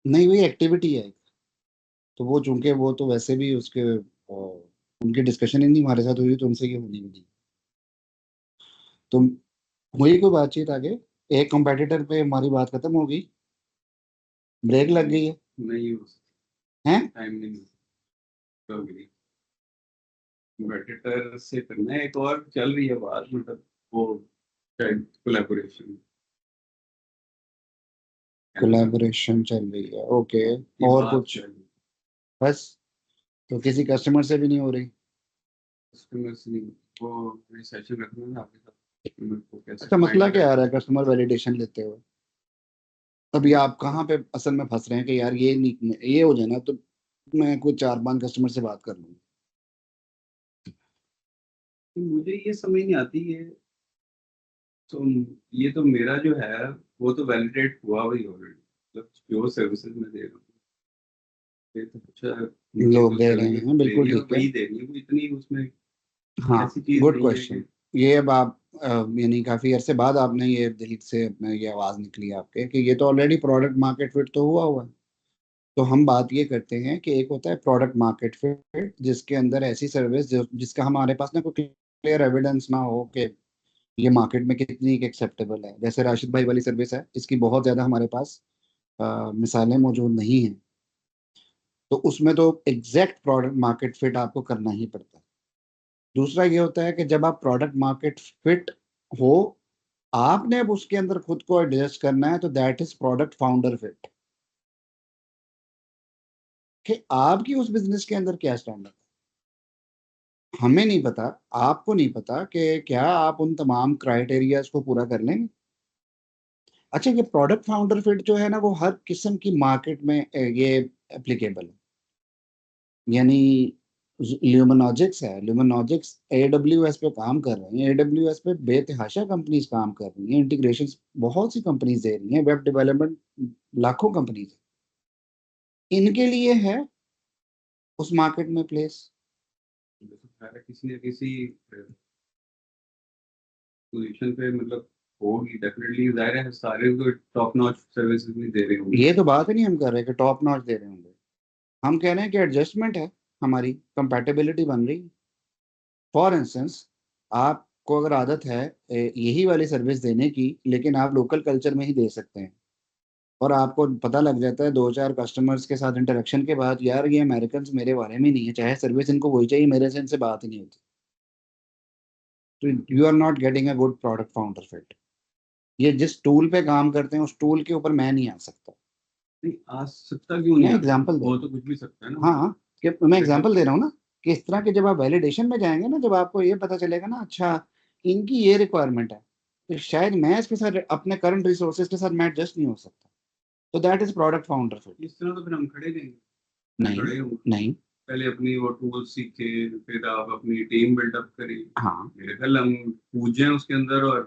नहीं, वही एक्टिविटी है। तो वो चूंकि वो तो वैसे भी उसके उनकी डिस्कशन ही नहीं हमारे साथ हुई, तो उनसे की होनी भी नहीं। तो हुई कोई बातचीत आगे, एक कंपेटिटर पे हमारी बात खत्म हो गई, ब्रेक लग गई है। नहीं हो हैं? टाइम नहीं हो कंपेटिटर से करना है, एक और चल रही है बात, मतलब वो शायद कोलैबोरेशन कोलैबोरेशन चल रही है, ओके। की और बात कुछ? चल रही है। बस? तो किसी कस्टमर से भी नहीं हो रही? कस्टमर से नहीं, वो सेशन रखना है ना आपके साथ, कस्टमर को कैसे अच्छा, मसला फाइंड क्या आ करें। रहा है कस्टमर वैलिडेशन लेते हुए? अभी आप कहाँ पे असल में फंस रहे हैं कि यार ये नहीं, ये हो जाए ना तो मैं कुछ 4-5 कस्टमर से बात कर लूँ। मुझे ये समझ नहीं आती है, तो ये तो मेरा जो है वो तो वैलिडेट हुआ हुई ऑलरेडी, मतलब जो सर्विसेज मैं दे रहा हूँ, ये तो कुछ नीचे लोग जो दे रहे सर्विसेज हैं, दे बिल्कुल रही है ठीक है। वही दे रही है, कोई इतनी उसमें हाँ, ऐसी चीज गुड नहीं है क्वेश्चन। कि। ये अब आप यानी काफी अरसे बाद आपने ये दिल से अपने ये आवाज निकली आपके कि ये तो ऑलरेडी प्रोडक्ट मार्केट फिट तो हुआ है। तो हम बात ये करते हैं कि एक होता है प्रोडक्ट मार्केट फिट, जिसके अंदर ऐसी सर्विस जिसका हमारे पास ना कोई क्लियर एविडेंस ना हो कि ये मार्केट में कितनी एक्सेप्टेबल है। जैसे राशिद भाई वाली सर्विस है, इसकी बहुत ज्यादा हमारे पास मिसालें मौजूद नहीं हैं। तो उसमें तो एग्जैक्ट प्रोडक्ट मार्केट फिट आपको करना ही पड़ता है। दूसरा ये होता है कि जब आप प्रोडक्ट मार्केट फिट हो, आपने अब उसके अंदर खुद को एडजस्ट करना है, तो that is product founder fit. कि आपकी उस बिजनेस के अंदर क्या स्टैंडर्ड है, हमें नहीं पता, आपको नहीं पता कि क्या आप उन तमाम क्राइटेरियाज को पूरा कर लेंगे। अच्छा, ये प्रोडक्ट फाउंडर फिट जो है ना, वो हर किस्म की मार्केट में ये एप्लीकेबल है। यानी ल्यूमिनोजिक्स है, ल्यूमिनोजिक्स एडब्ल्यूएस पे काम कर रहे हैं, एडब्ल्यूएस पे बेतहाशा कंपनीज काम कर रही हैं, इंटीग्रेशन बहुत सी कंपनीज दे रही हैं, वेब डेवलपमेंट लाखों कंपनीज, इनके लिए है उस मार्केट में प्लेस। जैसे सारा किसी न किसी पोजीशन पे मतलब होगी डेफिनेटली, जाहिर है सारे तो टॉप नॉच सर्विसेज नहीं दे रहे होंगे। ये तो बात ही नहीं हम कर रहे कि टॉप नॉच दे रहे होंगे, हम कह रहे हैं कि एडजस्टमेंट है, हमारी कंपैटिबिलिटी बन रही। फॉर इंस्टेंस, आपको अगर आदत है यही वाली सर्विस देने की, लेकिन आप लोकल कल्चर में ही दे सकते हैं, और आपको पता लग जाता है 2-4 कस्टमर्स के साथ इंटरेक्शन के बाद, यार ये अमेरिकन मेरे बारे में नहीं है, चाहे सर्विस इनको वही चाहिए, मेरे से इनसे बात ही नहीं होती, तो you are not getting a good product founder fit. ये जिस टूल पे काम करते हैं उस टूल के ऊपर मैं नहीं आ सकता। नहीं आ सकता, क्यों नहीं मैं आ सकता, एग्जांपल दे हो रहा तो हूँ। कुछ भी सकता है ना। हाँ हाँ, कि मैं देखो, एग्जांपल दे रहा हूँ ना, कि इस तरह के जब आप वैलिडेशन में जाएंगे ना, जब आपको ये पता चलेगा ना, अच्छा इनकी ये रिक्वायरमेंट है, तो शायद मैं इसके साथ अपने करंट रिसोर्सेज के साथ मैं एडजस्ट नहीं हो सकता। तो that is product founder fit. इस तरह तो फिर हम खड़े रहेंगे, फिर नहीं, खड़े होंगे। नहीं। पहले अपनी वो टूल सीखे, फिर आप अपनी टीम बिल्डअप करें। हाँ, मेरे ख्याल हम पूजें उसके अंदर, और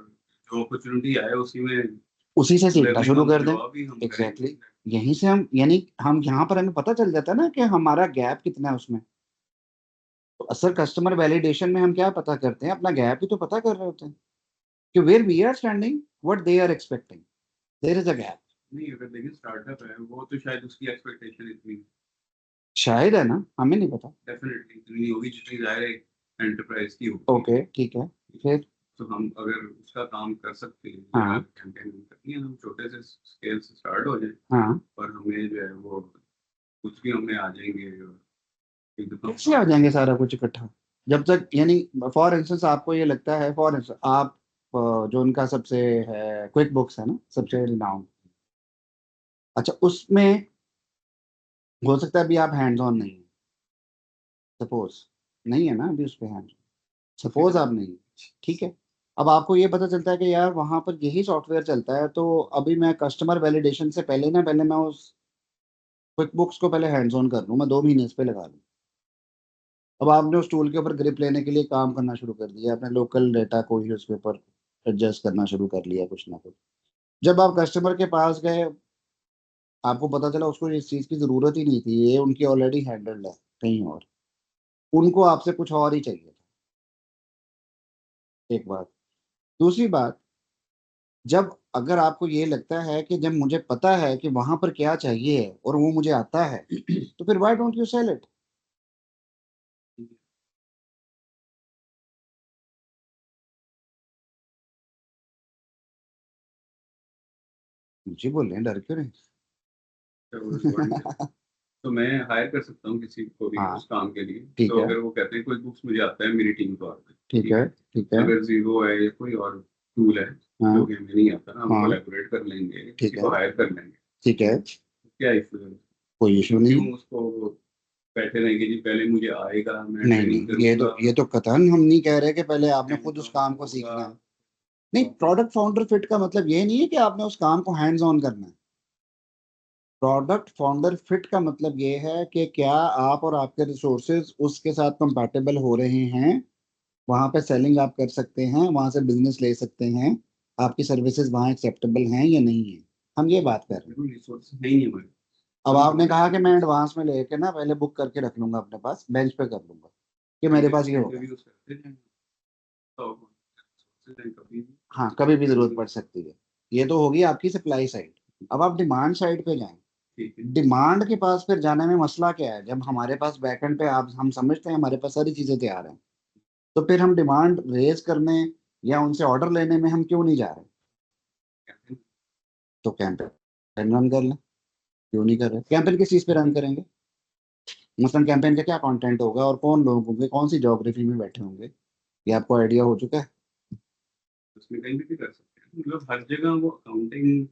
जो अपॉर्चुनिटी आए उसी में उसी से सीखना डिलीवरी शुरू ऑन द कर दें। जॉब ही हम एग्जैक्टली करेंगे। exactly। यहीं से हम, यानी हम यहाँ पर हमें पता चल जाता है ना कि हमारा गैप कितना है उसमें। तो असल कस्टमर वैलिडेशन में हम क्या पता करते हैं, अपना गैप ही तो पता कर रहे होते हैं, कि where we are standing, what they are expecting, there is a gap. नहीं, अगर देखिए स्टार्टअप है वो तो शायद उसकी एक्सपेक्टेशन इतनी शायद है ना, हमें नहीं पता। डेफिनेटली इतनी नहीं होगी जितनी जाहिर है एंटरप्राइज की होगी। ओके, ठीक है। फिर? तो हम अगर उसका काम कर सकते हैं, या हाँ कैंपेन करनी है, हम छोटे से स्केल से स्टार्ट हो जाए, हाँ। और हमें जो है वो कुछ भी हमें आ जाएंगे, और एक दफा कैसे आ जाएंगे सारा कुछ इकट्ठा? जब तक, यानी फॉर इंस्टेंस आपको ये लगता है, फॉर इंस्टेंस आप जो उनका सबसे है क्विक बुक्स है ना, सबसे रिनाउंड, अच्छा उसमें हो सकता है अभी आप हैंड्स ऑन नहीं है, सपोज, नहीं है ना अभी उस पे हैंड, उसी सपोज तरह। आप नहीं, ठीक है। अब आपको ये पता चलता है कि यार वहां पर यही सॉफ्टवेयर चलता है, तो अभी मैं कस्टमर वैलिडेशन से पहले ना, पहले मैं उस क्विक बुक्स को पहले हैंड्स ऑन कर लूँ, मैं 2 महीने इस पे लगा लूँ। अब आपने उस टूल के ऊपर ग्रिप लेने के लिए काम करना शुरू कर दिया, अपने लोकल डेटा को ही उसके ऊपर एडजस्ट करना शुरू कर लिया, कुछ ना कुछ। जब आप कस्टमर के पास गए, आपको पता चला उसको इस चीज की जरूरत ही नहीं थी, ये उनकी ऑलरेडी हैंडल्ड है कहीं और, उनको आपसे कुछ और ही चाहिए था। एक बात। दूसरी बात, जब अगर आपको ये लगता है कि जब मुझे पता है कि वहां पर क्या चाहिए और वो मुझे आता है, तो फिर why don't you sell it? मुझे बोल रहे हैं, डर क्यों रिकॉर्डिंग कर, रहे? तो मैं हायर कर सकता हूँ किसी को भी हाँ, उस काम के लिए। ठीक तो है, अगर वो कहते हैं कोई बुक्स मुझे आता है, मेरी टीम को आता है, ठीक ठीक है, है। ठीक है। अगर जीरो है या कोई और टूल है हाँ, जो कि हमें नहीं आता, हम हाँ, कोलैबोरेट कर लेंगे, ठीक किसी है, को हायर कर लेंगे। ठीक है। क्या इशू है? कोई इशू हम नहीं क्यों है। उसको बैठे रहेंगे जी, पहले मुझे आएगा, मैं नहीं ट्रेनिंग नहीं, ये तो करूंगा, ये तो कतई हम नहीं कह रहे कि पहले आपने हैंड खुद उस ऑन काम को होगा। सीखना है। नहीं, प्रोडक्ट फाउंडर फिट का मतलब ये नहीं है कि आपने उस काम को हैंड्स ऑन करना है। प्रोडक्ट फाउंडर फिट का मतलब ये है कि क्या आप और आपके रिसोर्सेज उसके साथ कंपैटिबल हो रहे हैं, वहां पे सेलिंग आप कर सकते हैं, वहां से बिजनेस ले सकते हैं, आपकी सर्विसेज वहां एक्सेप्टेबल हैं या नहीं है। हम ये बात कर रहे हैं। रिसोर्स है ही नहीं हमारे, अब हम आपने प्रोवाइड कहा कि मैं करेंगे। एडवांस में लेके ना पहले बुक करके रख लूंगा अपने पास, बेंच पे कर लूंगा कि कहीं मेरे पे पास ये होगा। इंटरव्यूज करते हैं तो resources हैं कभी भी, हाँ, कभी भी जरूरत कभी पड़ सकती है। ये तो होगी आपकी सप्लाई साइड। अब आप डिमांड साइड पे जाएं। ठीक है। डिमांड के पास फिर जाने में मसला क्या है? जब हमारे पास बैकएंड पे आप हम समझते हैं हमारे पास सारी चीजें तैयार हैं, तो फिर हम डिमांड रेज करने या उनसे ऑर्डर लेने में हम क्यों नहीं जा रहे? तो कैंपेन रन कर लें। क्यों नहीं कर रहे? कैंपेन किस चीज पे रन करेंगे? मसलन कैंपेन का क्या कंटेंट होगा और कौन लोग होंगे, कौन सी ज्योग्राफी में बैठे होंगे, ये आपको आइडिया हो चुका है? उसमें कहीं भी कर सकते हैं, मतलब हर जगह वो अकाउंटिंग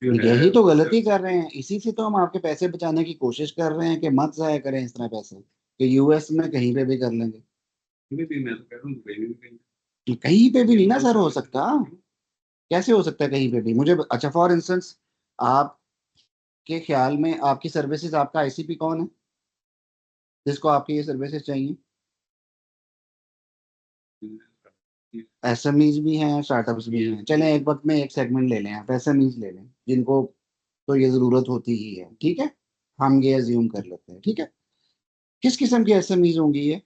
जो है यही तो वो गलती सर्विस। कर रहे हैं, इसी से तो हम आपके पैसे बचाने की कोशिश कर रहे हैं कि मत जाया करें इस तरह पैसे, कि यूएस में कहीं पे भी कर लेंगे। भी मैं तो कह रहा हूँ दुबई में भी कहीं, कहीं पे भी ये नहीं ना मॉल सर हो सर्विसेज सकता। होती है। कैसे हो सकता है कहीं पे भी? मुझे अच्छा, फॉर इंस्टेंस, आपके ख्याल में आपकी सर्विसेज, आपका आईसीपी कौन है जिसको आपकी ये सर्विसेज चाहिए? एसएमईज भी हैं, स्टार्टअप्स भी हैं। चलें एक वक्त में एक सेगमेंट ले लें, आप एसएमईज ले लें जिनको तो ये जरूरत होती ही है, ठीक है। हम ये अज्यूम कर लेते हैं, ठीक है। किस किस्म की एसएमईज होंगी ये?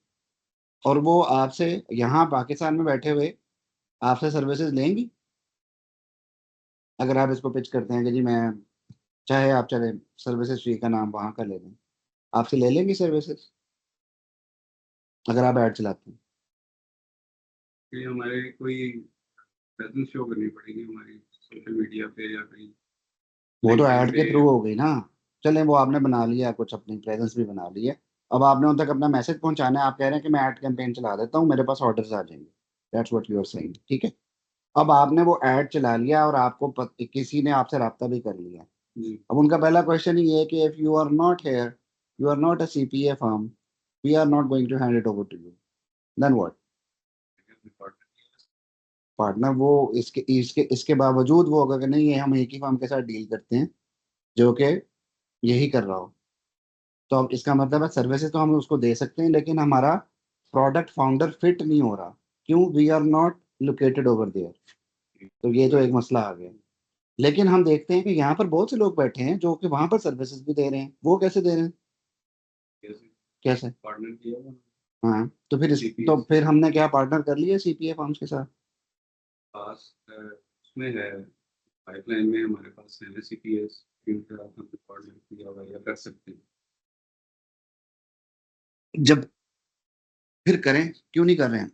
और वो आपसे यहाँ पाकिस्तान में बैठे हुए आपसे सर्विसेज लेंगी? अगर आप इसको पिच करते हैं कि जी मैं, चाहे आप चले सर्विसेज फी का नाम वहां का ले लें, आपसे ले लेंगी सर्विसेज अगर आप ऐड चलाते हैं? कि हमारे कोई प्रेजेंस शो करनी पड़ेगी हमारी सोशल मीडिया पे या कहीं वो तो लिंक्डइन ऐड पे। के थ्रू हो गई ना। चलें, वो आपने बना लिया, कुछ अपनी प्रेजेंस भी बना ली है। अब आपने उन तक अपना मैसेज पहुंचाना है, आप कह रहे हैं कि मैं ऐड कैंपेन चला देता हूँ, मेरे पास ऑर्डर्स आ जाएंगे। That's what you are saying, ठीक है। अब आपने वो ऐड चला लिया और आपको किसी ने आपसे रब्ता भी कर लिया। जी। अब उनका पहला क्वेश्चन ही है कि if you are not here, you are not a CPA firm, we are not going to hand it over to you, then what? Partner वो इसके इसके इसके बावजूद वो अगर नहीं है, हम एक ही फर्म के साथ डील करते हैं जो कि यही कर रहा हो, तो अब इसका मतलब है सर्विसेज तो हम उसको दे सकते हैं लेकिन हमारा प्रोडक्ट फाउंडर फिट नहीं हो रहा। क्यों? We are not located over there. तो ये तो एक मसला आ गया। लेकिन हम देखते हैं कि यहाँ पर बहुत से लोग बैठे हैं जो कि वहां पर सर्विसेज भी दे रहे हैं। वो कैसे दे रहे हैं? कैसे कैसे? पार्टनर किया हुआ हाँ, तो फिर तो सीपीएस फिर हमने क्या पार्टनर कर लिया सीपीए फर्म्स के साथ? पास उसमें है, पाइपलाइन में हमारे पास है सीपीएस, जिनका हम पार्टनर किया हुआ या कर सकते हैं। जब फिर करें, क्यों नहीं कर रहे हैं?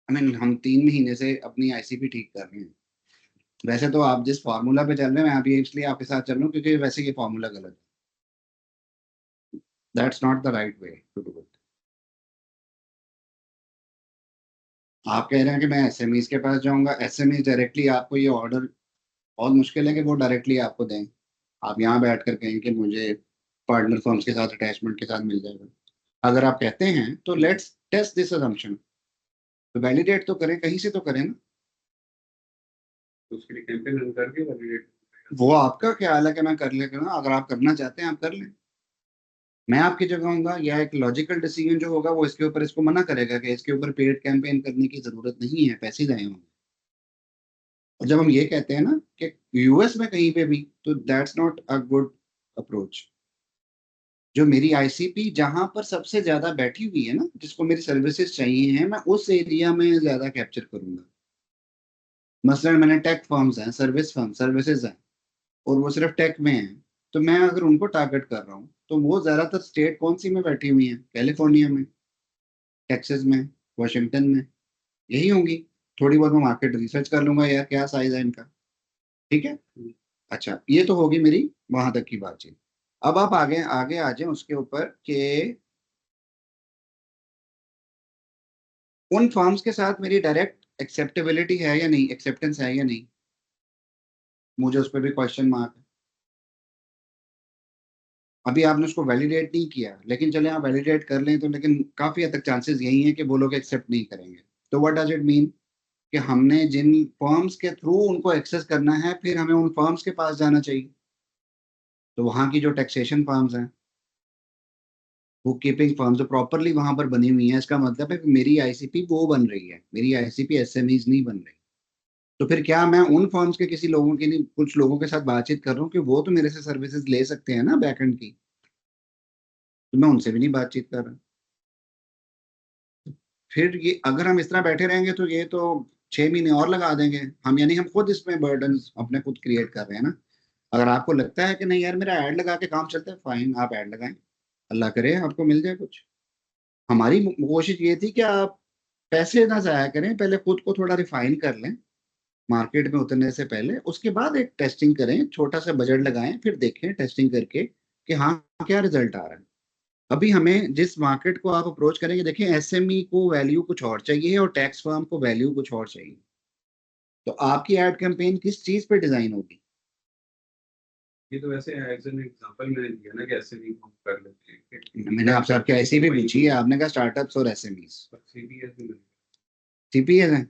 आई मीन हम 3 महीने से अपनी आईसीपी ठीक कर रहे हैं। वैसे तो आप जिस फार्मूला पे चल रहे हैं, मैं अभी इसलिए आपके साथ चल रहा हूँ क्योंकि वैसे ये फार्मूला गलत है। That's not the right way to do it. आप कह रहे हैं कि मैं एसएमईज के पास जाऊंगा, एसएमईज डायरेक्टली आपको ये ऑर्डर, बहुत मुश्किल है कि वो डायरेक्टली आपको दें। आप यहाँ बैठ कर कहें कि मुझे पार्टनर फर्म्स के साथ अटैचमेंट के साथ मिल जाएगा। अगर आप कहते हैं तो लेट्स टेस्ट दिस असम्पशन, तो वैलिडेट तो करें, कहीं से तो करें ना। तो उसके लिए कैंपेन रन करके वैलिडेट। वो आपका ख्याल है कि मैं कर लेगा ना, अगर आप करना चाहते हैं आप कर लें। मैं आपकी जगह होऊंगा या एक लॉजिकल डिसीजन जो होगा वो इसके ऊपर इसको मना करेगा कि इसके ऊपर पेड कैंपेन करने की जरूरत नहीं है, पैसे जाए होंगे। और जब हम ये कहते हैं ना कि यूएस में कहीं पे भी, तो that's not a good approach. जो मेरी आईसीपी जहां पर सबसे ज्यादा बैठी हुई है ना, जिसको मेरी सर्विसेज चाहिए हैं, मैं उस एरिया में ज्यादा कैप्चर करूंगा। मसलन मैंने टेक फर्म्स हैं, सर्विस फर्म, सर्विसेज हैं, और वो सिर्फ टेक में हैं, तो मैं अगर उनको टारगेट कर रहा हूँ तो वो ज्यादातर स्टेट कौन सी में बैठी हुई है? कैलिफोर्निया में, टेक्सास में, वाशिंगटन में, यही होंगी। थोड़ी बहुत मैं मार्केट रिसर्च कर लूंगा यार, क्या साइज है इनका। ठीक है। अच्छा, ये तो होगी मेरी वहां तक की बातचीत। अब आप आगे आगे आ जाए उसके ऊपर कि उन फर्म्स के साथ मेरी डायरेक्ट एक्सेप्टेबिलिटी है या नहीं, एक्सेप्टेंस है या नहीं, मुझे उस पर भी क्वेश्चन मार्क है। अभी आपने उसको वैलिडेट नहीं किया, लेकिन चले आप वैलिडेट कर लें तो, लेकिन काफी हद तक चांसेस यही हैं कि वो लोग एक्सेप्ट नहीं करेंगे। तो व्हाट डज इट मीन? कि हमने जिन फर्म्स के थ्रू उनको एक्सेस करना है, फिर हमें उन फर्म्स के पास जाना चाहिए। तो वहाँ की जो टैक्सेशन फर्म्स हैं, बुक कीपिंग फर्म जो प्रॉपरली वहां पर बनी हुई है, इसका मतलब है कि मेरी आईसीपी वो बन रही है, मेरी आईसीपी एसएमईज नहीं बन रही। तो फिर क्या मैं उन फर्म्स के किसी लोगों के नहीं, कुछ लोगों के साथ बातचीत कर रहा हूँ कि वो तो मेरे से सर्विसेज ले सकते हैं ना बैकएंड की, तो मैं उनसे भी नहीं बातचीत कर रहा। फिर ये अगर हम इस तरह बैठे रहेंगे तो ये तो 6 महीने और लगा देंगे हम, यानी हम खुद इसमें बर्डन अपने खुद क्रिएट कर रहे हैं ना। अगर आपको लगता है कि नहीं यार मेरा ऐड लगा के काम चलता है, फाइन, आप ऐड लगाएं, अल्लाह करे आपको मिल जाए कुछ। हमारी कोशिश ये थी कि आप पैसे ना जाया करें, पहले खुद को थोड़ा रिफाइन कर लें मार्केट में उतरने से पहले, उसके बाद एक टेस्टिंग करें, छोटा सा बजट लगाएं, फिर देखें टेस्टिंग करके कि हाँ क्या रिजल्ट आ रहा है। अभी हमें जिस मार्केट को आप अप्रोच करेंगे, देखें एसएमई को वैल्यू कुछ और चाहिए और टैक्स फर्म को वैल्यू कुछ और चाहिए। तो आपकी एड कैंपेन किस चीज पे डिजाइन होगी? ये तो वैसे एज एन एग्जांपल मैंने दिया ना कि ऐसे भी हम कर लेते हैं कि मैंने क्या आपसे आपके करते हैं ऐसी तो भी वही पूछी है, आपने कहा स्टार्टअप्स और एसएमईज, सीपीएस में सीपीएस हैं।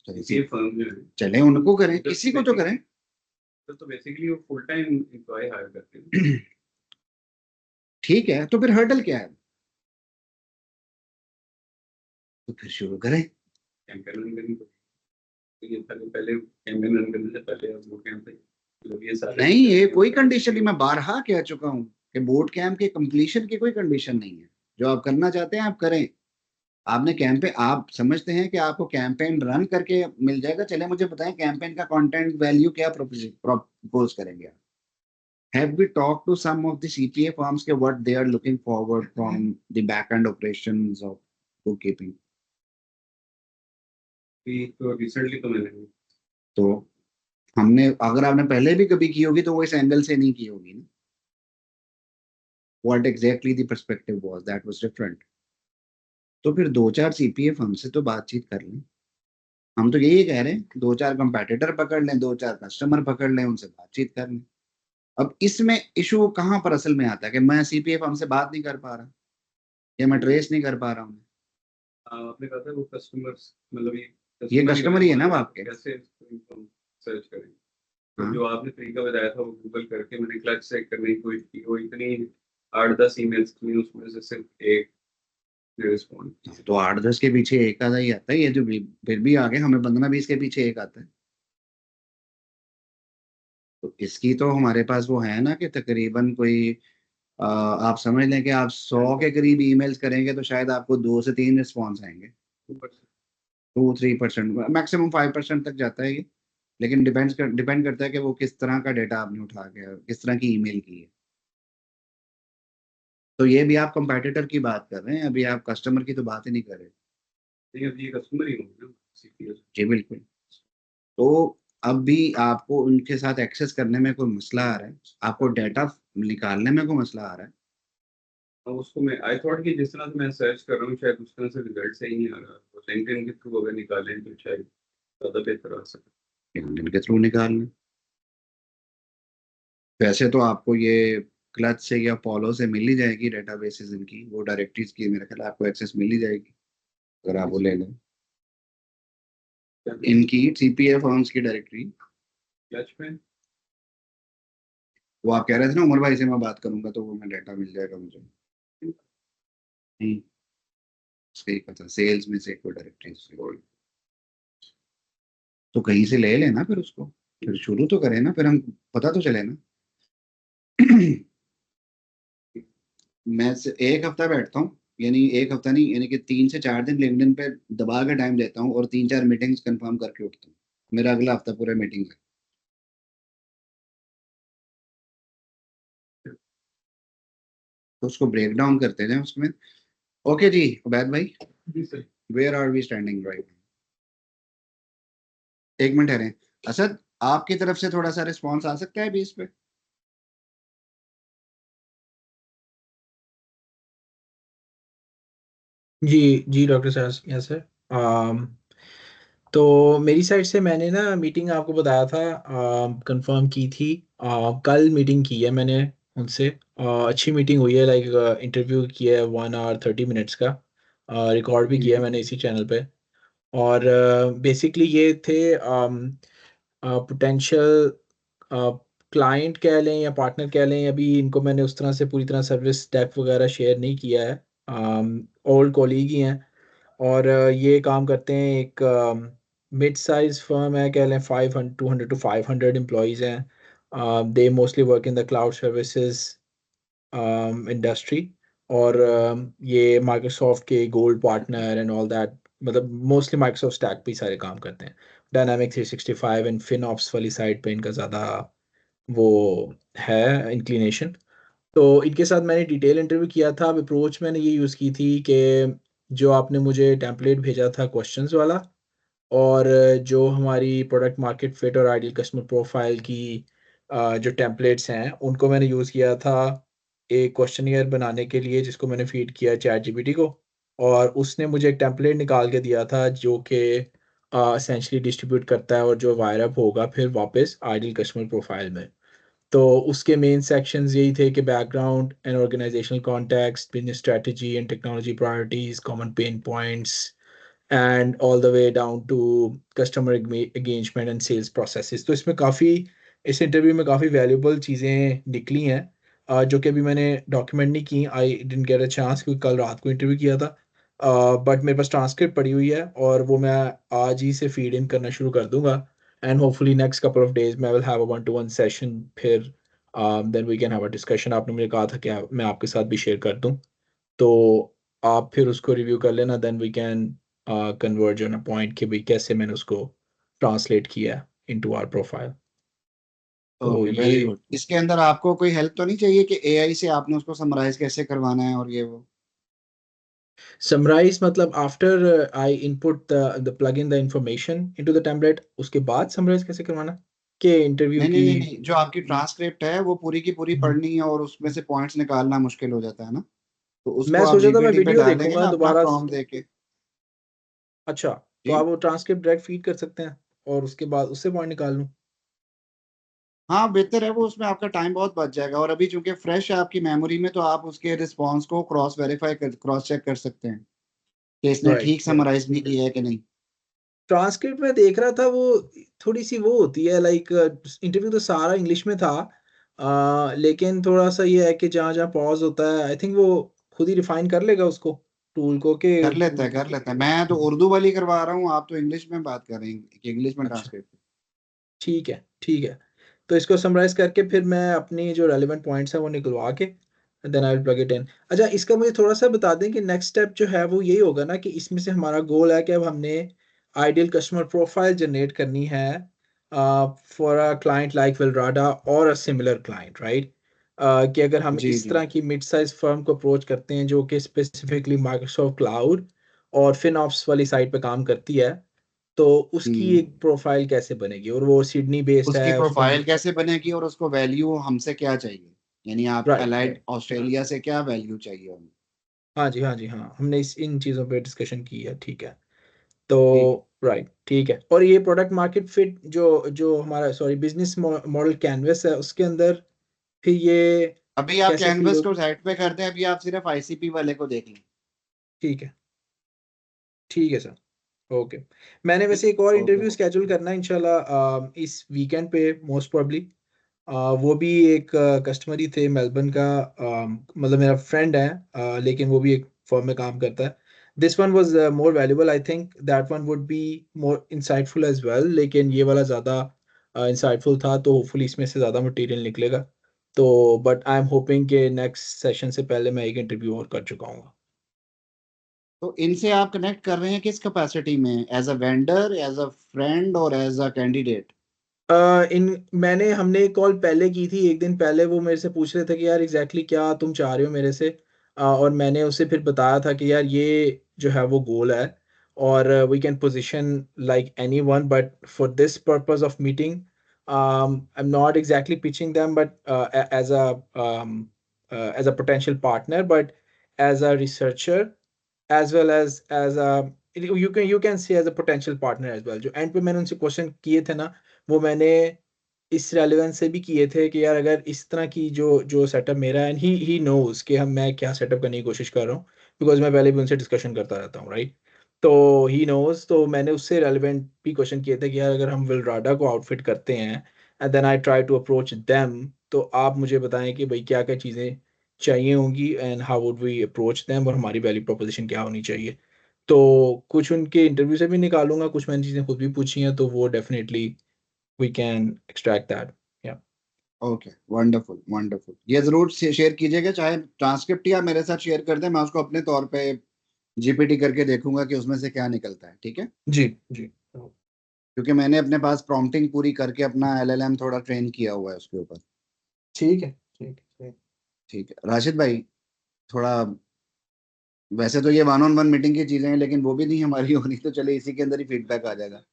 चलिए सीपीए फर्म जो है चले उनको करें, इधर किसी तो को तो करें। बेसिकली तो बेसिकली वो फुल टाइम एम्प्लॉय हायर करते हैं। ठीक है, तो फिर हर्डल क्या है? तो फिर शुरू करें। कैंपेन रन करनी पड़ती है। ये पहले पहले कैंपेन रन करने से पहले अब वो कैंपेन जब ये सारे नहीं, ये स्टेप्स कोई करने कंडीशन नहीं, चाहिए। मैं बारहा कह चुका हूँ कि बोट कैंप के कंप्लीशन की कोई कंडीशन नहीं है। जो आप करना चाहते हैं आप करें। आपने कैंपेन, आप समझते हैं कि आपको कैंपेन रन करके मिल जाएगा, चले मुझे बताएं कैंपेन का कंटेंट वैल्यू क्या प्रपोज करेंगे आप? Have we talk to some of the CPA firms के what they are looking forward from the back end operations of book keeping? तो रिसेंटली तो मैंने तो हमने, अगर आपने पहले भी कभी की होगी तो वो इस एंगल से नहीं की होगी ना। What exactly the perspective was, that was different. तो फिर दो चार सीपीए फर्म से तो बातचीत कर लें। हम तो यही कह रहे हैं, दो चार कंपेटिटर पकड़ लें, दो चार कस्टमर पकड़ लें, उनसे बातचीत कर लें। अब इसमें इशू कहाँ पर असल में आता है कि मैं सीपीए फर्म से बात नहीं कर पा रहा, या मैं ट्रेस नहीं कर पा रहा हूँ। आपने कहा था वो कस्टमर्स मतलब ये ये कस्टमर ही कस्टमर होने ही है ना वाले वो हैं तो आपके। कैसे सर्च करें। तो हाँ, जो आपने तरीका बताया था वो गूगल करके मैंने क्लच चेक करने की कोशिश की, वो इतनी 8-10 ईमेल्स की उसमें से सिर्फ एक रिस्पॉन्ड। तो 8-10 के पीछे एक आधा ही आता है, ये जो फिर भी आगे हमें 15-20 के पीछे एक आता है। तो इसकी तो हमारे पास वो है ना कि तकरीबन कोई आप समझ लें कि आप 100 के करीब ईमेल्स करेंगे तो शायद आपको 2 से 3 रिस्पॉन्स आएंगे। 2-3% मैक्सिमम 5% तक जाता है ये। लेकिन डिपेंड करता है कि वो किस तरह का डेटा आपने उठा के, किस तरह की ईमेल की है। तो ये भी आप कंपेटिटर की बात कर रहे हैं, अभी आप कस्टमर की तो बात ही नहीं कर रहे। अब ये कस्टमर ही होंगे ना सीपीएस। जी बिल्कुल। तो अब भी आपको उनके साथ एक्सेस करने में कोई मसला आ रहा है, आपको डाटा निकालने में कोई मसला आ रहा है। अब उसको मैं आई थॉट कि जिस तरह से मैं सर्च कर रहा हूँ शायद उस तरह से रिजल्ट सही नहीं आ रहा, तो लिंक्डइन के थ्रू अगर निकालें तो शायद ज़्यादा बेहतर आ सके। लिंक्डइन के थ्रू निकाल लें। वैसे तो आपको ये क्लच से या फॉलो से मिल ही जाएगी डेटाबेसेस इनकी, वो डायरेक्टरीज की मेरे ख्याल आपको एक्सेस मिल ही जाएगी अगर आप वो ले लें। इनकी सीपीए फर्म्स की डायरेक्टरी, क्लच में वो आप कह रहे थे ना उमर भाई से मैं बात करूंगा तो वो मैं डाटा मिल जाएगा मुझे। हम्म, उसका ही पता, सेल्स में से कोई डायरेक्टरी तो कहीं से ले लेना, फिर उसको फिर शुरू तो करें ना, फिर हम पता तो चले ना। मैं से एक हफ्ता बैठता हूँ, यानी एक हफ्ता नहीं, यानी कि 3 से 4 दिन लिंक्डइन पे दबा के टाइम देता हूँ और 3-4 मीटिंग्स कंफर्म करके उठता हूँ। मेरा अगला हफ्ता पूरा मीटिंग है। तो उसको ब्रेक डाउन करते हैं उसमें। ओके जी उबैद भाई, जी sir. Where are we standing right? एक मिनट ठहरें। असद, आपकी तरफ से थोड़ा सा रिस्पॉन्स आ सकता है बीच पे? जी जी डॉक्टर साहब, यस सर। तो मेरी साइड से मैंने ना मीटिंग आपको बताया था, कंफर्म की थी। कल मीटिंग की है मैंने उनसे। अच्छी मीटिंग हुई है, लाइक इंटरव्यू किया है 1 hour 30 minutes का। रिकॉर्ड भी जी किया है जी। मैंने इसी चैनल पे। और बेसिकली ये थे पोटेंशियल क्लाइंट कह लें या पार्टनर कह लें। अभी इनको मैंने उस तरह से पूरी तरह सर्विस डेक वगैरह शेयर नहीं किया है। ओल्ड कॉलीग ही हैं। और ये काम करते हैं, एक मिड साइज फर्म है कह लें, 200 to 500 एम्प्लॉयज़ हैं। They mostly work in the cloud services industry. और ये माइक्रोसॉफ्ट के gold partner and all that, मतलब मोस्टली माइक्रोसॉफ्ट स्टैक पे ही सारे काम करते हैं। डायनामिक 365 एंड फिनऑप्स वाली साइड पे इनका ज़्यादा वो है इंक्लिनेशन। तो इनके साथ मैंने डिटेल इंटरव्यू किया था। अब अप्रोच मैंने ये यूज़ की थी कि जो आपने मुझे टेम्पलेट भेजा था क्वेश्चंस वाला, और जो हमारी प्रोडक्ट मार्केट फिट और आइडियल कस्टमर प्रोफाइल की जो टेम्पलेट्स हैं उनको मैंने यूज़ किया था एक क्वेश्चनियर बनाने के लिए, जिसको मैंने फीड किया चैट जीपीटी को। और उसने मुझे एक टेम्पलेट निकाल के दिया था जो कि एसेंशली डिस्ट्रीब्यूट करता है और जो वायर अप होगा फिर वापस आइडियल कस्टमर प्रोफाइल में। तो उसके मेन सेक्शंस यही थे कि background and organisational context, business strategy and technology priorities, common pain points, and all the way down to customer engagement and sales processes. तो इसमें काफ़ी, इस इंटरव्यू में काफ़ी वैल्यूबल चीज़ें निकली हैं, जो कि अभी मैंने डॉक्यूमेंट नहीं की। I didn't get a chance क्योंकि कल रात को इंटरव्यू किया था। बट मेरे पास ट्रांसक्रिप्ट पड़ी हुई है और वो मैं आज ही से फीड इन करना शुरू कर दूंगा। And hopefully next couple of days मैं will have a 1-to-1 session. फिर then we can have a discussion. आपने मुझे कहा था कि मैं आपके साथ भी शेयर कर दूं, तो आप फिर उसको रिव्यू कर लेना। Then we can converge on a point कि भाई कैसे मैंने उसको ट्रांसलेट किया इनटू आवर प्रोफाइल। तो ओके वेरी ये गुड। इसके अंदर आपको कोई हेल्प तो नहीं चाहिए कि एआई से आपने उसको समराइज कैसे करवाना है और ये वो? समराइज मतलब after I input the plug in the information into the template, उसके बाद समराइज कैसे करवाना कि इंटरव्यू नहीं नहीं की। नहीं नहीं, जो आपकी ट्रांसक्रिप्ट है वो पूरी की पूरी हम्म। पढ़नी है और उसमें से पॉइंट्स निकालना मुश्किल हो जाता है ना। तो उसको मैं आप सोचा था मैं जीपीटी पे वीडियो डालेंगे देखूंगा ना अपना दोबारा प्रॉम्प्ट देके। अच्छा, तो जी। आप वो ट्रांसक्रिप्ट डायरेक्ट फीड कर सकते हैं और उसके बाद उससे पॉइंट निकाल लूँ। हाँ बेहतर है वो, उसमें आपका टाइम बहुत बच जाएगा। और अभी चूंकि फ्रेश है आपकी मेमोरी में, तो आप उसके रिस्पॉन्स को क्रॉस चेक कर सकते हैं कि इसने राइट ठीक राइट। समराइज नहीं किया है कि नहीं। ट्रांसक्रिप्ट में देख रहा था वो थोड़ी सी वो होती है, लाइक इंटरव्यू तो सारा इंग्लिश में था, लेकिन थोड़ा सा ये है कि जहाँ जहाँ पॉज होता है आई थिंक वो खुद ही रिफाइन कर लेगा उसको, टूल को कि कर लेता है। मैं तो उर्दू वाली करवा रहा हूँ, आप तो इंग्लिश में बात कर रहे हैं कि इंग्लिश में अच्छा ट्रांसलेट। ठीक है ठीक है। तो इसको समराइज करके फिर मैं अपनी जो रेलिवेंट पॉइंट्स हैं वो निकलवा के then I will plug it in. अच्छा, इसका मुझे थोड़ा सा बता दें कि नेक्स्ट स्टेप जो है वो यही होगा ना कि इसमें से हमारा गोल है कि अब हमने आइडियल कस्टमर प्रोफाइल जनरेट करनी है फॉर अ क्लाइंट लाइक विलराडा और अ सिमिलर क्लाइंट, राइट? कि अगर हम जी इस जी। तरह की मिड साइज फर्म को अप्रोच करते हैं जो कि स्पेसिफिकली माइक्रोसॉफ्ट क्लाउड और फिनऑप्स वाली साइड पे काम करती है, तो उसकी हम्म। एक प्रोफाइल कैसे बनेगी? और वो सिडनी बेस्ड उसकी है, उसको प्रोफाइल कैसे बनेगी और उसको वैल्यू हमसे क्या चाहिए, यानी आप राइट अलाइड राइट। ऑस्ट्रेलिया से क्या वैल्यू चाहिए हमें? हाँ जी हाँ जी हाँ, हमने इस इन चीज़ों पे डिस्कशन की है, ठीक है। तो ठीक। राइट ठीक है। और ये प्रोडक्ट मार्केट फिट जो जो हमारा सॉरी बिजनेस मॉडल कैनवस है उसके अंदर फिर ये अभी आप कैसे फीड कैनवस को होगी? साइड पे कर दें, अभी आप सिर्फ आईसीपी वाले को देख लें। ठीक है सर। ओके। मैंने ठीक। वैसे एक और ओके। इंटरव्यू स्केड्यूल करना है इंशाल्लाह इस वीकेंड पे मोस्ट प्रोबब्ली। वो भी एक कस्टमर ही थे मेलबर्न का, मतलब मेरा फ्रेंड है, लेकिन वो भी एक फर्म में काम करता है। This one was more valuable, I think that one would be more insightful as well, लेकिन ये वाला ज़्यादा इंसाइटफुल था, तो होपफुली इसमें से ज़्यादा मटेरियल निकलेगा। तो बट आई एम होपिंग कि नेक्स्ट सेशन से पहले मैं एक इंटरव्यू और कर चुका हूँ। तो इनसे आप कनेक्ट कर रहे हैं किस कैपेसिटी में, as a vendor, as a friend और एज अ कैंडिडेट? हमने एक कॉल पहले की थी, एक दिन पहले वो मेरे से पूछ रहे थे कि यार एग्जैक्टली क्या तुम चाह रहे हो मेरे से। और मैंने उसे फिर बताया था कि यार ये जो है वो गोल है, और we can position like anyone, but for this purpose of meeting I am not exactly pitching them, but as a potential partner, but as a researcher, as well as a you can see as a potential partner as well। जो and पे मैंने उनसे question किए थे ना, वो मैंने इस रेलेवेंस से भी किए थे कि यार अगर इस तरह की जो जो सेटअप मेरा है, एंड ही नोज कि हम मैं क्या सेटअप करने की कोशिश कर रहा हूँ, बिकॉज मैं पहले भी उनसे डिस्कशन करता रहता हूँ, राइट। तो ही नोज, तो मैंने उससे रेलिवेंट भी क्वेश्चन किए थे कि यार अगर हम विलराडा को आउटफिट करते हैं and then I try to approach them, तो आप मुझे बताएं कि भाई क्या क्या चीज़ें चाहिए होंगी and how would we approach them, और हमारी वैल्यू प्रोपोजिशन क्या होनी चाहिए। तो कुछ उनके इंटरव्यू से भी निकालूंगा, कुछ मैंने चीज़ें खुद भी पूछी हैं, तो वो definitely we can extract that. या ओके, वंडरफुल वंडरफुल। ये जरूर शेयर कीजिएगा, चाहे ट्रांसक्रिप्ट या मेरे साथ शेयर कर दें, मैं उसको अपने तौर पे जीपीटी करके देखूंगा कि उसमें से क्या निकलता है, ठीक है। जी जी। क्योंकि मैंने अपने पास प्रॉम्प्टिंग पूरी करके अपना एलएलएम थोड़ा ट्रेन किया हुआ है उसके ऊपर। ठीक है, ठीक है। ठीक है राशिद भाई, थोड़ा, वैसे तो ये वन ऑन वन मीटिंग की चीजें हैं, लेकिन वो भी नहीं हमारी होनी, तो चले इसी के अंदर ही फीडबैक आ जाएगा।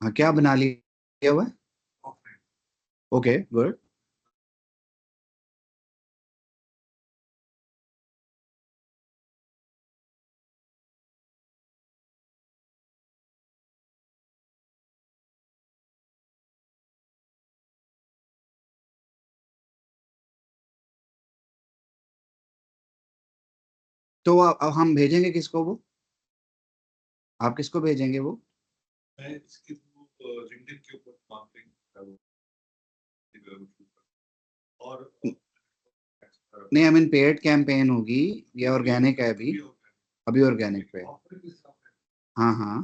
हाँ, क्या बना लिया हुआ है? Okay, good. तो अब हम भेजेंगे किसको वो, आप किसको भेजेंगे वो? मैं इसके थ्रू लिंक्डइन के ऊपर मार्केटिंग और नहीं, आई मीन पेड कैंपेन होगी या ऑर्गेनिक है अभी? अभी ऑर्गेनिक पे। हाँ हाँ,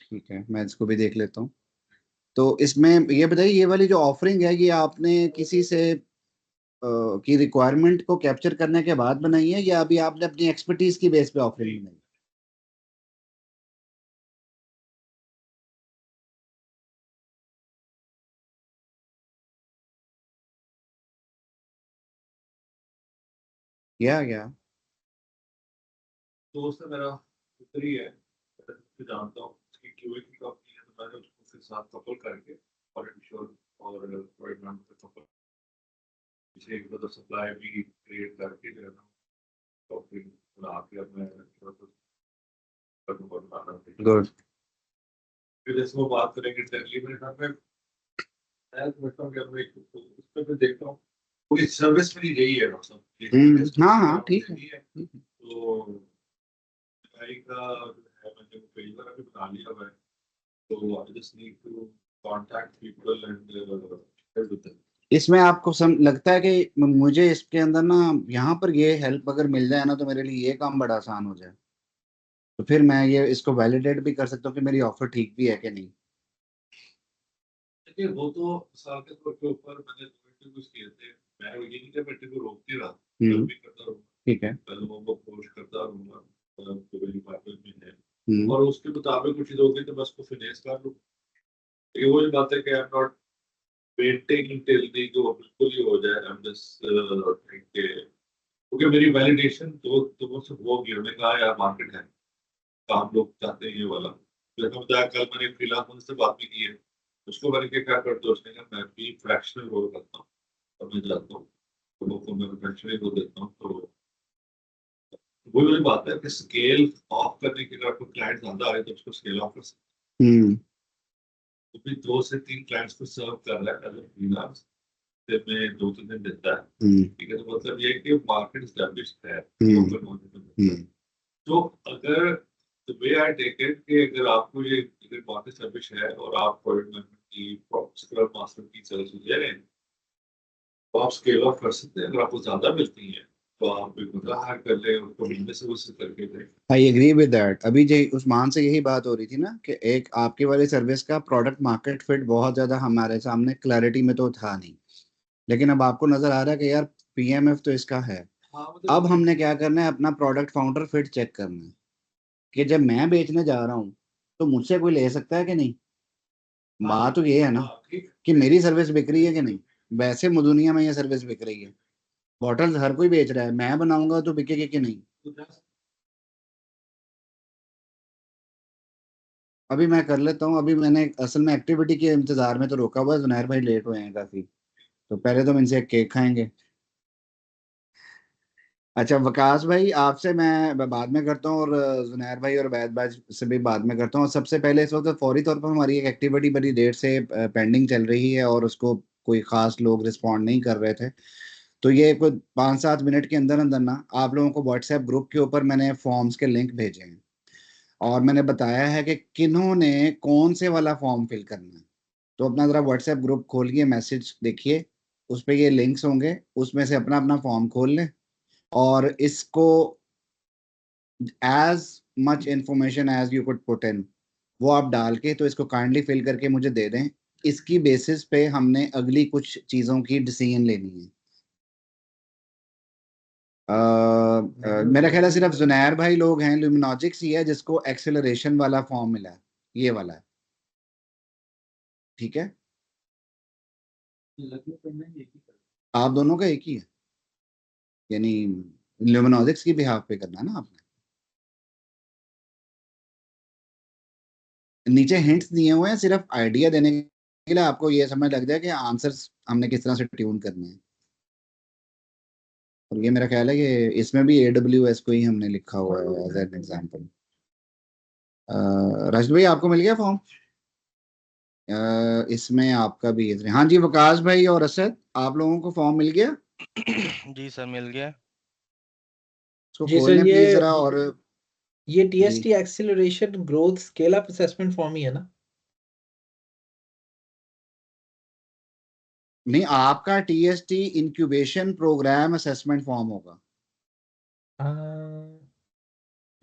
ठीक है, मैं इसको भी देख लेता हूँ। तो इसमें ये बताइए, ये वाली जो ऑफरिंग है, ये आपने किसी से की रिक्वायरमेंट को कैप्चर करने के बाद बनाई है, या अभी आपने अपनी एक्सपर्टीज की बेस पे ऑफरिंग बनाई? या दोस्त है मेरा, उधर ही है, मैं जानता हूँ उसकी क्यूए की कंपनी है, तो मैंने उसको उसके साथ कपल करके और इंश्योर और प्रोवाइड नाम पे कपल पीछे एक दो सप्लाई भी क्रिएट करके जो है ना टॉपिक बना के अब मैं थोड़ा सा बना रहा हूँ। गुड। फिर जैसे वो बात करेंगे दिल्ली में ना, मैं समझता हूँ कि अब मैं उस पर मैं देखता हूँ पूरी सर्विस मेरी यही है, मतलब हाँ हाँ, ठीक है, यही है। तो भाई का जो है मैंने वो कई बार अभी बना लिया हुआ है, तो I just need to contact people and help with them. इसमें आपको लगता है कि मुझे इसके अंदर ना, यहाँ पर ये हेल्प अगर मिल जाए ना, तो मेरे लिए ये काम बड़ा आसान हो जाए, तो फिर मैं ये इसको वैलिडेट भी कर सकता हूँ कि मेरी ऑफर ठीक भी है कि नहीं। देखिए वो तो साल के तौर के ऊपर मैंने दो इंटरव्यूज किए थे, मैं ये नहीं कि मैं इंटरव्यू रोक नहीं रहा, मैं भी करता रहूँगा, ठीक है। मैं लोगों को अप्रोच करता रहूँगा जो मेरी डिपार्टमेंट में है, हम्म और उसके मुताबिक कुछ चीज़ होगी तो बस को फिनेस कर लूँ। ये वो जो बात है कि आई am not waiting till the जो बिल्कुल ही हो जाए, आई एम जस्ट क्योंकि मेरी वैलिडेशन दो लोगों से होगी, उन्होंने कहा यार मार्केट है, काम लोग चाहते हैं ये वाला। जैसे बताया कल मैंने फ्रीलांसर से बात भी की है, उसको मैंने क्या करते हो, उसने कहा मैं भी फ्रैक्शनल रोल करता हूँ, और मैं जाता हूँ लोगों को मैं फ्रैक्शनल रोल देता हूँ। तो वही वाली बात है कि स्केल ऑफ करने के लिए आपको क्लाइंट ज्यादा आए तो उसको स्केल ऑफ कर सकते हम्म हैं। तो भी 2 से 3 क्लाइंट्स को सर्व कर रहा है एज फ्रीलांस, दिन में 2-3 दिन देता है, हम्म ठीक है। तो मतलब ये है कि मार्केट एस्टेब्लिश्ड है, हम्म लोकल मार्केट है। हम्म तो अगर the way I take it कि अगर आपको ये अगर मार्केट सर्विस है और आप प्रोजेक्ट मैनेजमेंट की स्क्रम मास्टर की सर्विस ले रहे हैं, तो आप स्केल ऑफ कर सकते हैं। अगर आपको ज्यादा मिलती है तो आप एक बंदा हायर कर ले, उनको मिलने से उससे करके दें। I agree with that. अभी जय उस्मान से यही बात हो रही थी ना कि एक आपकी वाली सर्विस का प्रोडक्ट मार्केट फिट बहुत ज्यादा हमारे सामने क्लैरिटी में तो था नहीं, लेकिन अब आपको नजर आ रहा है कि यार पीएमएफ तो इसका है। हाँ, अब हमने क्या करना है, अपना प्रोडक्ट फाउंडर फिट चेक करना है कि जब मैं बेचने जा रहा हूँ तो मुझसे कोई ले सकता है कि नहीं। बात तो ये है ना कि मेरी सर्विस बिक रही है कि नहीं। वैसे दुनिया में ये सर्विस बिक रही है, बॉटल्स हर कोई बेच रहा है, मैं बनाऊंगा तो बिकेगी कि नहीं। अभी मैं कर लेता हूँ, अभी मैंने असल में एक्टिविटी के इंतजार में तो रोका हुआ है। जुनैर भाई लेट हुए हैं काफी, तो पहले तो हम इनसे एक केक खाएंगे। अच्छा वकास भाई, आपसे मैं बाद में करता हूँ, और जुनैर भाई और वैद भाई से भी बाद में करता हूँ। और सबसे पहले इस वक्त फौरी तौर पर हमारी एक एक्टिविटी बड़ी देर से पेंडिंग चल रही है और उसको कोई खास लोग रिस्पॉन्ड नहीं कर रहे थे। तो ये कोई 5-7 मिनट के अंदर अंदर ना आप लोगों को व्हाट्सएप ग्रुप के ऊपर मैंने फॉर्म्स के लिंक भेजे हैं, और मैंने बताया है कि किन्होंने कौन से वाला फॉर्म फिल करना है। तो अपना जरा व्हाट्सएप ग्रुप खोलिए, मैसेज देखिए, उस पे ये लिंक्स होंगे, उसमें से अपना अपना फॉर्म खोल लें और इसको as much information as you could put in वो आप डाल के तो इसको काइंडली फिल करके मुझे दे दें। इसकी बेसिस पे हमने अगली कुछ चीजों की डिसीजन लेनी है। मेरा ख्याल है सिर्फ जुनैर भाई लोग हैं, ल्यूमिनोजिक्स ही है जिसको एक्सेलरेशन वाला फॉर्म मिला है, ये वाला है। ठीक है, आप दोनों का एक ही है, यानी ल्यूमिनोजिक्स की बिहाफ पे करना है ना आपने। नीचे हिंट्स दिए हुए हैं सिर्फ आइडिया देने के लिए, आपको ये समझ लग जाए कि आंसर्स हमने किस तरह से ट्यून करने हैं। और ये मेरा ख्याल है कि इसमें भी AWS को ही हमने लिखा हुआ है एज एन एग्जाम्पल। राशिद भाई आपको मिल गया फॉर्म? इसमें आपका भी हाँ जी, वकास भाई और असद आप लोगों को फॉर्म मिल गया? जी सर मिल गया। इसको जी खोल सर, लें प्लीज जरा। और ये जी TST acceleration growth scale up assessment form ही है ना? नहीं, आपका TST incubation program assessment form होगा।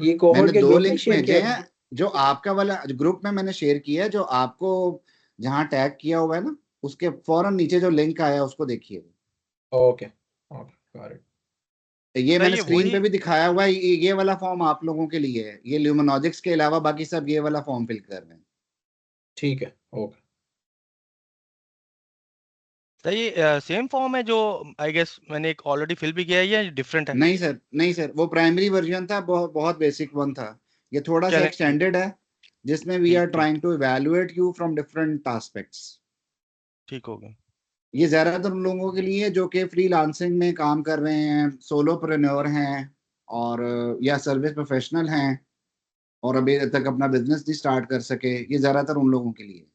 ये कोहोर्ट मैंने के 2 ग्रुप में लिंक्स शेयर भेजे किया हैं, जो आपका वाला ग्रुप में मैंने शेयर किया है, जो आपको जहां टैग किया हुआ है ना उसके फौरन नीचे जो लिंक आया है उसको देखिए। Okay okay got it. ये सर मैंने ये स्क्रीन पे वही भी दिखाया हुआ है, ये वाला फॉर्म आप लोगों के लिए है। ये ल्यूमिनोजिक्स के अलावा बाकी सब ये वाला फॉर्म फिल कर रहे हैं। ठीक है ओके। सर ये सेम फॉर्म है जो आई गेस मैंने एक ऑलरेडी फिल भी किया है या डिफरेंट है? नहीं सर, नहीं सर, वो प्राइमरी वर्जन था, बहुत बहुत बेसिक वन था। ये थोड़ा सा चलें ठीक एक्सटेंडेड है, जिसमें वी आर ठीक ठीक trying to evaluate you from different aspects. ठीक हो गया। ये ज्यादातर उन लोगों के लिए जो कि फ्रीलांसिंग में काम कर रहे हैं, सोलोप्रेन्योर हैं, और या सर्विस प्रोफेशनल हैं, और अभी तक अपना बिजनेस नहीं स्टार्ट कर सके, ये ज्यादातर उन लोगों के लिए।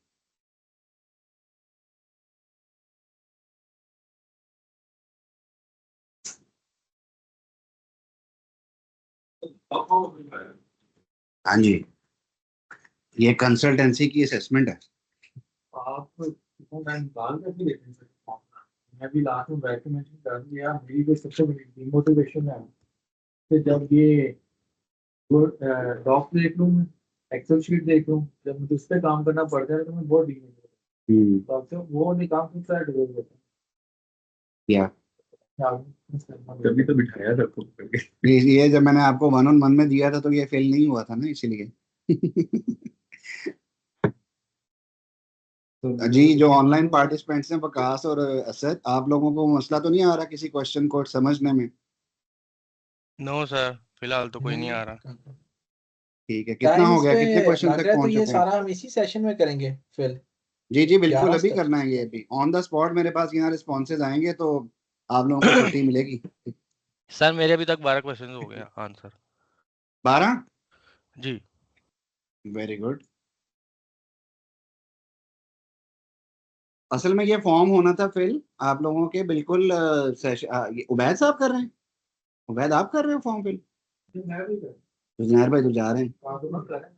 हाँ जी, ये कंसल्टेंसी की असेसमेंट है। आप मैं निकाल कर भी देखें सर। मैं भी लास्ट में बैठ के मेंशन कर दिया, मेरी जो सबसे बड़ी डिमोटिवेशन है कि जब ये डॉक देख लूँ, मैं एक्सेल शीट देख लूँ, जब मुझे उस पर काम करना पड़ता है तो मैं बहुत डिमोटिवेट तो आपसे वो नहीं काम करता है डिलीवर होता या है। तभी तो बिठाया था खुद करके। ये जब मैंने आपको 1-on-1 में दिया था तो ये फेल नहीं हुआ था ना, इसीलिए। तो जी, जो ऑनलाइन पार्टिसिपेंट्स हैं वकास और असद, आप लोगों को मसला तो नहीं आ रहा किसी क्वेश्चन को समझने में? नो सर फिलहाल तो कोई नहीं आ रहा। ठीक है, कितना टाइम हो इस गया, पे कितने क्वेश्चन लग तक रहा है, तो पहुंच ये चुके हैं? सारा हम इसी सेशन में करेंगे फिल। जी जी बिल्कुल, 11 अभी स्टेप्स। करना है ये, अभी ऑन द स्पॉट मेरे पास यहाँ रिस्पॉन्सेज आएंगे तो आप लोगों को छुट्टी मिलेगी। सर मेरे अभी तक 12 क्वेश्चन हो गए आंसर। 12? जी वेरी गुड। असल में ये फॉर्म होना था फिल आप लोगों के बिल्कुल ये उबैद साहब कर रहे हैं? उबैद आप कर रहे हो फॉर्म फिल? मैं भी कर तो जुनैर भाई तो जा रहे हैं। आप दोनों करें।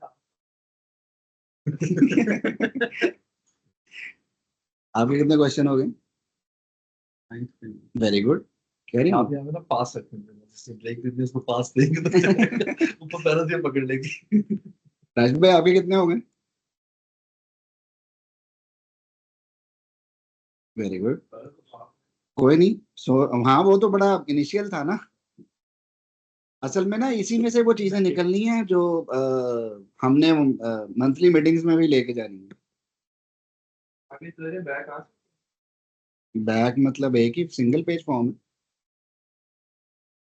आपके कितने क्वेश्चन हो गए? 9th पे वेरी गुड, कह रही आप हूँ। यहाँ पे ना पास रखें, जैसे ब्रेक देते हैं उसको पास देंगे तो चलेगा, ऊपर पैरों से पकड़ लेगी। राशिद भाई आपके कितने हो गए? वेरी गुड, कोई नहीं। हाँ वो तो बड़ा इनिशियल था ना, असल में ना इसी में से वो चीजें निकलनी है जो हमने मंथली मीटिंग्स में भी लेके जानी है। अभी तेरे बैक आ बैक मतलब एक ही सिंगल पेज फॉर्म है।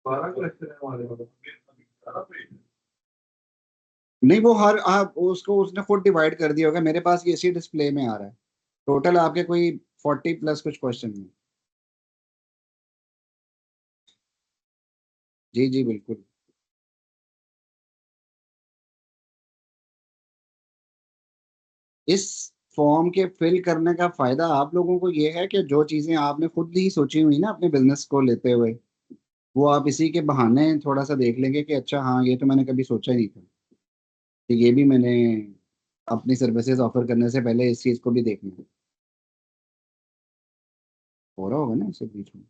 12 को लेक्चर है हमारे वाला 12 पे नहीं वो हर आप उसको उसने खुद डिवाइड कर दिया होगा, मेरे पास ये इसी डिस्प्ले में आ रहा है। टोटल आपके कोई 40 प्लस कुछ क्वेश्चन है। जी जी बिल्कुल। इस फॉर्म के फिल करने का फायदा आप लोगों को ये है कि जो चीजें आपने खुद ही सोची हुई ना अपने बिजनेस को लेते हुए, वो आप इसी के बहाने थोड़ा सा देख लेंगे कि अच्छा हाँ ये तो मैंने कभी सोचा ही नहीं था, कि ये भी मैंने अपनी सर्विसेज ऑफर करने से पहले इस चीज को भी देखना है। हो रहा होगा ना इसे बीच में।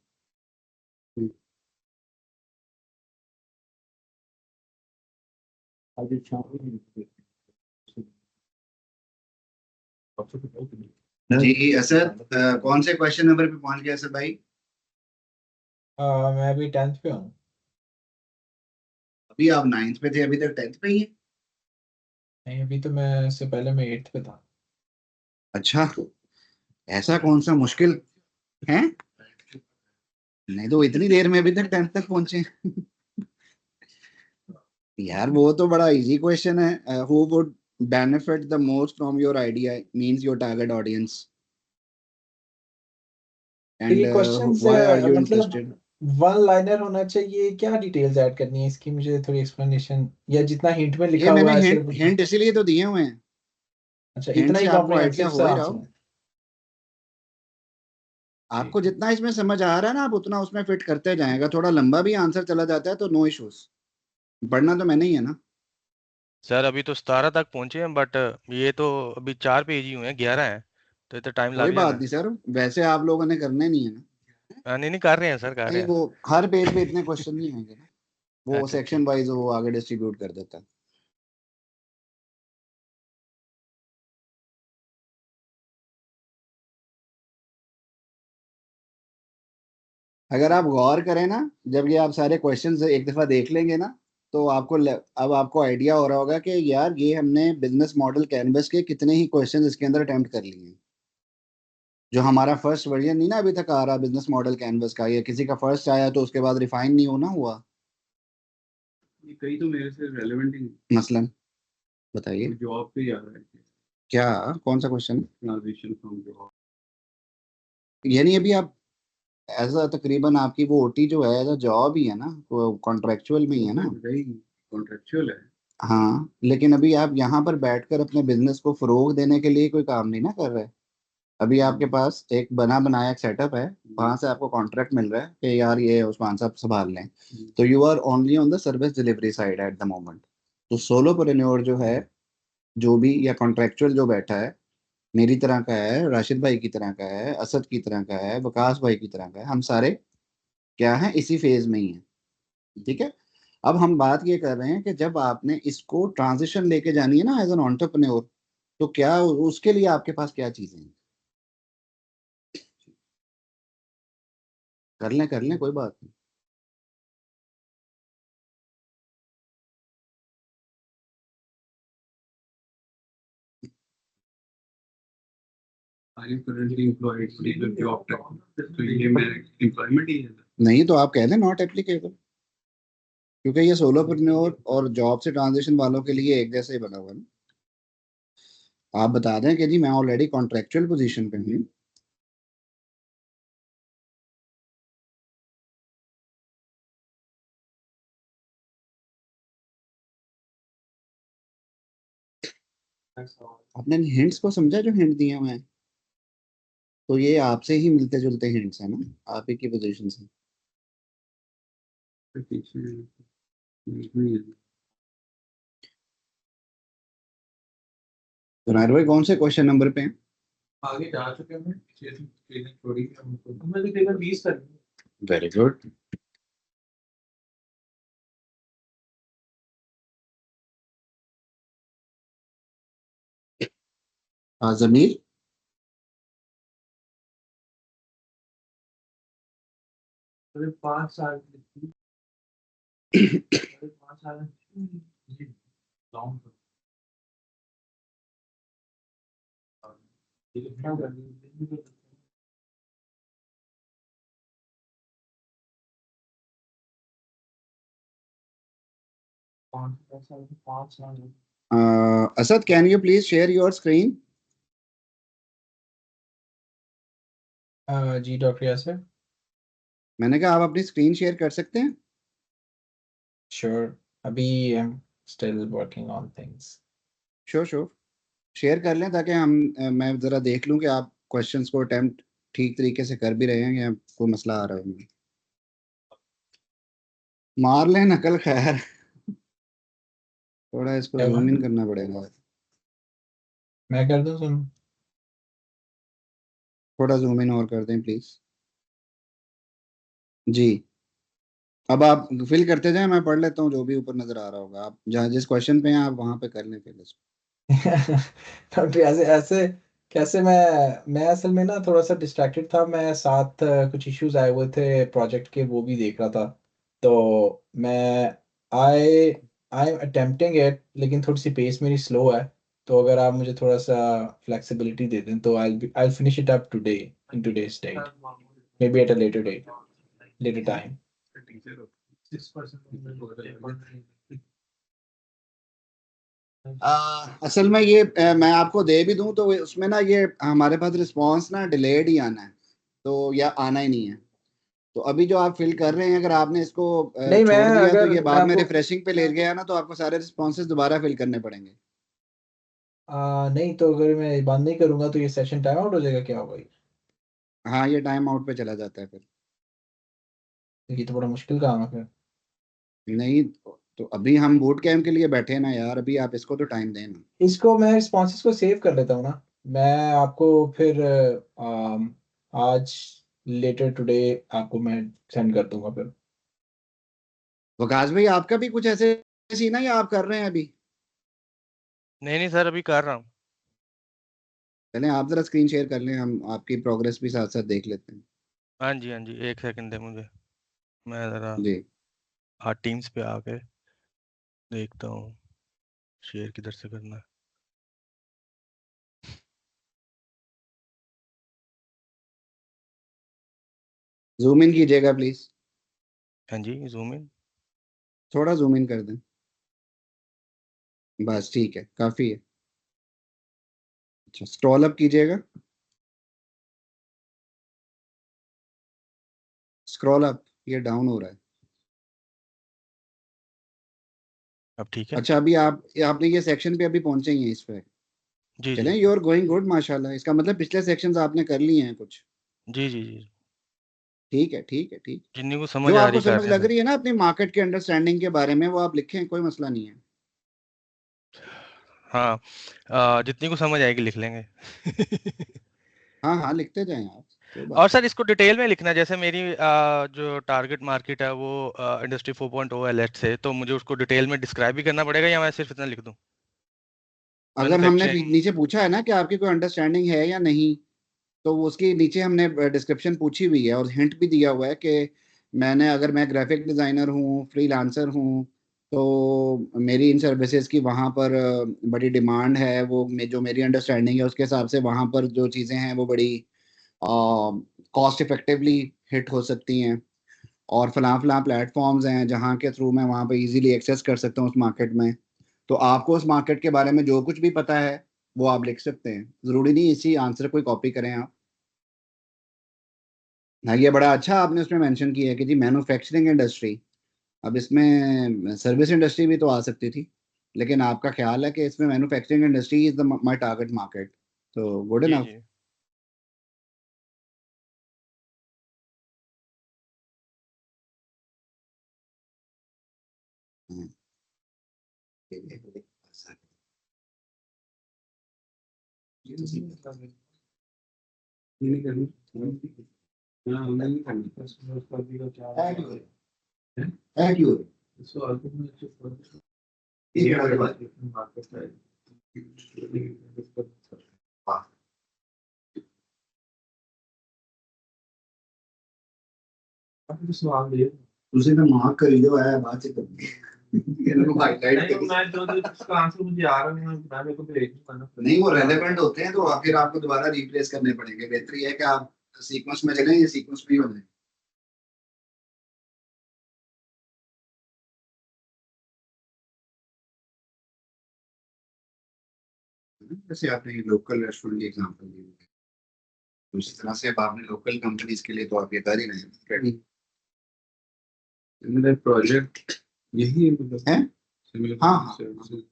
आज शाम को आपसे तो बहुत नहीं। जी असद, कौन से क्वेश्चन नंबर पे पहुंच गया असद भाई? मैं अभी 10th पे हूँ। अभी आप 9th पे थे, अभी तक 10th पे ही है। नहीं, अभी तो मैं इससे पहले मैं 8th पे था। अच्छा, ऐसा कौन सा मुश्किल है? नहीं तो इतनी देर में अभी तक 10th तक पहुंचे। यार वो तो बड़ा इजी क्वेश्चन है। Who would benefit the most from your idea means your target audience तो एंड ये क्वेश्चंस व्हाई आर यू मतलब इंटरेस्टेड। वन लाइनर होना चाहिए, क्या डिटेल्स ऐड करनी है इसकी, मुझे थोड़ी एक्सप्लेनेशन, या जितना हिंट में ये लिखा मैंने हुआ है हिंट सिर्फ उतना? हिंट इसीलिए तो दिए हुए हैं, अच्छा, हिंट इतना से ही आपको आइडिया कॉम्प्रिहेंसिव हो सा ही रहा आंसर हो। है? आपको ठीक है। जितना इसमें समझ आ रहा है ना आप उतना उसमें फिट करते जाएगा, थोड़ा लंबा भी आंसर चला जाता है तो नो इश्यूज, पढ़ना तो मैंने ही है ना। सर अभी तो 17 तक पहुंचे हैं, बट ये तो अभी 4 पेज ही हुए हैं, 11 हैं, तो इतना टाइम कोई लग बात जाना। नहीं सर, वैसे आप लोगों ने करने नहीं है ना। नहीं नहीं, कर रहे हैं सर, कर रहे नहीं हैं। वो हर पेज पे इतने क्वेश्चन नहीं आएंगे ना, वो अच्छा सेक्शन ठीक है। वाइज वो आगे डिस्ट्रीब्यूट कर देता है। अगर आप गौर करें ना, जब ये आप सारे क्वेश्चंस एक दफा देख लेंगे ना, तो अब आपको आइडिया हो रहा होगा कि यार ये हमने बिजनेस मॉडल कैनवस के कितने ही क्वेश्चंस इसके अंदर अटेम्प्ट कर लिए हैं। जो हमारा फर्स्ट वर्जन नहीं ना अभी तक आ रहा बिजनेस मॉडल कैनवस का, या किसी का फर्स्ट आया तो उसके बाद रिफाइन नहीं होना हुआ। ये कई तो मेरे से रेलेवेंट ही नहीं, मसलन बताइए जॉब पे ही आ रहा है क्या, कौन सा क्वेश्चन? Transition from job. यानी अभी आप एज अ तकरीबन आपकी वो ओटी जो है एज अ जॉब ही है ना, वो कॉन्ट्रेक्चुअल में ही वो है तो ना। वही कॉन्ट्रेक्चुअल है। हाँ लेकिन अभी आप यहाँ पर बैठकर अपने बिजनेस को फरोग देने के लिए कोई काम नहीं ना कर रहे। अभी आपके पास एक बना बनाया एक सेटअप है, वहां से आपको कॉन्ट्रैक्ट मिल रहा है कि यार ये उस्मान साहब संभाल लें, तो you are only on the service delivery side at the moment. तो सोलोप्रेन्योर जो है, जो भी या कॉन्ट्रेक्चुअल जो बैठा है, मेरी तरह का है, राशिद भाई की तरह का है, असद की तरह का है, वकास भाई की तरह का है, हम सारे क्या हैं इसी फेज में ही हैं। ठीक है। अब हम बात ये कर रहे हैं कि जब आपने इसको ट्रांजिशन लेके जानी है ना एज एन एंटरप्रेन्योर, तो क्या उसके लिए आपके पास क्या चीजें हैं? कर लें कोई बात नहीं। Are you currently employed particular job type, तो ये मेरा एम्प्लॉयमेंट ही है। नहीं तो आप कह दें नॉट एप्लीकेबल, क्योंकि ये सोलोप्रेन्योर और जॉब से ट्रांजिशन वालों के लिए एक जैसे ही बना हुआ है ना। आप बता दें कि जी मैं ऑलरेडी कॉन्ट्रेक्चुअल पोजीशन पे हूँ। आपने हिंट्स को समझा जो हिंट दिए हुए हैं, तो ये आपसे ही मिलते जुलते हिंट्स हैं ना, आप ही की पोजीशन से। तो नायर भाई कौन से क्वेश्चन नंबर पे हैं? आगे जा चुके हैं। छोड़ी मैं तो केवल 20 कर वेरी गुड। जमीर, 5 साल 5 साल लॉन्ग पाँच साल Asad, can you please share your screen? जी डॉक्टर यासिर। मैंने कहा आप अपनी स्क्रीन शेयर कर सकते हैं? श्योर, अभी I am still working on things. Sure sure, share कर लें ताकि मैं ज़रा देख लूं कि आप क्वेश्चंस को अटेम्प्ट ठीक तरीके से कर भी रहे हैं या कोई मसला आ रहा है। मार लें नकल, खैर थोड़ा इसको क्या हुआ? जूम इन करना पड़ेगा। मैं कर दूं सुन? थोड़ा जूम इन और कर दें प्लीज। जी, अब आप फिल करते जाएं, मैं पढ़ लेता हूँ जो भी ऊपर नजर आ रहा होगा। आप जहाँ जिस क्वेश्चन पे हैं आप वहां पे कर लें फिल इसको। डॉक्टर ऐसे ऐसे कैसे? मैं असल में ना थोड़ा सा डिस्ट्रैक्टेड था, मैं साथ कुछ इश्यूज आए हुए थे प्रोजेक्ट के, वो भी देख रहा था। तो मैं आई आई एम अटेम्प्टिंग इट, लेकिन थोड़ी सी पेस मेरी स्लो है। तो अगर आप मुझे थोड़ा सा फ्लेक्सिबिलिटी दे दें तो I finish it up today, in today's date, maybe at a later date, later time. असल में ये मैं आपको दे भी दूं तो उसमें ना ये हमारे पास रिस्पांस ना डिलेड ही आना है, तो या आना ही नहीं है। तो अभी जो आप फिल कर रहे हैं, अगर आपने इसको नहीं, मैं छोड़ दिया तो अगर ये मैं बाद में आपको रिफ्रेशिंग पे ले गया ना, तो आपको सारे रिस्पॉन्सेज दोबारा फिल करने पड़ेंगे। नहीं, तो अगर मैं बंद नहीं करूंगा तो ये सेशन टाइम आउट हो जाएगा, क्या होगा ये? हाँ, ये टाइम आउट पे चला जाता है फिर। ये तो बड़ा मुश्किल काम है फिर। नहीं, तो अभी हम बूट कैंप के लिए बैठे हैं ना यार, अभी आप इसको तो टाइम दें ना। इसको मैं रिस्पॉन्सेज को सेव कर लेता हूँ ना, मैं आपको फिर आज लेटर टुडे आपको मैं सेंड कर दूंगा फिर। वकास भाई, आपका भी कुछ ऐसे सीन है या आप कर रहे हैं अभी? नहीं नहीं सर, अभी कर रहा हूँ। चलें आप जरा स्क्रीन शेयर कर लें, हम आपकी प्रोग्रेस भी साथ साथ देख लेते हैं। हाँ जी हाँ जी, एक सेकंड दे मुझे, मैं ज़रा जी। हाँ टीम्स पे आके देखता हूँ शेयर किधर से करना है। जूम इन कीजिएगा प्लीज, हाँ जी, जूम इन। थोड़ा जूम इन कर दें, बस ठीक है, काफी है। अच्छा, स्क्रॉल अप कीजिएगा, स्क्रॉल अप, ये डाउन हो रहा है। अब ठीक है। अच्छा, अभी आपने ये सेक्शन पे अभी पहुंचे ही हैं इस पे। जी चलें, जी यू आर गोइंग गुड माशाल्लाह, इसका मतलब पिछले सेक्शंस आपने कर लिए हैं कुछ। जी जी जी, ठीक है, ठीक है, ठीक। जिन्नी को जो समझ आ आपको रही कर समझ रहे हैं लग सर। रही है ना अपनी मार्केट के अंडरस्टैंडिंग के बारे में, वो आप लिखें, कोई मसला नहीं है। हाँ, जितनी को समझ आएगी लिख लेंगे। हाँ हाँ, लिखते जाएं आप, कोई और बात नहीं। सर इसको डिटेल में लिखना है, जैसे मेरी जो टारगेट मार्केट है वो इंडस्ट्री 4.0 है लेट से, तो मुझे उसको डिटेल में डिस्क्राइब भी करना पड़ेगा या मैं सिर्फ इतना लिख दूं? अगर हमने मैन्युफैक्चरिंग। नीचे पूछा है ना कि आपकी कोई अंडरस्टैंडिंग है या नहीं, तो वो उसके नीचे हमने डिस्क्रिप्शन पूछी हुई है और हिंट भी दिया हुआ है कि अगर मैं ग्राफिक डिज़ाइनर हूँ, फ्रीलांसर हूँ, तो मेरी इन सर्विसेज की वहाँ पर बड़ी डिमांड है। जो मेरी अंडरस्टैंडिंग है उसके हिसाब से वहाँ पर जो चीज़ें हैं वो बड़ी कॉस्ट इफेक्टिवली हिट हो सकती हैं। और फलां फलां प्लेटफॉर्म्स हैं जहाँ के थ्रू मैं वहाँ पे इजीली एक्सेस कर सकता हूँ उस मार्केट में। तो आपको उस मार्केट के बारे में जो कुछ भी पता है वो आप लिख सकते हैं, ज़रूरी नहीं इसी आंसर को कॉपी करें आप। हाँ, ये बड़ा अच्छा आपने उसमें मेंशन किया है कि जी मैन्युफैक्चरिंग इंडस्ट्री। अब इसमें सर्विस इंडस्ट्री भी तो आ सकती थी, लेकिन आपका ख्याल है कि इसमें manufacturing industry is the my target market, तो गुड जी इनफ। जी। ये नहीं करनी, हाँ ऑनलाइन नहीं करनी। कस्टमर का भी का क्या है क्यों है क्यों सो अल्टीमेटली फॉर ये क्या बात है? मार्केट है वाह, आप सवाल दे तुझे तो मार्क कर लियो है बात से कर इनको हाईलाइट नहीं कर मैं जो इसका आंसर मुझे आ रहा है मैं मेरे को देख नहीं पाना नहीं वो रेलेवेंट होते हैं तो फिर आपको दोबारा रिप्लेस करने पड़ेंगे। बेहतर ये है कि आप सीक्वेंस में चलें, ये सीक्वेंस में ही बने। जैसे आपने लोकल रेस्टोरेंट की एग्जांपल दी, तो उसी तरह से अब आपने लोकल कंपनीज के लिए तो आप ये कर ही रहे हैं। मेरा प्रोजेक्ट यही है, मतलब हैं? सिमिलर हाँ हाँ सर्विसेज।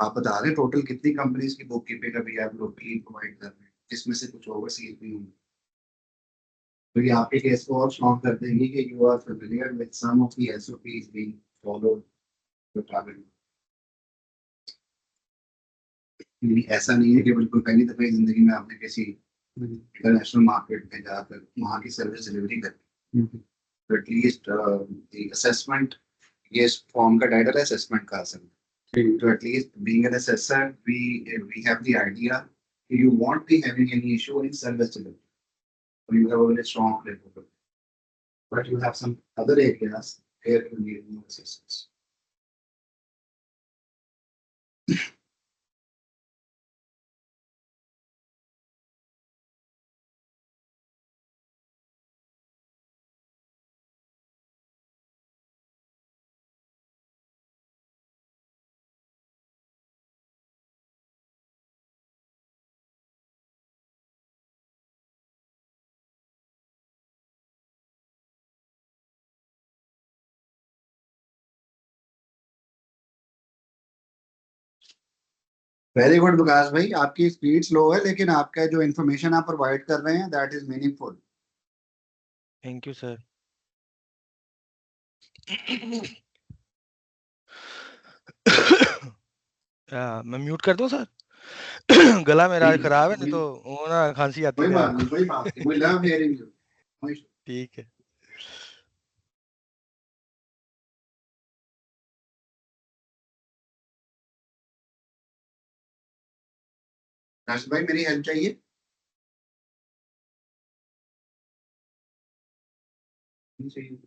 आप बता रहे हैं टोटल कितनी कंपनीज की बुक कीपिंग अभी आप लोकली प्रोवाइड कर रहे हैं, जिसमें से कुछ ओवरसीज भी होंगे। तो ये आपके केस को और स्ट्रॉन्ग कर देंगे कि you are familiar with some of the SOPs being followed to travel. ऐसा नहीं है कि बिल्कुल पहली दफा जिंदगी में आपने किसी इंटरनेशनल मार्केट में जाकर वहाँ की सर्विस डिलीवरी कर, तो एटलीस्ट द असेसमेंट, ये इस फॉर्म का टाइटल है असेसमेंट का असल। तो at least being an assessor we have the idea you won't be having any issue in service delivery. So you have a very strong rapport. But you have some other areas where you need more assistance. Very good Vikas भाई, आपकी speed slow है लेकिन आपका जो information आप provide कर रहे हैं that is meaningful. Thank you sir. मैं म्यूट कर दूं सर? गला मेरा आज खराब है, नहीं तो वो ना खांसी आती कोई है बात आपको। नहीं, कोई बात नहीं, वी लव हियरिंग यू। ठीक है। राशिद भाई मेरी हेल्प चाहिए? नहीं चाहिए।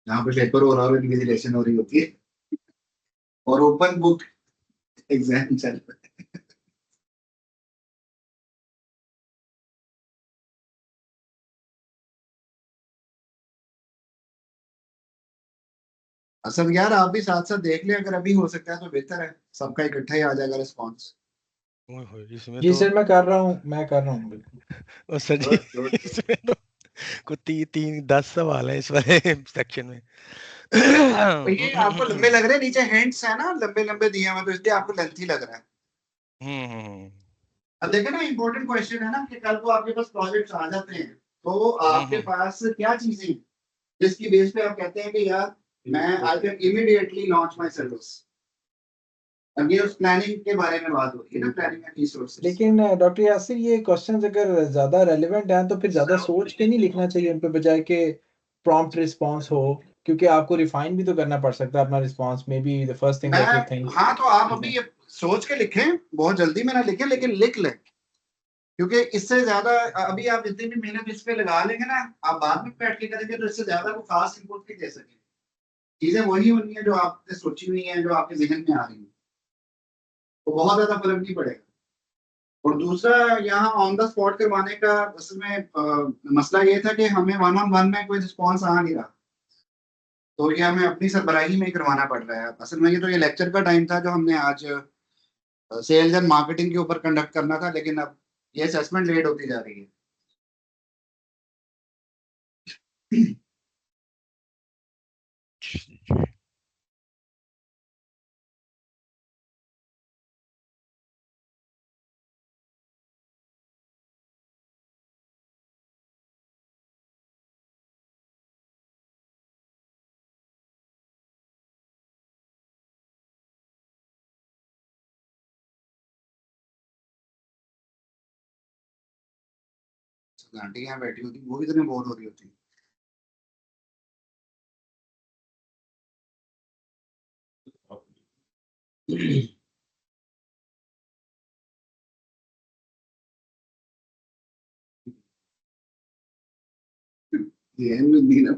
यहाँ पे पेपर हो रहा है, इन्विजिलेशन हो रही होती है और ओपन बुक एग्जाम चल रहा है। असल यार आप भी साथ साथ देख ले, अगर अभी हो सकता है तो बेहतर है, सबका इकट्ठा ही आ जाएगा रिस्पॉन्स। ओए होए, इसमें जी तो सर मैं कर रहा हूँ, मैं कर रहा हूँ बिल्कुल। ओ सर जी, गुड गुड। इसमें तो कुछ 10 सवाल है इस वाले सेक्शन में। तो ये आपको लंबे लग रहे हैं, नीचे हिंट्स है ना लंबे लंबे दिए हुए, तो इसलिए आपको लेंथी लग रहा है। हम्म अब देखे ना, इंपॉर्टेंट क्वेश्चन है ना कि कल को आपके पास प्रोजेक्ट्स आ जाते हैं तो आपके हम्म पास क्या चीजें हैं जिसकी बेस पे आप कहते हैं कि यार मैं I can immediately launch my service. अब ये उस प्लानिंग के बारे में बात होती है ना, प्लानिंग एंड रिसोर्सेज। लेकिन डॉक्टर यासिर ये क्वेश्चंस अगर ज़्यादा रेलेवेंट हैं तो फिर ज़्यादा सोच के नहीं लिखना चाहिए उन पे, बजाय के प्रॉम्प्ट रिस्पांस हो, क्योंकि आपको रिफाइन भी तो करना पड़ सकता है अपना response. May be the first thing मैं दैट यू थिंक। हाँ, तो आप अभी ये सोच के लिखें, बहुत जल्दी में ना लिखें, लेकिन लिख लें, क्योंकि इससे ज्यादा अभी आप जितनी भी मेहनत इस पे लगा लेंगे ना, आप बाद में बैठ के करेंगे तो इससे ज्यादा को खास इनपुट नहीं दे सकेंगे। चीजें वही होनी है जो आपने सोची हुई है, जो आपके जहन में आ रही है, तो बहुत ज्यादा फर्क नहीं पड़ेगा। और दूसरा, यहाँ ऑन द स्पॉट करवाने का असल में मसला ये था कि हमें वन ऑन वन में कोई रिस्पॉन्स आ नहीं रहा, तो ये हमें अपनी सरबराही में ही करवाना पड़ रहा है। असल में ये लेक्चर का टाइम था जो हमने आज सेल्स एंड मार्केटिंग के ऊपर कंडक्ट करना था, लेकिन अब ये असेसमेंट लेट होती जा रही है। आंटी यहाँ बैठी होती, वो भी इतने बोर हो रही होती। ये नहीं ना।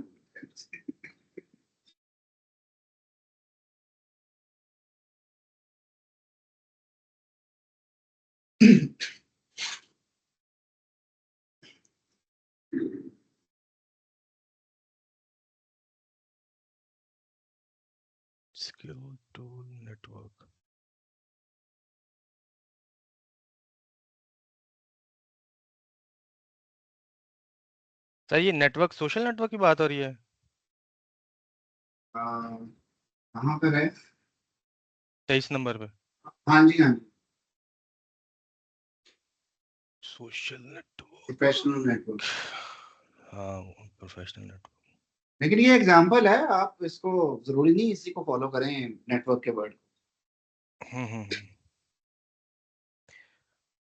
Skill tool network. सर ये नेटवर्क सोशल नेटवर्क की बात हो रही है? कहाँ पर है? 23 नंबर पे। हाँ जी, हाँ जी, सोशल नेटवर्क। Professional network. हाँ, प्रोफेशनल नेटवर्क। लेकिन ये एग्जांपल है, आप इसको जरूरी नहीं इसी को फॉलो करें नेटवर्क के वर्ड।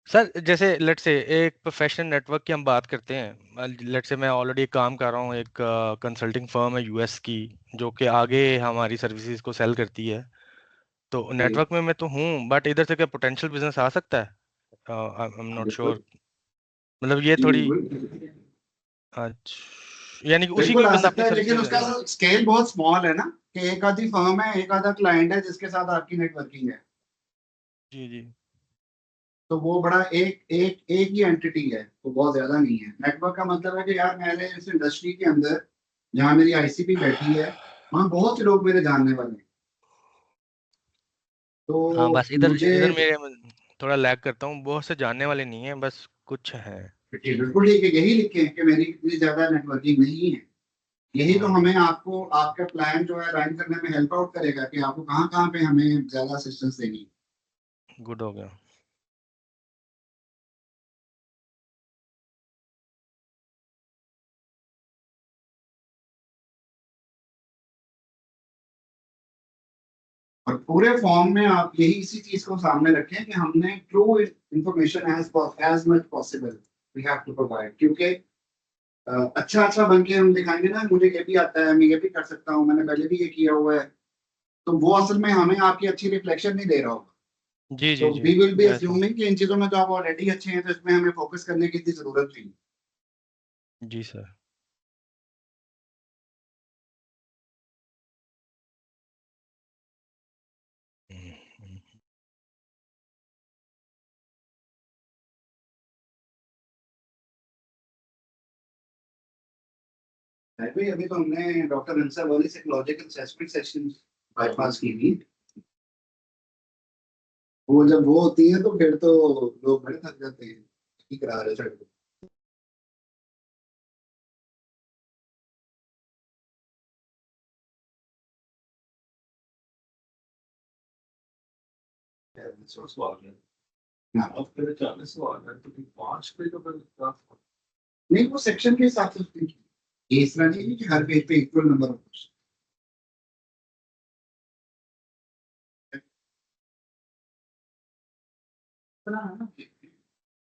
सर जैसे लेट से एक प्रोफेशनल नेटवर्क की हम बात करते हैं, लेट से मैं ऑलरेडी काम कर रहा हूँ, एक कंसल्टिंग फर्म है यूएस की जो कि आगे हमारी सर्विसेज को सेल करती है, तो नेटवर्क में मैं तो हूँ, बट इधर से क्या पोटेंशियल बिजनेस आ सकता है? आई एम नॉट श्योर, मतलब ये थोड़ी। अच्छा, यानी कि उसी को बिल्कुल भी आ बंदा सकता अपनी है, लेकिन सर्विसेज। उसका स्केल बहुत स्मॉल है ना, कि एक आधी फर्म है, एक आधा क्लाइंट है जिसके साथ आपकी नेटवर्किंग है। जी जी। तो वो बड़ा एक ही एंटिटी है, तो बहुत ज्यादा नहीं है। नेटवर्क का मतलब है कि यार मैंने इस इंडस्ट्री के अंदर जहाँ मेरी आईसीपी बैठी है, वहाँ बहुत से लोग मेरे जानने वाले हैं। हाँ, तो बस इधर मुझे इधर मेरे थोड़ा लैग करता हूँ, बहुत से जानने वाले नहीं है, बस कुछ हैं। बिल्कुल ठीक है, यही लिखे हैं कि मेरी इतनी ज्यादा नेटवर्किंग नहीं है। यही तो हमें आपको आपका प्लान जो है रन करने में हेल्प आउट करेगा कि आपको कहाँ कहाँ पे हमें ज्यादा असिस्टेंस देनी है। गुड हो गया। और पूरे फॉर्म में आप यही इसी चीज को सामने रखें कि हमने true information as much possible we have to provide. क्योंकि अच्छा अच्छा बन के हम दिखाएंगे ना, मुझे ये भी आता है, मैं ये भी कर सकता हूँ, मैंने पहले भी ये किया हुआ है, तो वो असल में हमें आपकी अच्छी रिफ्लेक्शन नहीं दे रहा होगा। जी जी तो जी। वी विल बी वैसे अज्यूमिंग कि इन चीजों में तो आप ऑलरेडी अच्छे हैं, तो इसमें हमें फोकस करने की इतनी जरूरत नहीं। जी सर। भाई अभी तो हमने डॉक्टर अंसर वाली से लॉजिकल सेस्पिक सेक्शन बाईपास की थी। वो जब वो होती है तो फिर तो लोग बड़े थक जाते हैं, ठीक करा रहे सड़क सवाल पे। अब फिर 40 सवाल है तो 5 पे तो फिर नहीं, वो सेक्शन के हिसाब से उसने की। ये इस तरह नहीं है कि हर पेज पे इक्वल नंबर ऑफ क्वेश्चन।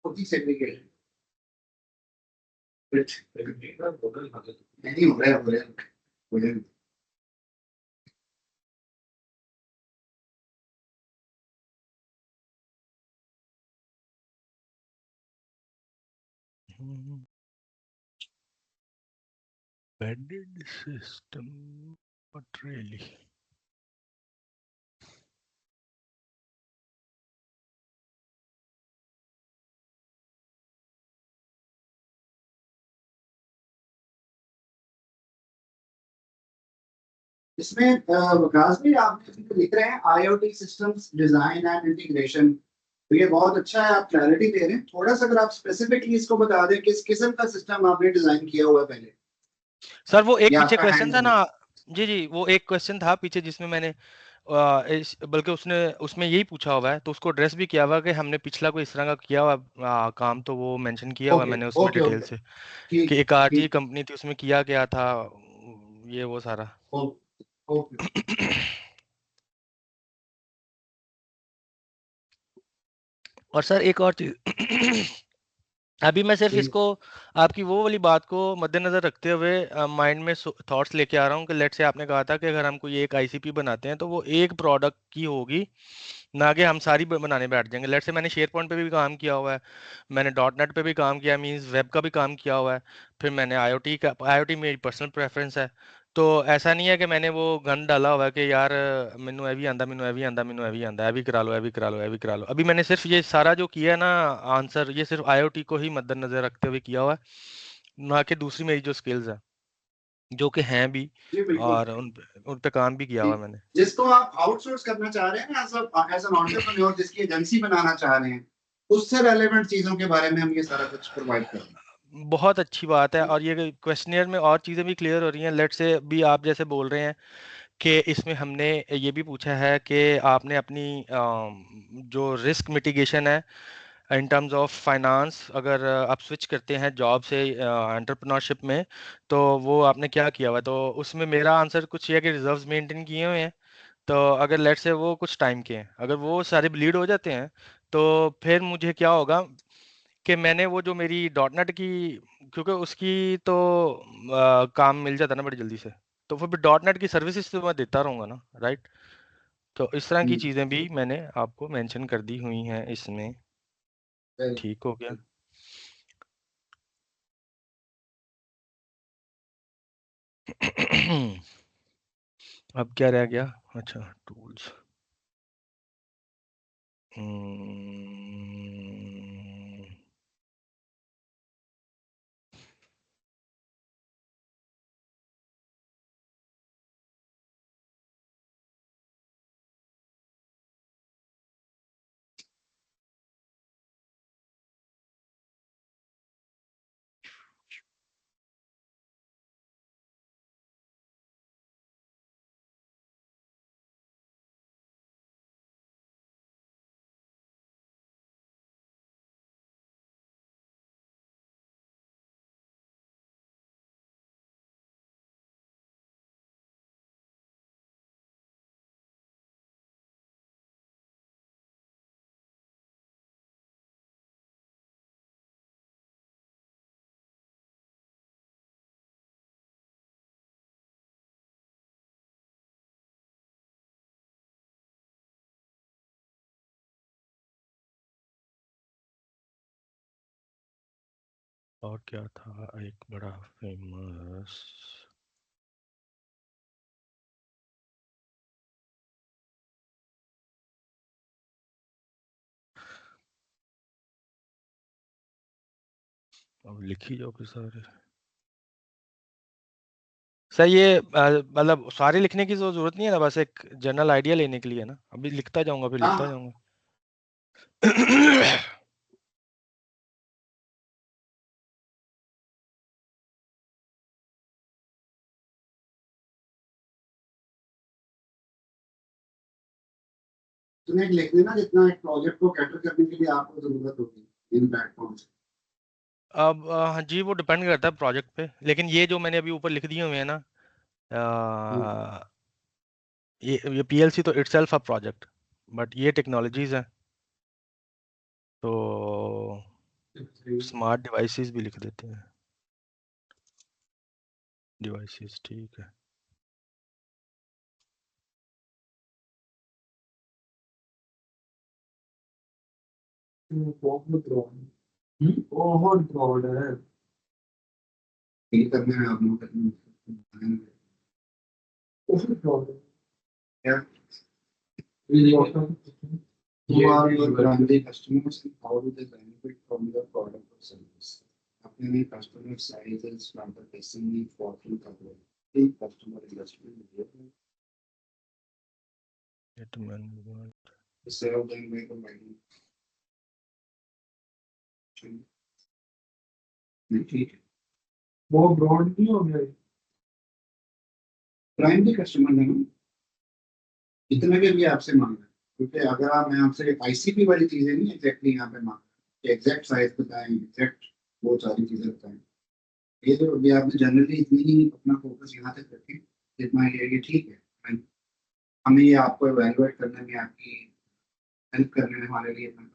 होती सेग्रीगेशन नहीं हो रहा है, हो रहा है। Embedded system, not really. इसमें विकास भी आपने इसमें लिख रहे हैं IoT systems design and integration, तो ये बहुत अच्छा है, आप क्लैरिटी दे रहे हैं। थोड़ा सा अगर आप स्पेसिफिकली इसको बता दें किस किस्म का सिस्टम आपने डिजाइन किया हुआ है पहले, सर वो एक या पीछे आपका क्वेश्चन हैंड था ऑन। ना। जी जी, वो एक क्वेश्चन था पीछे जिसमें मैंने बल्कि उसने उसमें यही पूछा हुआ है, तो उसको एड्रेस भी किया हुआ है कि हमने पिछला कोई इस तरह का किया हुआ काम, तो वो मेंशन किया हुआ है ओके मैंने उसमें ओके डिटेल ओके, से, कि ठीक एक आरटी ठीक, कंपनी थी उसमें किया गया था ये वो सारा। ओके। और सर एक और चीज अभी मैं सिर्फ जी। इसको आपकी वो वाली बात को मद्देनजर रखते हुए माइंड में थॉट्स लेके आ रहा हूँ कि लेट से आपने कहा था कि अगर हम कोई एक आईसीपी बनाते हैं तो वो एक प्रोडक्ट की होगी, ना कि हम सारी बनाने बैठ जाएंगे। लेट से मैंने शेयर पॉइंट पे भी काम किया हुआ है, मैंने डॉट नेट पे भी काम किया, मींस वेब का भी काम किया हुआ है, फिर मैंने आईओटी मेरी पर्सनल प्रेफरेंस है। तो ऐसा नहीं है कि मैंने वो गन डाला हुआ है कि यार मैनू ये भी आंदा, मैनू ये भी आंदा, मैनू ये भी आंदा, ये भी करा लो, ये भी करा लो, ये भी करा लो। अभी मैंने सिर्फ ये सारा जो किया है ना आंसर, ये सिर्फ आईओटी को ही मद्देनजर रखते हुए किया हुआ है, ना कि दूसरी मेरी जो स्किल्स है जो कि हैं भी, जी बिल्कुल। और उन पे काम भी किया हुआ है मैंने। जिसको आप आउटसोर्स करना चाह रहे हैं ना एज एन एंटरप्रेन्योर, जिसकी एजेंसी बनाना चाह रहे हैं, उससे रेलेवेंट चीजों के बारे में हम ये सारा कुछ प्रोवाइड कर रहे हैं। बहुत अच्छी बात है, और ये क्वेश्चनियर में और चीज़ें भी क्लियर हो रही हैं। लेट से भी आप जैसे बोल रहे हैं कि इसमें हमने ये भी पूछा है कि आपने अपनी जो रिस्क मिटिगेशन है इन टर्म्स ऑफ फाइनेंस, अगर आप स्विच करते हैं जॉब से एंटरप्रेन्योरशिप में, तो वो आपने क्या किया हुआ है। तो उसमें मेरा आंसर कुछ ये है कि रिजर्व्स मेंटेन किए हुए हैं। तो अगर लेट से वो कुछ टाइम के हैं, अगर वो सारे ब्लीड हो जाते हैं, तो फिर मुझे क्या होगा कि मैंने वो जो मेरी डॉट नेट की, क्योंकि उसकी तो काम मिल जाता है ना बड़ी जल्दी से, तो फिर डॉट नेट की सर्विसेज तो मैं देता रहूँगा ना, राइट। तो इस तरह की चीज़ें भी मैंने आपको मेंशन कर दी हुई हैं इसमें। ठीक हो गया। अब क्या रह गया? अच्छा, टूल्स। और क्या था एक बड़ा फेमस? अब लिख ही जाओ फिर सारे। सर ये मतलब सारे लिखने की जरूरत नहीं है ना, बस एक जनरल आइडिया लेने के लिए ना। अभी लिखता जाऊंगा, फिर लिखता जाऊंगा। तुम्हें लिख देना जितना एक प्रोजेक्ट को कैटर करने के लिए आपको जरूरत होगी इन प्लेटफॉर्म से। अब हाँ जी, वो डिपेंड करता है प्रोजेक्ट पे, लेकिन ये जो मैंने अभी ऊपर लिख दिए हुए हैं ना, ये पीएलसी तो इटसेल्फ अ प्रोजेक्ट, बट ये टेक्नोलॉजीज हैं, तो स्मार्ट डिवाइसेस भी लिख देते हैं। डिवाइसेस ठीक है। बहुत ब्रॉड है। फील करने में आप लोग करने बहुत ब्रॉड है। क्या ये who are your primary customers and how do they benefit from your product or service? अपने customer sizes from the SME Fortune coverage, the customer industry to serve them by providing ठीक है। वो broad नहीं हो गया। Primary customer है ना, इतना के लिए आपसे मांग रहा है, क्योंकि अगर आप मैं आपसे आईसीपी वाली चीजें नहीं एग्जैक्टली यहाँ पे मांग रहा है, एग्जैक्ट साइज बताएं, एग्जैक्ट वो सारी चीजें बताएं। ये तो अभी आपने जनरली इतनी ही अपना फोकस यहाँ तक रखें जितना ये ठीक है, हमें ये आपको एवेलुएट करने में, आपकी हेल्प करने में हमारे लिए इतना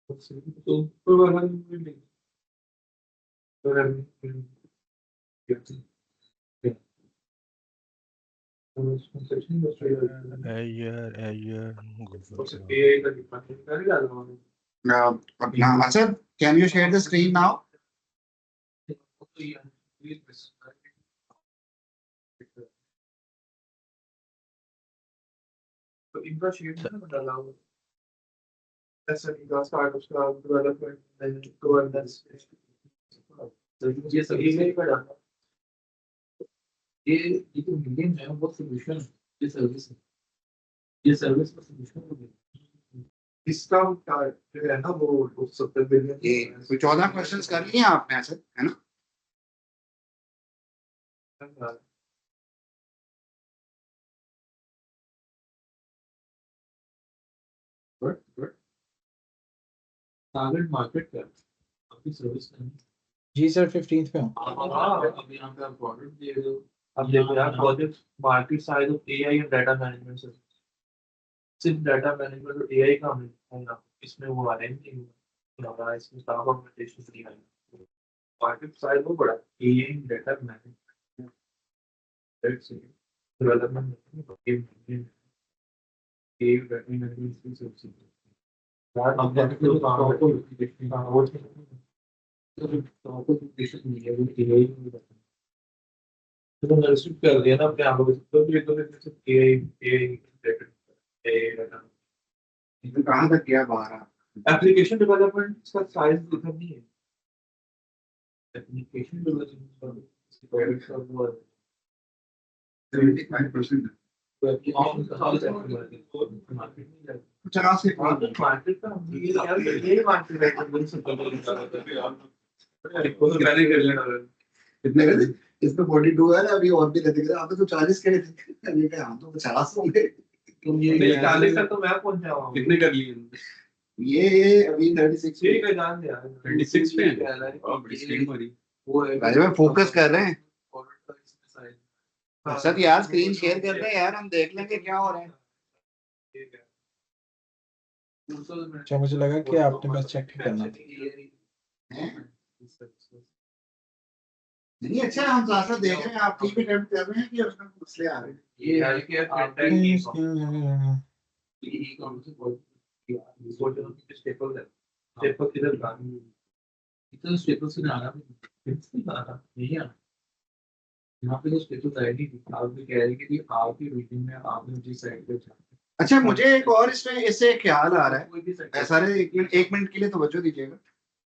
तो कोई बात नहीं अपना Asad, can you share the screen now? तो इनका शेड ना डाला हुआ ऐसा इनका स्टार्टअप्स का डेवलपमेंट एंड गवर्नेंस ये सभी में का डाला ये तो मीडियम है वो सोल्यूशन ये सर्विस है ये सर्विस का सोल्यूशन है इसका जो है ना वो 70 बिलियन ये 14 क्वेश्चंस कर लिए आपने असद, है ना? टारगेट मार्केट का आपकी सर्विस करनी जी सर 15th पे हूँ। अब यहाँ पे आप प्रोडक्ट दे रहे हो अब देखो यार project market size of AI and data management से सिर्फ डाटा मैनेजमेंट और एआई का हमें इसमें वो आ रहा है नहीं होगा इसमें स्टाफ ऑर्गेनाइजेशन नहीं आएगा मार्केट साइज वो बड़ा AI and data management that's it development AI data management की सर्विस यार अब तो काम को देखना वो तो डिसीजन नहीं है वो एआई तो मैंने रिस्ट्रिक्ट कर दिया ना अपने आप को तो ये तो एआई एआई डाटा तो कहाँ तक गया बाहर? एप्लीकेशन डेवलपमेंट का साइज इतना नहीं है एप्लीकेशन डेवलपमेंट इसकी प्राइवेट का वो है 75%। मार्केट नहीं जाती 50 से मार्केट का ये यार ये मार्केट है बिल से पहले कर लेना कितने का थे? इसमें 42 है, अभी और भी रहते आप तो 40 के थे, अभी का हम तो 50 हो गए। तुम ये 40 तक तो मैं पहुंच जाऊंगा कितने कर लिए? ये अभी 36 ठीक है जान दे यार 36 पे है और बड़ी स्क्रीन हमारी वो है भाई में फोकस कर रहे हैं। प्रोडक्ट का इसमें साइज सर यार स्क्रीन शेयर कर रहे हैं यार, हम देख लेंगे क्या हो रहा है। ठीक है अच्छा मुझे लगा कि आपने बस चेक करना नहीं अच्छा, हम साथ साथ देख रहे हैं, आप ठीक अटेम्प्ट कर रहे हैं कि उसमें मसले आ रहे हैं? ये है कि कंटेंट ई कॉमर्स से बहुत सोच रहा हूं कि स्टेपल है स्टेपल किधर लगानी इतना स्टेपल से आना भी नहीं आ यहाँ पे तो स्टेपल आईडी आप भी कह रहे हैं कि आपकी रीडिंग में आपने जिस साइड पे अच्छा मुझे एक और इससे ख्याल आ रहा है, सारे एक मिनट के लिए तवज्जो दीजिएगा।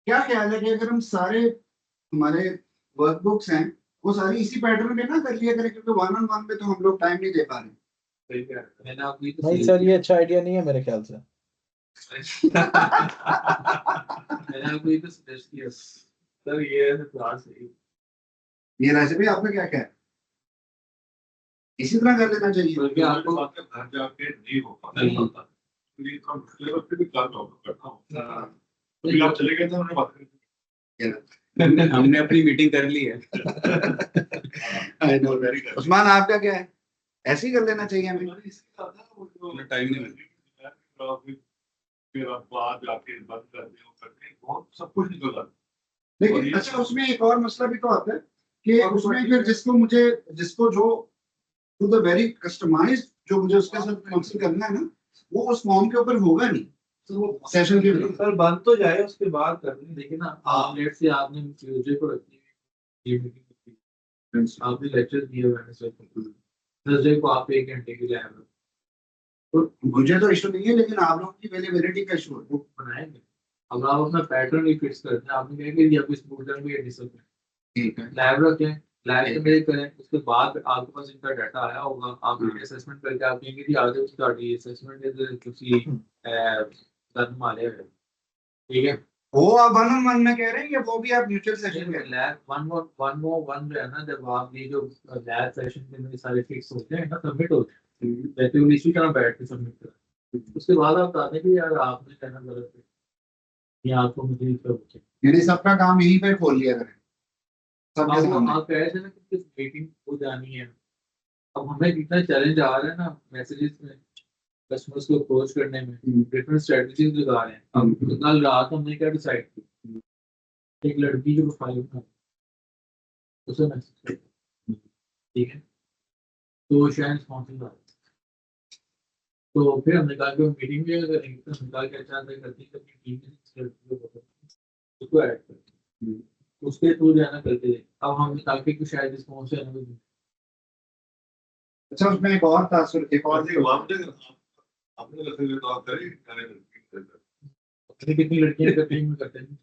क्या ख्याल है कि अगर हम सारे हमारे वर्कबुक्स हैं वो सारी इसी पैटर्न पे ना कर लिया करें, क्योंकि 1-on-1 में तो हम लोग टाइम नहीं दे पा रहे। मैंने आपको नहीं सर ये अच्छा आइडिया नहीं है मेरे ख्याल से। मैंने आपको ये तो सजेस्ट किया सर ये क्लास है ये राशि भाई आपका क्या क्या है? इसी तरह कर लेना चाहिए क्योंकि आपको घर जाके नहीं हो पाता तो ये काम लेवल पे भी काम करता हूं अभी आप चले गए थे हमने बात करी हमने अपनी मीटिंग कर ली है I know very good. Usman आपका क्या है? ऐसे ही कर लेना चाहिए हमें। टाइम नहीं मिलता फिर आप बाहर जाके बात करते हो करते बहुत सब कुछ निकल जाता है। लेकिन अच्छा उसमें एक और मसला भी तो आता है कि उसमें फिर जिसको जो टू द वेरी कस्टमाइज्ड जो मुझे उसके साथ काउंसिल करना है ना, वो उस फॉर्म के ऊपर होगा नहीं, तो वो सेशन के ऊपर सर बंद तो जाए उसके बाद कर लें। देखिए ना आप लेट से आपने ट्यूसडे को रखी हुई ये मीटिंग आपने लेक्चर दिए वेडनेसडे को थर्सडे को आप 1 घंटे के लिए आए तो मुझे तो इशू नहीं है, लेकिन आप लोगों की अवेलेबिलिटी का इशू है। वो बनाएंगे अब आप अपना पैटर्न ही फिक्स करते हैं। आपने कहेंगे या कोई स्टूडेंट भी डिसिप्लिन ठीक है, लैब रखें लैब में करें उसके बाद आपके पास इनका डाटा आया होगा आप असेसमेंट करके आप कहेंगे कि आगे उसकी असेसमेंट किसी करने वाले ठीक है वो आप 1-on-1 में कह रहे हैं, या वो भी आप म्यूचुअल सेशन में? लैब 1 जो है ना जब आप ये जो लैब सेशन में सारे फिक्स होते हैं ना सबमिट होते हैं वैसे वो इसी तरह बैठ के सबमिट करें उसके बाद आप बताते कि यार आपने कहना गलत है या आपको मुझे यानी सबका काम यहीं पे खोल लिया करें सबके सामने। आप कह रहे थे ना कि किस मीटिंग हो जानी है अब हमें कितना चैलेंज आ रहा है ना मैसेजेस में कस्टमर्स को अप्रोच करने में डिफरेंट स्ट्रेटजीज लगा रहे हैं। अब कल रात हमने क्या डिसाइड किया, एक लड़की जो प्रोफाइल बना उसे मैसेज कर, ठीक है, तो शायद रिस्पॉन्सिबल आ, तो फिर हमने कहा कि हम मीटिंग भी अगर करेंगे तो हमने कहा कि अच्छा ऐसा करते हैं कि अपनी टीम में इस लड़की को उसको ऐड करते हैं, उसके थ्रू जाना करते थे। अब हमने कहा कि शायद रिस्पॉन्स है ना, अच्छा उसमें एक और था सर, एक और आपने लगे तो आप करें कितनी लड़कियां करते में करते हैं,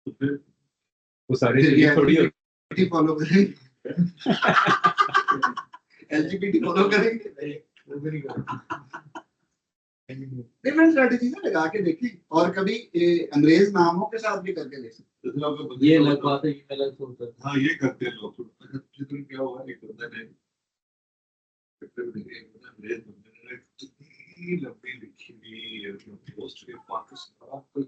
तो फिर वो सारी चीजें थोड़ी LGBT फॉलो करेंगे, LGBT फॉलो करेंगे, वो भी नहीं करते। डिफरेंट स्ट्रेटजी से लगा के देखिए, और कभी अंग्रेज नामों के साथ भी करके देख सकते। ये अलग बात है, ये अलग सोचता है। हाँ ये करते हैं लोग। जितने क्या हुआ एक बंदे ने अंग्रेज बंदे ने कितनी लंबी लिखी हुई पोस्ट के पाकिस्तान को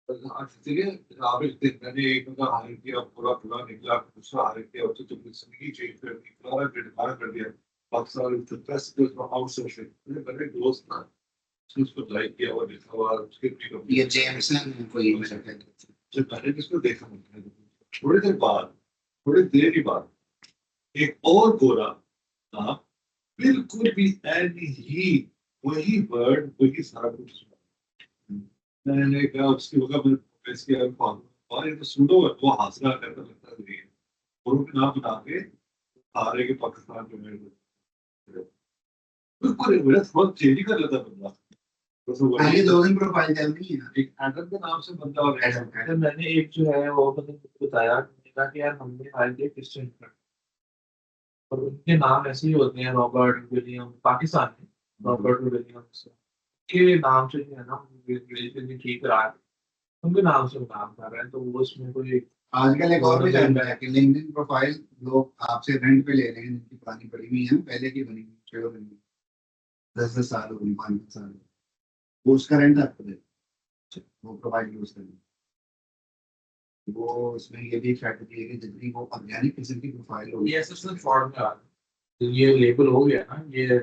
मैंने एक बंदा हायर किया, पूरा निकला, दूसरा हायर किया, तो तुमने जिंदगी चेंज कर दी, पूरा डिमांड कर दिया Pakistan is the best outsourcing. मेरे दोस्त ना उसको लाइक किया और लिखा हुआ उसके ये जेमसन कोई मेरा कहता है, जब मैंने इसको देखा थोड़ी देर ही बाद एक और गोरा था, बिल्कुल भी ऐनी ही वही वर्ड वही सारा कुछ। मैंने कहा उसकी वजह इसके और ये तो सुनो वो हासिल करता लगता नहीं है, और उनके नाम बना के आ रहे के पाकिस्तान के मेरे बिल्कुल मेरा थोड़ा चेंज कर लेता बंदा। ये 2 दिन प्रोफाइल चलती है एक एडम के नाम से बंदा और एडम का। तो मैंने एक जो है वो बताया कि यार हमने हायर किया क्रिश्चियन और उनके नाम ऐसे ही होते हैं, रॉबर्ट विलियम, पाकिस्तान में रॉबर्ट विलियम्स के नाम से जो है ना रिलीजन ठीक करा है, उनके नाम से नाम कर रहे हैं, तो वो उसमें कोई आजकल एक और भी चल रहा है कि लिंक्डइन प्रोफाइल लोग आपसे रेंट पे ले रहे हैं, जिनकी पुरानी पड़ी हुई है, पहले की बनी हुई 10 साल हो गए, 5 साल, वो उसका रेंट आपको दे, वो प्रोफाइल यूज करें। वो उसमें ये भी स्ट्रैटेजी है कि जितनी वो ऑर्गेनिक किस्म की प्रोफाइल हो, ये एसएसएल फॉर्म में आ रहा है, ये लेबल हो गया ना, ये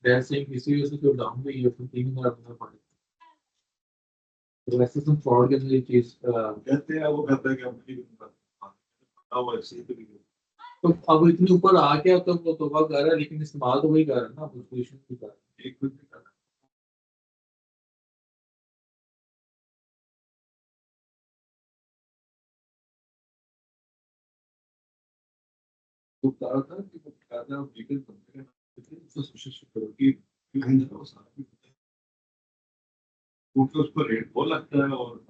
दैट्स किसी वजह से कोई डाउन हुई है तो 3000 रुपये पड़े, तो एसएसएल फॉर्म के लिए चीज कहते हैं वो कहता है कि हम नहीं करता वो ऐसे ही तो अब इतने ऊपर आ गया तो वो तौबा कर रहा है, लेकिन इस्तेमाल तो वही कर रहा है ना, पोजीशन भी कर रहा है। एक मिनट का तो कहा था कि वो कहता है लीगल बंदे हैं, तो सोशल सिक्योरिटी क्योंकि उस पर रेट बहुत लगता है, और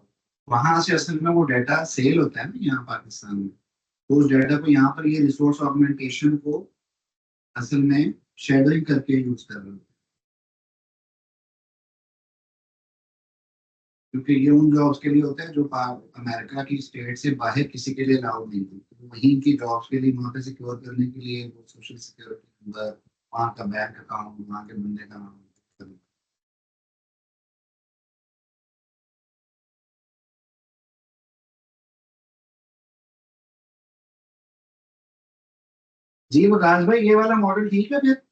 वहां से असल में वो डाटा सेल होता है ना यहाँ पाकिस्तान में, तो उस डाटा को यहाँ पर ये रिसोर्स ऑगमेंटेशन को असल में शेडोइंग करके यूज कर रहे हैं, क्योंकि ये उन जॉब्स के लिए होता है जो अमेरिका की स्टेट से बाहर किसी के लिए अलाउड नहीं थी, तो वहीं की जॉब्स के लिए वहाँ पे सिक्योर करने के लिए वो सोशल सिक्योरिटी नंबर, वहाँ का बैंक अकाउंट, वहाँ के बंदे का नाम। जी विकास भाई, ये वाला मॉडल ठीक है फिर?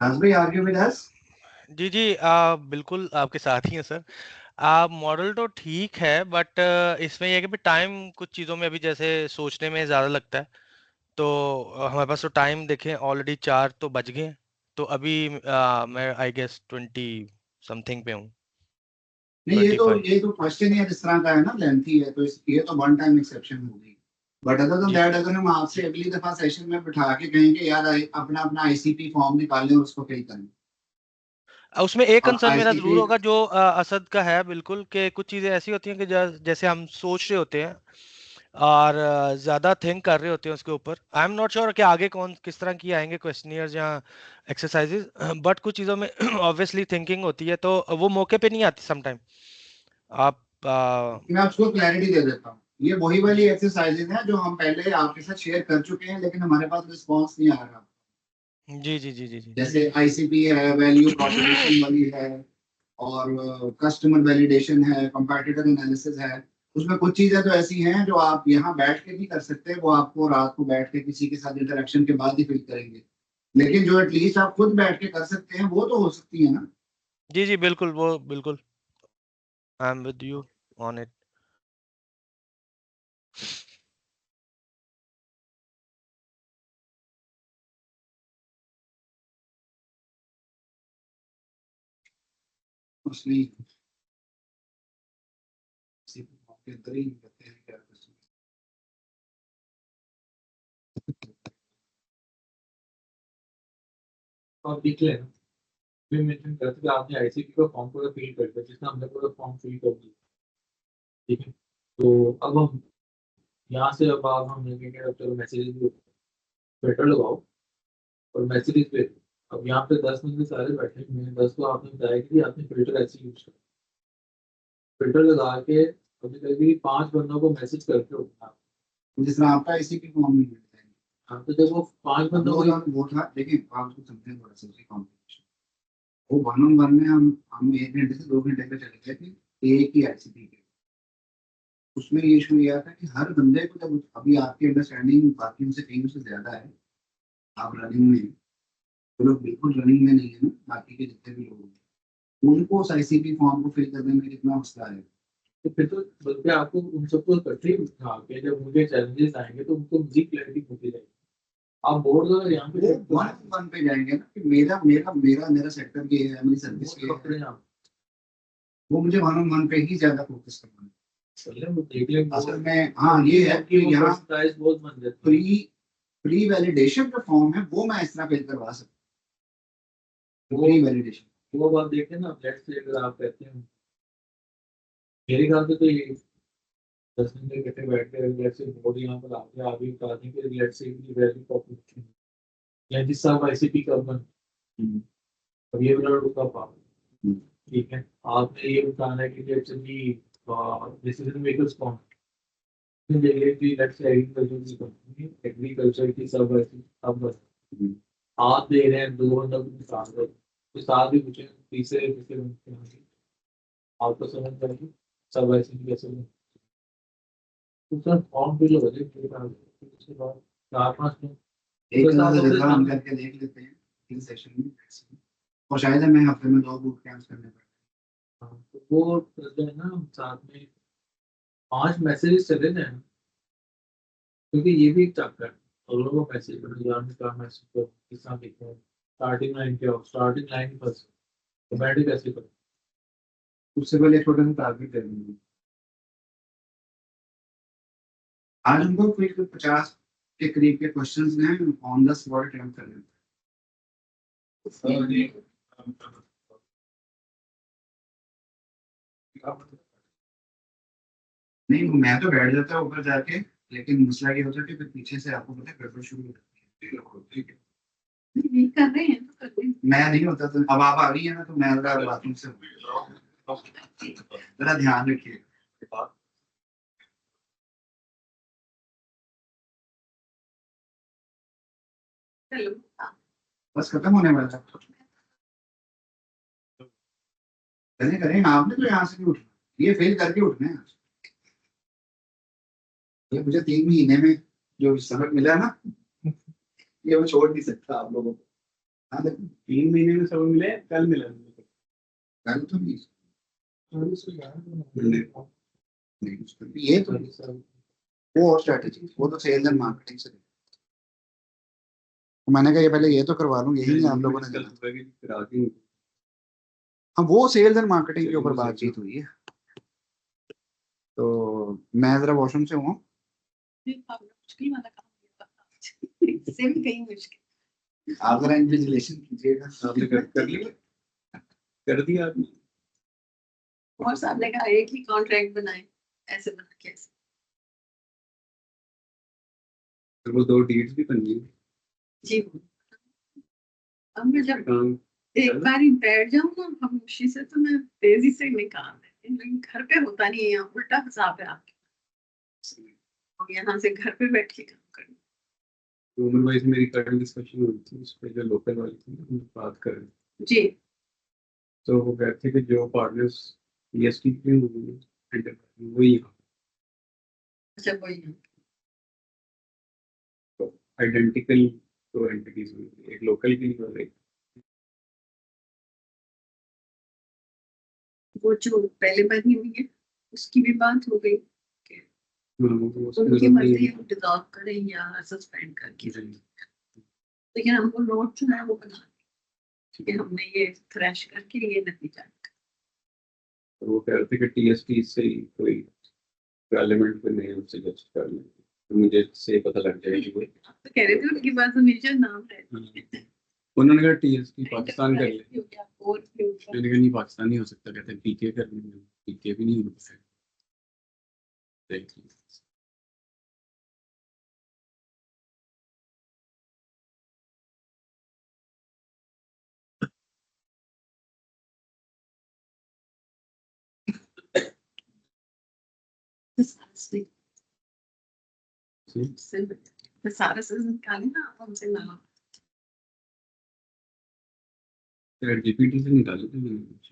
विकास भाई आर यू विद अस? जी जी बिल्कुल आपके साथ ही हैं सर। मॉडल तो ठीक है, बट इसमें ये है कि टाइम कुछ चीज़ों में अभी जैसे सोचने में ज़्यादा लगता है, तो हमारे पास तो टाइम देखें ऑलरेडी 4 तो बज गए हैं, तो अभी मैं आई गेस 20 समथिंग पे हूँ, नहीं, 25। ये तो क्वेश्चन ही इस तरह का है ना, लेंथी है, तो ये तो वन टाइम एक्सेप्शन हो गई। बट अदर देन दैट, अगर हम आपसे अगली दफा सेशन में बिठा के कहेंगे यार अपना अपना आईसीपी फॉर्म निकालें और उसको फिल करें, उसमें एक और कंसर्न मेरा जरूर आईसीपी होगा जो असद का है बिल्कुल, कि कुछ चीज़ें ऐसी होती हैं कि जैसे हम सोच रहे होते हैं और ज़्यादा थिंक कर रहे होते हैं उसके ऊपर। आई एम नॉट श्योर कि आगे कौन किस तरह की आएंगे क्वेश्चनियर्स या एक्सरसाइजेज, बट कुछ चीज़ों में ऑब्वियसली थिंकिंग होती है, तो वो मौके पे नहीं आती समटाइम। आप मैं आपको क्लैरिटी दे देता हूँ, ये वही वाली एक्सरसाइजेज हैं जो हम पहले आपके साथ शेयर कर चुके हैं, लेकिन हमारे पास रिस्पॉन्स नहीं आ रहा। जी जी जी जी जी जैसे आईसीपी है, वैल्यू प्रोपोजिशन वाली है, और कस्टमर वैलिडेशन है, कंपैटिटर एनालिसिस है, उसमें कुछ चीजें तो ऐसी हैं जो आप यहाँ बैठ के नहीं कर सकते, वो आपको रात को बैठ के किसी के साथ इंटरेक्शन के बाद ही फिल करेंगे, लेकिन जो एटलीस्ट आप खुद बैठ के कर सकते हैं वो तो हो सकती है ना। जी जी बिल्कुल, वो बिल्कुल, I am with you on it. उसमें आपके अंदर ही कहते हैं क्या कर सकते और दिख लेना मैं मेंशन करते कि आपने आईसीपी का फॉर्म पूरा फिल कर दिया, जिसने हमने पूरा फॉर्म फिल कर दिया, ठीक है। तो अब हम यहाँ से अब आप हम देखेंगे, अब चलो मैसेजेस भी फिल्टर लगाओ और मैसेजेस पे अब यहाँ पे 10 में से सारे बैठे हुए हैं, 10 को आपने बताया कि आपने फिल्टर ऐसे यूज कर, फिल्टर लगा के कभी कभी 5 बंदों को मैसेज करके उठना। हैं। जिस तरह आपका इसी की फॉर्म में मिलता है। हाँ, तो जब वो 5 बंदों को वो था, देखिए आप उसको समझें थोड़ा सा उसी कॉम्बिनेशन, वो 1-on-1 में हम 1 घंटे से 2 घंटे पे चले गए थे एक ही आईसीपी के। उसमें ये इशू ये आया था कि हर बंदे को, जब अभी आपकी अंडरस्टैंडिंग बाकियों से कहीं से ज्यादा है, आप रनिंग में हैं, तो लोग बिल्कुल रनिंग में नहीं है ना, बाकी के जितने भी लोग हैं उनको उस आईसीपी फॉर्म को फिल करने में कितना मसला है। तो फिर तो बल्कि आपको उन सबको इकट्ठे ही उठा के जब उनके चैलेंजेस आएंगे तो उनको जी क्लैरिटी होती जाएगी। आप बोर्ड अगर यहाँ पे वो 1-on-1 पे जाएंगे ना कि मेरा मेरा मेरा मेरा सेक्टर ये है, मेरी सर्विस ये पकड़े है, आप वो मुझे 1-on-1 पे ही ज्यादा फोकस करना है। चलिए वो देख लेंगे। असल में हाँ ये है कि वो यहाँ पर्सनलाइज बहुत बन जाती है। प्री वैलिडेशन जो फॉर्म है वो मैं इस तरह फिल करवा सकता हूँ, प्री वैलिडेशन। वो बात देखें ना, लेट्स से अगर आप कहते हैं मेरे ख्याल से तो ये 10 घंटे इकट्ठे बैठ के लेट्स से बोर्ड यहाँ पर आके आगे बता दें कि लेट्स से वैल्यू प्रॉपर्टी या जिस साहब आईसीपी का बन और ये वाला रुका पाओ, ठीक है। आपने ये बताना है कि लेट्स से डिसीजन मेकर्स कौन एग्रीकल्चर की कंपनी, एग्रीकल्चर की सब ऐसी अब आप दे रहे हैं 2 बंदों को साथ दो, तो साथ भी पूछे तीसरे तीसरे आपको समझ जाएगी सब ऐसे ही कैसे नहीं। तो सर फॉर्म फिल हो जाए उसके बाद 4-5 दिन एक तो साहब जगह हम अपने करके देख लेते हैं इन सेशन में, और शायद हमें हफ्ते में 2 बूट कैंप्स करने पड़े। तो वो जो है ना साथ में 5 मैसेजेस चले जाए, क्योंकि ये भी एक चक्कर है और लोगों को मैसेज करने जाने का मैसेज को किस तरह लिखते हैं, स्टार्टिंग लाइन क्या हो, स्टार्टिंग लाइन फर्स्ट कमेंट कैसे करें। उससे पहले एक छोटा सा टारगेट दे देंगे, आज हमको कोई 50 के करीब के क्वेश्चंस हैं, ऑन द स्पॉट अटेम्प्ट कर लेते नहीं, मैं तो बैठ जाता हूँ ऊपर जाके, लेकिन मसला ये होता है कि फिर पीछे से आपको पता है गड़बड़ शुरू हो जाती है। ठीक है, नहीं कर रहे हैं तो कर रहे हैं। मैं नहीं होता तो अब आप आ रही है ना, तो मैं जरा बाथरूम से जरा ध्यान रखिए। चलो बस खत्म होने वाला है, करें करें, आपने तो यहाँ से भी उठना, ये फेल करके उठना है। ये मुझे 3 महीने में जो सबक मिला ना, ये मैं छोड़ नहीं सकता आप लोगों को। हाँ देखो 3 महीने में सब मिले, कल मिला मुझे। कल तो नहीं, नहीं ये तो वो और स्ट्रेटेजी, वो तो सेल्स एंड मार्केटिंग से। तो मैंने कहा ये पहले ये तो करवा लूँ, यही आप लोगों ने कल जाना। सुबह की फिर आके हाँ वो सेल्स एंड मार्केटिंग के ऊपर बातचीत हुई है। तो मैं जरा वॉशरूम से हूँ, मुश्किल वाला काम किया था। इससे भी कहीं मुश्किल। आप जरा इन्विजिलेशन कीजिएगा। आपने कर लिया, कर दिया आपने। और साहब ने कहा एक ही कॉन्ट्रैक्ट बनाए, ऐसे बना के ऐसे। फिर वो 2 डीड्स भी बन गई। जी अब मैं जब काम एक बार ही बैठ जाऊँ ना खामोशी से, तो मैं तेजी से निकाल देती हूँ, लेकिन घर पे होता नहीं है, यहाँ उल्टा हिसाब है आपके। और यहाँ से घर पे बैठ के काम करना। उम्र वाइज मेरी करंट डिस्कशन हुई थी, उस पर जो लोकल वाली थी ना, हम बात कर रहे थे। जी तो वो कहते थे कि जो पार्टनर्स ईएसटी में होंगे वही यहाँ अच्छा वही है। आइडेंटिकल तो एंटिटीज हुई, एक लोकल की नहीं हो रही। वो जो पहले बनी हुई है उसकी भी बात हो गई, उसकी उनकी जरूरत मर्जी नहीं है वो डिजॉल्व करें या सस्पेंड करके है। रखें। लेकिन हमको नोट जो है वो बना कि हमने ये थ्रेश करके ये नतीजा और वो कह रहे थे कि टीएसपी से ही कोई एलिमेंट पे नहीं उससे जज कर लेंगे, तो मुझे से पता लग जाएगी वो। आप तो कह रहे थे उनके पास हमेशा नाम रहता है। उन्होंने कहा टीएसपी पाकिस्तान कर ले, हो गया, और भी होगा। मैंने कहा नहीं पाकिस्तान नहीं हो सकता, कहते हैं पीके कर लेंगे, पीके भी नहीं हो सकता। देख लीजिए। सारा से निकाले ना आप हमसे नाम। जीपीटी से निकाले थे मैंने कुछ।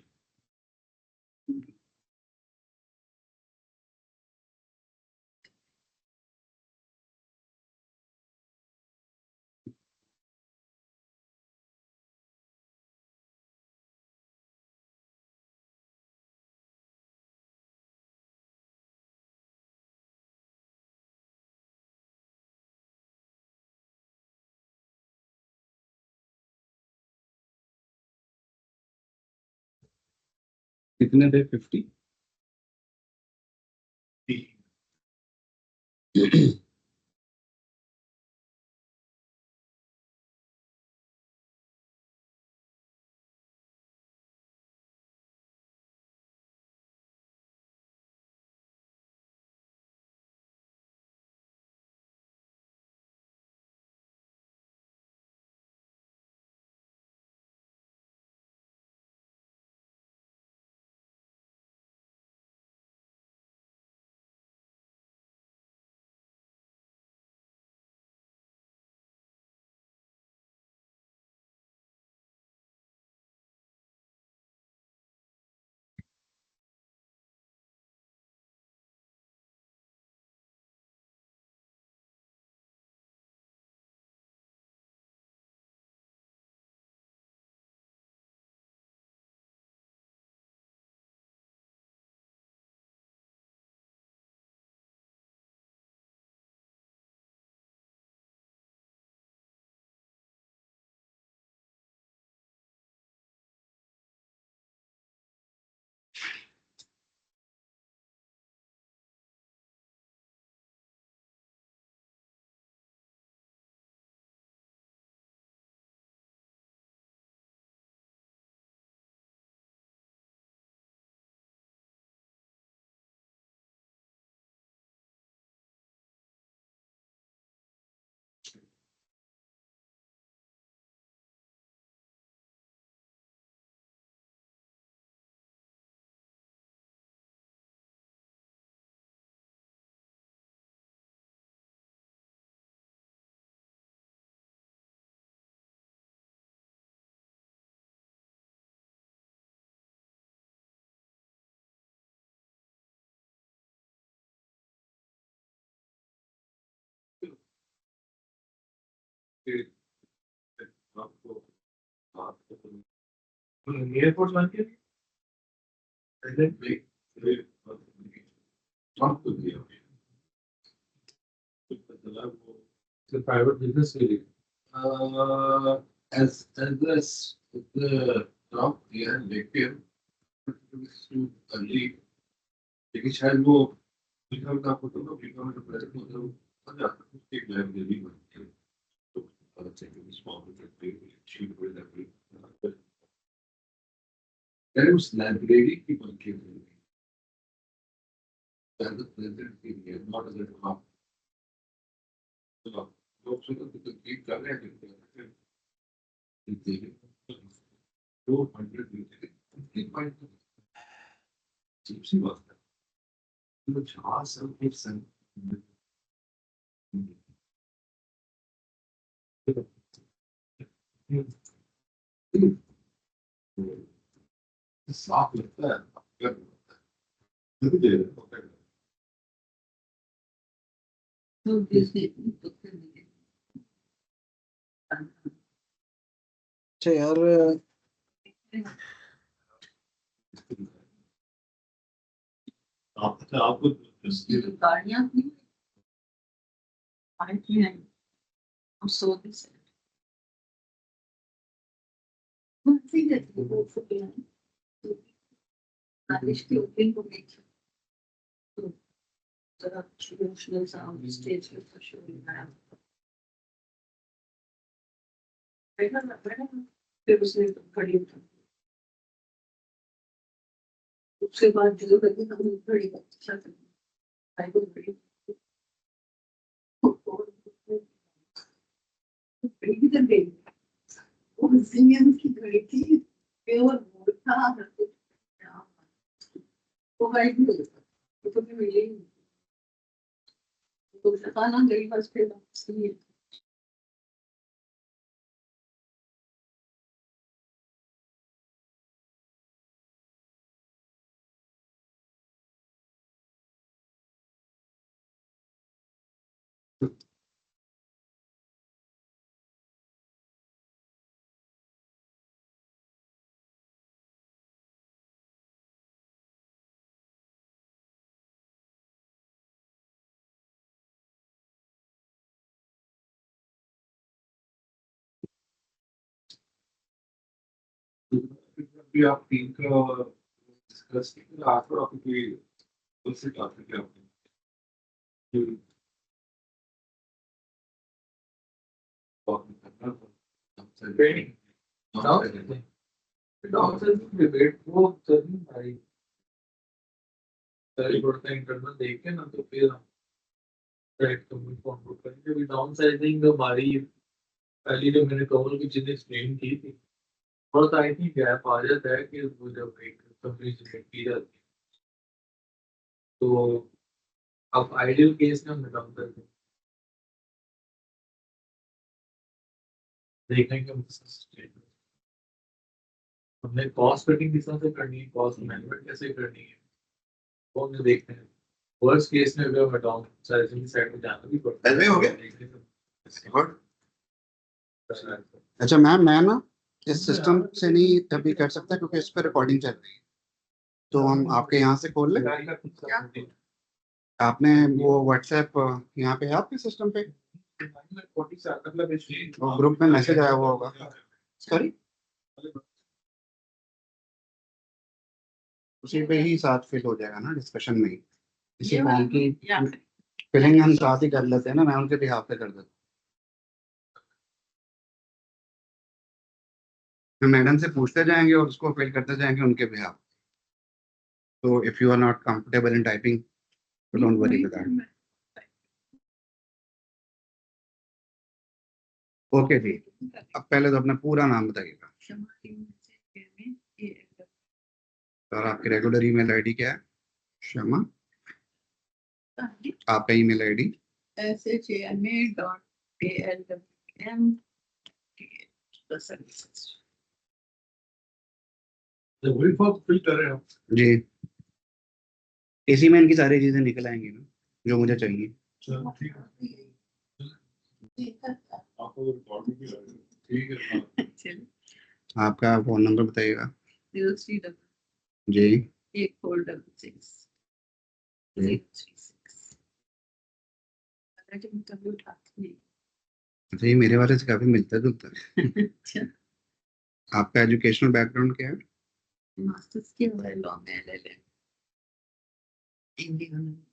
कितने थे 50? आपको एयरपोर्ट बन के प्राइवेट बिजनेस के लिए as the top yeah लेकिन अर्ली, लेकिन शायद वो लिखा हुआ आपको तो लिखा हुआ प्रेजेंट मतलब पता है एक लाइब्रेरी बनती है तो पता चलेगा small business sheet with that then उस लाइब्रेरी की बनती है as a present period not as a top तो लोग सोचते हैं तो ठीक कर रहे हैं देखिए 200 50 सी बात है तो 4% साफ लगता है तो बिजली तो फिर नहीं। अच्छा यार, आपको ये जो गाड़ियाँ थी आती हैं हम सऊदी से ठीक है वो फुटियाँ बारिश के ओपन को देखी तो जरा इमोशनल साउंड स्टेज पे तो शो बनाया बैठा फिर उसने घड़ी उठा उसके बाद जो लगी हम घड़ी अच्छा आई वो घड़ी घड़ी किधर गई वो जिनियन की घड़ी थी प्योर गोल्ड था वो गाइड नहीं होता वो तो मिले ही नहीं तो बताना गई बस फिर इसलिए भी आप टीम का डिस्कस किया आपको आपको कोई कौन से टॉपिक है आपने डिबेट वो करनी भाई पहले थोड़ा सा इंटरनल देख के ना तो फिर हम डायरेक्ट कम्युनिकेट फॉर्म करेंगे। अभी डाउन साइजिंग हमारी पहली जो मैंने कवर की चीजें एक्सप्लेन की थी थोड़ा सा आई थिंक गैप आ जाता है कि वो जब एक कंपनी जनरेट की जाती है तो अब आइडियल केस में हम डाउन करते हैं देखने के हमने कॉस्ट कटिंग किस तरह से करनी है कॉस्ट मैनेजमेंट कैसे करनी है वो हमने देखते हैं वर्स्ट केस में अगर मैं डाउन साइजिंग साइड में जाना भी पड़ता हो गया है। अच्छा मैम, मैं ना इस सिस्टम से नहीं अभी कर सकता क्योंकि इस पर रिकॉर्डिंग चल रही है, तो हम आपके यहाँ से खोल लें। आपने वो व्हाट्सएप यहाँ पे है आपके सिस्टम पे और ग्रुप में मैसेज आया हुआ होगा। सॉरी, उसी पे ही साथ फिल हो जाएगा ना डिस्कशन में ही। इसी फॉर्म की फिलिंग हम साथ ही कर लेते हैं ना, मैं उनके बिहाफ पे कर देता हूँ। मैडम से पूछते जाएंगे और उसको फिल करते जाएंगे उनके बिहाफ। तो if you are not comfortable in typing don't worry with that. Okay जी, अब पहले तो अपना पूरा नाम बताइएगा और आपकी रेगुलर ईमेल आईडी क्या है? शमा, आपका ईमेल आईडी वही फॉर्म फिल कर रहे हैं जी। इसी में इनकी सारी चीजें निकल आएंगी ना जो मुझे चाहिए। चलो ठीक है आपको रिकॉर्डिंग भी लग ठीक है आपका फोन नंबर बताइएगा 03 जी। 8466 036 कभी उठाती नहीं। अच्छा, ये मेरे वाले से काफी मिलता जुलता है। अच्छा, आपका एजुकेशनल बैकग्राउंड क्या है? मास्टर्स किया हुआ है लॉ में LLM इंडिया में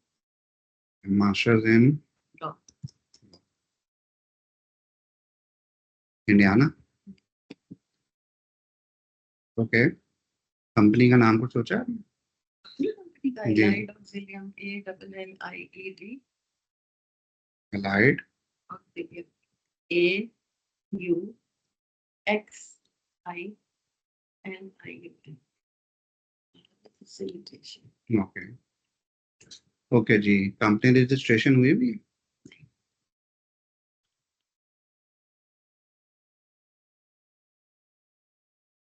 masters in law. Indiana. Okay, company का नाम कुछ सोचा है? कंपनी का जी। Allied auxilium ALLIED allied auxilium AUXINIUM facilitation. Okay. Okay जी, कंपनी रजिस्ट्रेशन हुई भी?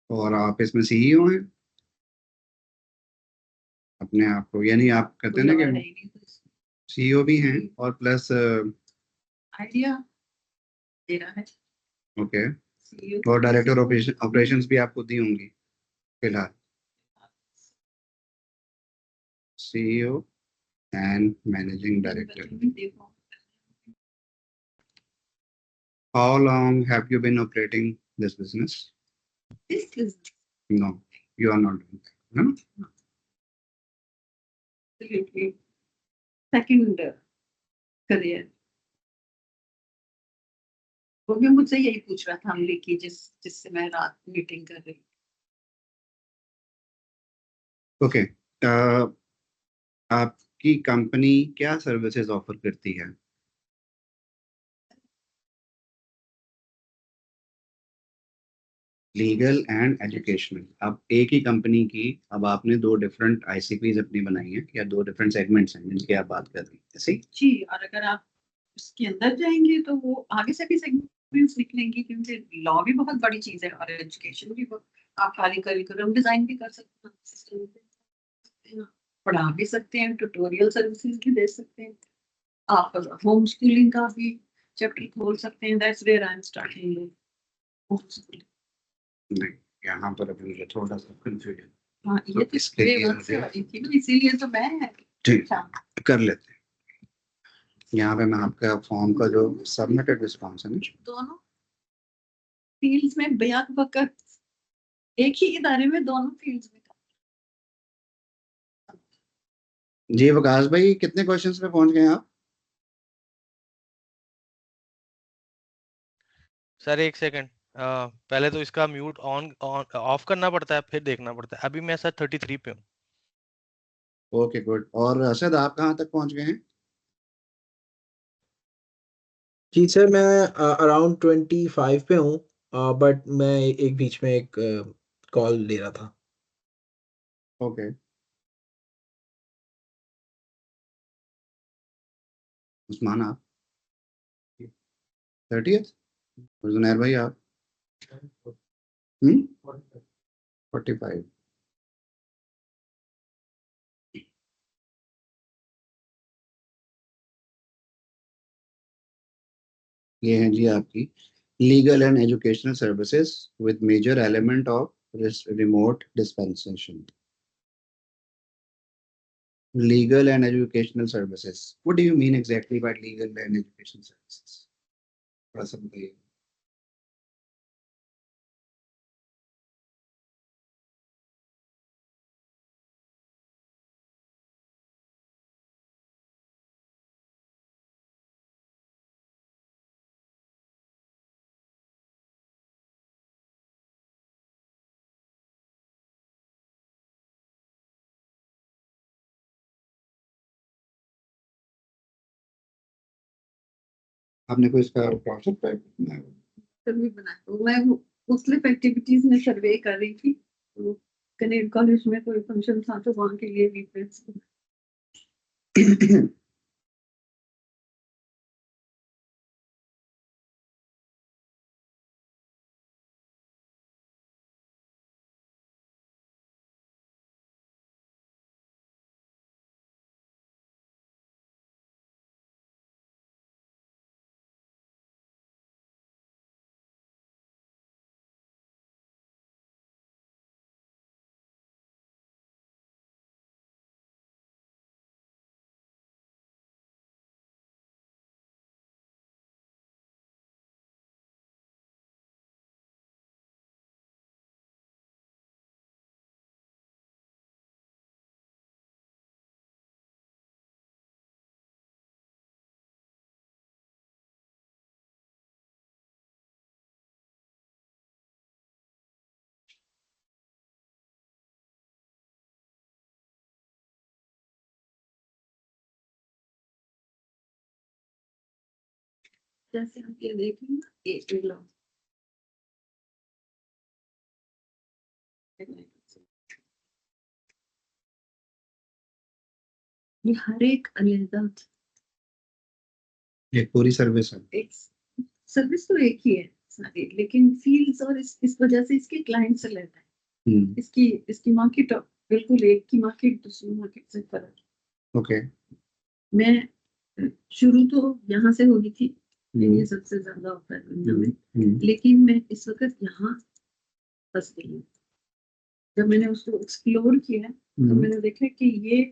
और आप इसमें सीईओ हैं अपने आप को, यानी आप कहते हैं ना कि CEO भी हैं और प्लस आइडिया दे रहा है ओके, CEO और डायरेक्टर ऑपरेशंस भी आपको दी होंगी फिलहाल। CEO and managing director. देखो How long have you been operating this business? this is No, you are not doing that. No? absolutely second career. वो भी मुझसे यही पूछ रहा था हमले की जिससे मैं रात मीटिंग कर रही Okay. आपकी कंपनी क्या सर्विसेज ऑफर करती है? Legal and educational. अब एक ही कंपनी की, अब आपने दो डिफरेंट आईसीपीज अपनी बनाई है या दो डिफरेंट सेगमेंट्स हैं जिनकी आप बात कर रही हैं, ऐसे ही? जी। और अगर आप उसके अंदर जाएंगे तो वो आगे से भी सेगमेंट्स निकलेंगे क्योंकि लॉ भी बहुत बड़ी चीज है और एजुकेशन भी आप खाली करिकुलम डिजाइन भी कर सकते हैं, सिस्टम भी पढ़ा भी सकते हैं, ट्यूटोरियल सर्विसेज भी दे सकते हैं, आप होम स्कूलिंग का भी चैप्टर खोल सकते हैं। That's where I am starting home schooling. नहीं, यहाँ पर अभी मुझे थोड़ा सा कंफ्यूजन। हाँ ये तो इसके लिए वक्त से आई थी ना, इसीलिए तो मैं ठीक कर लेते हैं। यहाँ पे मैं आपका फॉर्म का जो सबमिटेड रिस्पॉन्स है ना, दोनों फील्ड्स में बेहद वक्त एक ही इदारे में दोनों फील्ड्स में जी विकास भाई कितने क्वेश्चंस पे पहुंच गए आप? सर एक सेकंड, पहले तो इसका म्यूट ऑन ऑफ करना पड़ता है फिर देखना पड़ता है। अभी मैं सर 33 पे हूँ। Okay good. और असद आप कहाँ तक पहुंच गए हैं? जी सर, मैं अराउंड 25 पे हूँ, बट मैं एक बीच में एक कॉल ले रहा था। ओके, उस्मान आप 30th और जुनैर भाई आप 45। ये है जी आपकी legal and educational services with major element of remote dispensation. Legal and educational services. What do you mean exactly by legal and educational services? थोड़ा सा बताइए। आपने कोई इसका प्रोजेक्ट सर्वे बनाया। मैं मुख्तलिफ एक्टिविटीज में सर्वे कर रही थी, तो कनेक्ट कॉलेज में कोई फंक्शन था तो वहाँ के लिए भी जैसे हम ये देखें ना, ये लो ये हर एक अलग ये पूरी सर्विस है? एक सर्विस तो एक ही है सारी, लेकिन फील्ड्स और इस वजह से इसके क्लाइंट से लेता है। इसकी मार्केट बिल्कुल एक की मार्केट दूसरी मार्केट से फर्क। ओके। मैं शुरू तो यहाँ से हुई थी, ये सबसे ज्यादा होता है दुनिया में, लेकिन मैं इस वक्त यहाँ फंस गई हूँ। जब मैंने उसको एक्सप्लोर किया तो मैंने देखा कि ये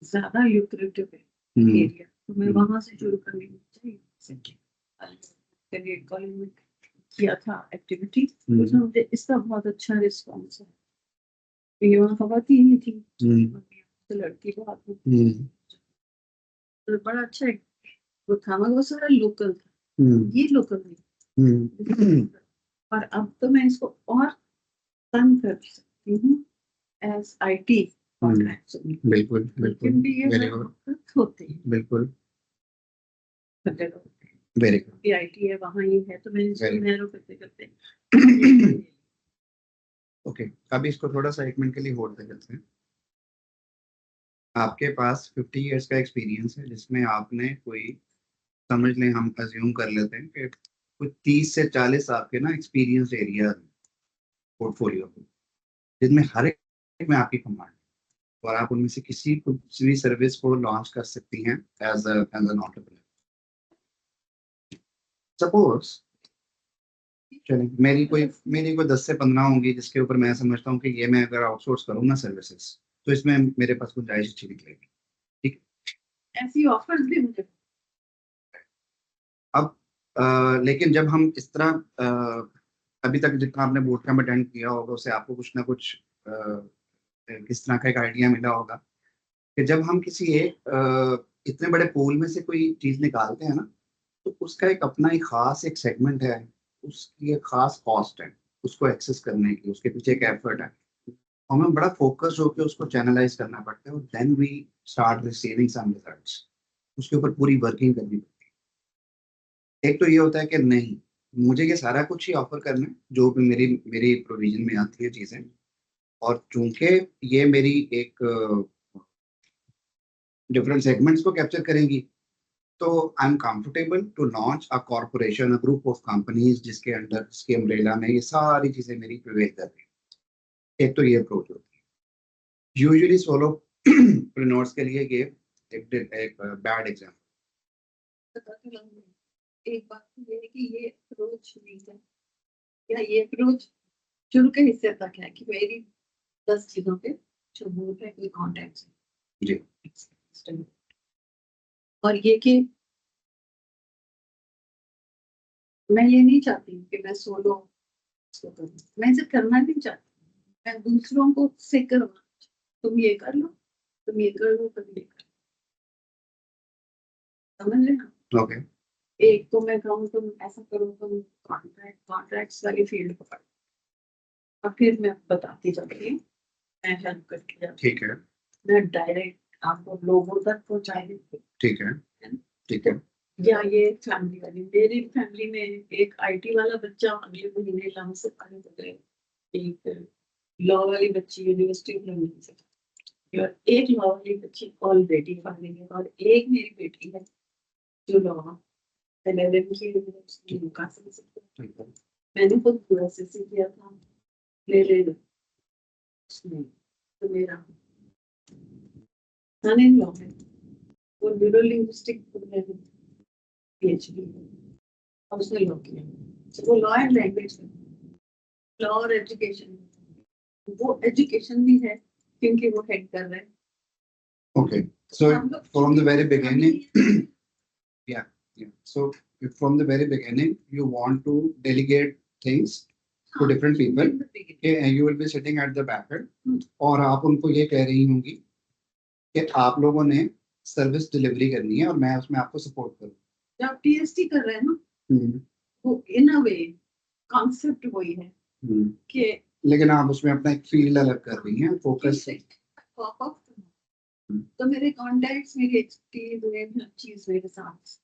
ज्यादा ल्यूक्रेटिव है एरिया, तो मैं वहां से शुरू करनी चाहिए। करियर कॉलेज में किया था एक्टिविटी, तो मुझे इसका बहुत अच्छा रिस्पॉन्स है। ये वहाँ खवातीन ही थी, तो लड़की बहुत तो बड़ा अच्छा है वो था, मगर वो सारा लोकल था, ये लोकल नहीं। और अब तो मैं इसको और तंग कर सकती हूँ एज IT कॉन्ट्रैक्ट, बिल्कुल बिल्कुल, क्योंकि ये वेरी हर गुड, वक्त होते हैं, बिल्कुल, होते हैं। Very good. ये IT है, वहाँ ये है, तो मैंने इसको Very good. नैरो करते करते ओके, अब इसको थोड़ा सा 1 मिनट के लिए होल्ड पे करते हैं। आपके पास 50 इयर्स का एक्सपीरियंस है, जिसमें आपने कोई, समझ लें, हम अज्यूम कर लेते हैं कि कुछ 30 से 40 आपके ना एक्सपीरियंस एरिया पोर्टफोलियो में, जिनमें हर एक में आपकी कमांड, और आप उनमें से किसी कुछ भी सर्विस को लॉन्च कर सकती हैं एज एन एंटरप्रेन्योर। सपोज चलिए मेरी कोई 10 से 15 होंगी जिसके ऊपर मैं समझता हूँ कि ये मैं अगर आउटसोर्स करूँ ना सर्विसेज, तो इसमें मेरे पास गुंजाइश अच्छी निकलेगी। ठीक, ऐसी ऑफर्स भी मुझे अब लेकिन जब हम इस तरह अभी तक जितना आपने बोट कैंप अटेंड किया होगा, उससे आपको कुछ ना कुछ किस तरह का एक आइडिया मिला होगा कि जब हम किसी एक इतने बड़े पूल में से कोई चीज निकालते हैं ना, तो उसका एक अपना ही खास एक सेगमेंट है, उसकी एक खास कॉस्ट है उसको एक्सेस करने की, उसके पीछे एक एफर्ट है, हमें बड़ा फोकस होकर उसको चैनलाइज करना पड़ता है, और then we start receiving some results, उसके ऊपर पूरी वर्किंग करनी पड़ती है। एक तो ये होता है कि नहीं, मुझे ये सारा कुछ ही ऑफर करना है जो भी मेरी मेरी प्रोविजन में आती है चीजें, और चूंकि ये मेरी एक डिफरेंट सेगमेंट्स को कैप्चर करेंगी, तो I am comfortable to launch a corporation, a group of companies, जिसके अंडर, जिसके अम्ब्रेला में ये सारी चीजें मेरी प्रिवेल कर रही है। एक तो ये अप्रोच होती है यूजुअली सोलोप्रेन्योर्स के लिए, ये एक बैड एग्जाम्पल। बताती रहूंगी। एक बात तो ये है कि ये अप्रोच नहीं है, या ये अप्रोच शुरू के हिस्से तक है कि मेरी 10 चीजों पे जो मूड है कोई कॉन्टेक्ट जी, और ये कि मैं ये नहीं चाहती हूँ कि मैं सोलो इसको करूँ, मैं इसे करना नहीं चाहती, मैं दूसरों को से करवा, तुम ये कर लो, तुम ये कर लो, तुम ये कर लो, समझ रहे ना? ओके, एक तो मैं कहूँ तुम ऐसा करो, तुम कॉन्ट्रैक्ट्स वाली फील्ड पकड़ो, और फिर मैं बताती जाती हूँ, मैं हेल्प करती जाती ठीक है, हूँ, मैं डायरेक्ट आपको लोगों तक पहुँचा देती हूँ। ठीक है, ठीक है, या ये फैमिली वाली, मेरी फैमिली में एक IT वाला बच्चा अगले महीने लॉ से पढ़ने लगे, एक लॉ वाली बच्ची यूनिवर्सिटी में लंदन से, और एक लॉ वाली बच्ची ऑलरेडी पढ़ रही है, और एक मेरी बेटी है जो लॉ LLM की यूनिवर्सिटी में का से मैंने खुद प्रोसेस किया था, मेरे उसमें तो मेरा सन इन लॉ है, वो न्यूरो लिंग्विस्टिक PhD, और उसने लॉ किया, तो वो लॉ एंड लैंग्वेज में, लॉ और एजुकेशन, वो एजुकेशन भी है क्योंकि वो हेड कर रहे हैं। okay. So from the very beginning, yeah, so from the very beginning you want to delegate things to different people, okay, and you will be sitting at the back end, और आप उनको ये कह रही होंगी कि आप लोगों ने सर्विस डिलीवरी करनी है और मैं उसमें आपको सपोर्ट करूँ। जब PhD कर रहे हैं ना, वो इन अ वे कॉन्सेप्ट वही है कि, लेकिन आप उसमें अपना एक फील्ड अलग कर रही हैं, फोकस। तो मेरे कॉन्टैक्ट्स, मेरी एक्सपर्टीज, मेरी हर चीज मेरे साथ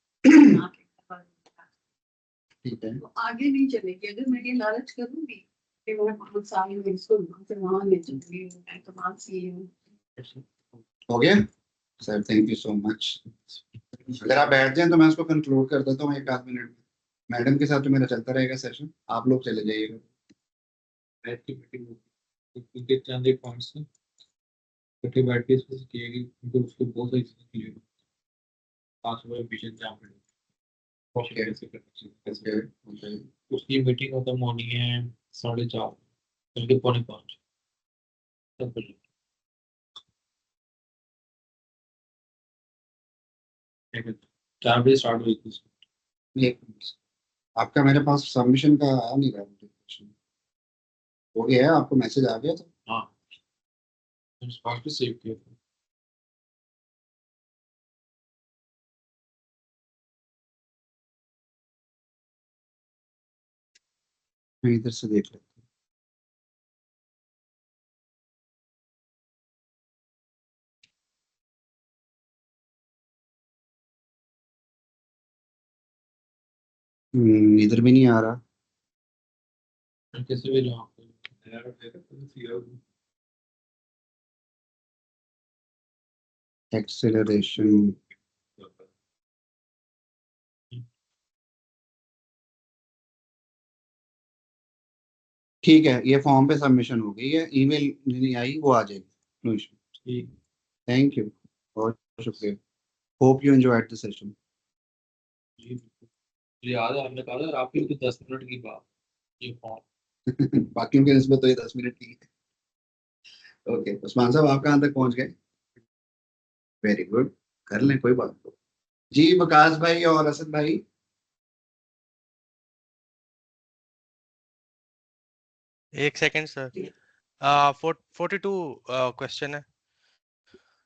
ठीक है, तो आगे नहीं चलेगी अगर मैं ये लालच करूंगी कि मैं 5 साल में इसको वहां ले चलूंगी, मैं तो वहां से हो गया sir, thank you so much. अगर आप बैठ जाएं तो मैं उसको कंक्लूड कर देता हूँ 1 आध मिनट में। मैडम के साथ तो मेरा चलता रहेगा सेशन, आप लोग चले जाइएगा। बैठ के मीटिंग उनके चंद एक पॉइंट्स हैं, इकट्ठे बैठ के इसको किएगी, क्योंकि उसको बहुत सारी चीजें क्लियर एम्बिशन जहाँ पे ओके कैसे ओके उसकी मीटिंग खत्म होनी है 4:30 बल्कि 4:45 तब बजे 4 बजे स्टार्ट हुई थी एक मिनट। आपका मेरे पास सबमिशन का आ नहीं रहा notification। हो गया है, आपको मैसेज आ गया था? हाँ मैंने फास्ट सेव किया था मैं इधर से देख लेता हूँ। इधर भी नहीं आ रहा। मैं कैसे भी जाऊँ आपको यार देखो तो सीओ एक्सेलरेशन ठीक है, ये फॉर्म पे सबमिशन हो गई है, ईमेल नहीं आई, वो आ जाएगी। No issue. ठीक थैंक यू, बहुत शुक्रिया। Hope you enjoyed the session. जी मुझे याद है आपने कहा था आपकी तो 10 मिनट की बात ये फॉर्म बाकियों के निस्बत तो ये 10 मिनट की है। ओके उस्मान साहब, आप कहाँ तक पहुंच गए? वेरी गुड, कर लें, कोई बात नहीं। जी विकास भाई और असद भाई। एक सेकंड सर। 42 क्वेश्चन है। तो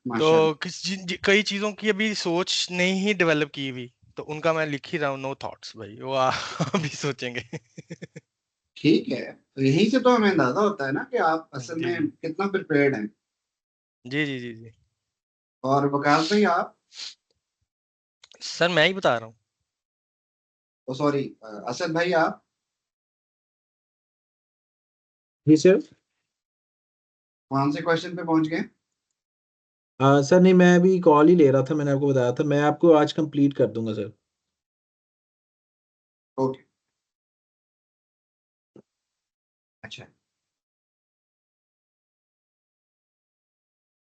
माशाल्लाह। कई चीजों की अभी सोच नहीं ही डेवलप की हुई, तो उनका मैं लिख ही रहा हूँ, नो थॉट्स भाई, वो अभी सोचेंगे। ठीक है, तो यहीं से तो हमें अंदाजा होता है ना कि आप असल जी जी में कितना प्रिपेयर्ड हैं। जी जी जी जी और विकास भाई आप? सर मैं ही बता रहा हूँ। ओ सॉरी, असद भाई आप? जी सर। कौन से क्वेश्चन पे पहुंच गए? सर नहीं, मैं अभी कॉल ही ले रहा था, मैंने आपको बताया था, मैं आपको आज कंप्लीट कर दूंगा सर। ओके, अच्छा।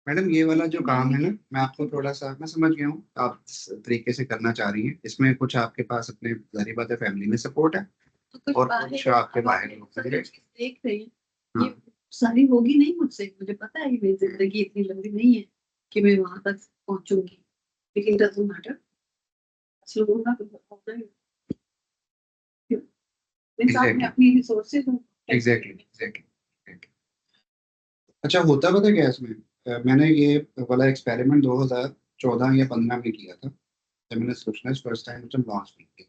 मैडम ये वाला जो काम है ना, मैं आपको थोड़ा सा, मैं समझ गया हूँ आप इस तरीके से करना चाह रही हैं। इसमें कुछ आपके पास अपने जाहिर बात है फैमिली में सपोर्ट है, तो कुछ और बाहर कुछ आपके बाहर लोग सब हैं। कुछ देख रहे हैं। हाँ, ये सारी होगी नहीं मुझसे, मुझे पता है कि मेरी जिंदगी इतनी लंबी नहीं है कि मैं वहां तक पहुंचूंगी, लेकिन डजंट मैटर, शुरू होना तो होना ही है। इंसान में एग्जैक्टली अपनी रिसोर्सेज एग्जैक्टली एग्जैक्टली। अच्छा, होता पता क्या है इसमें? मैंने ये वाला एक्सपेरिमेंट 2014 या 15 में किया था, जब मैंने सोचना फर्स्ट टाइम जब लॉन्च की।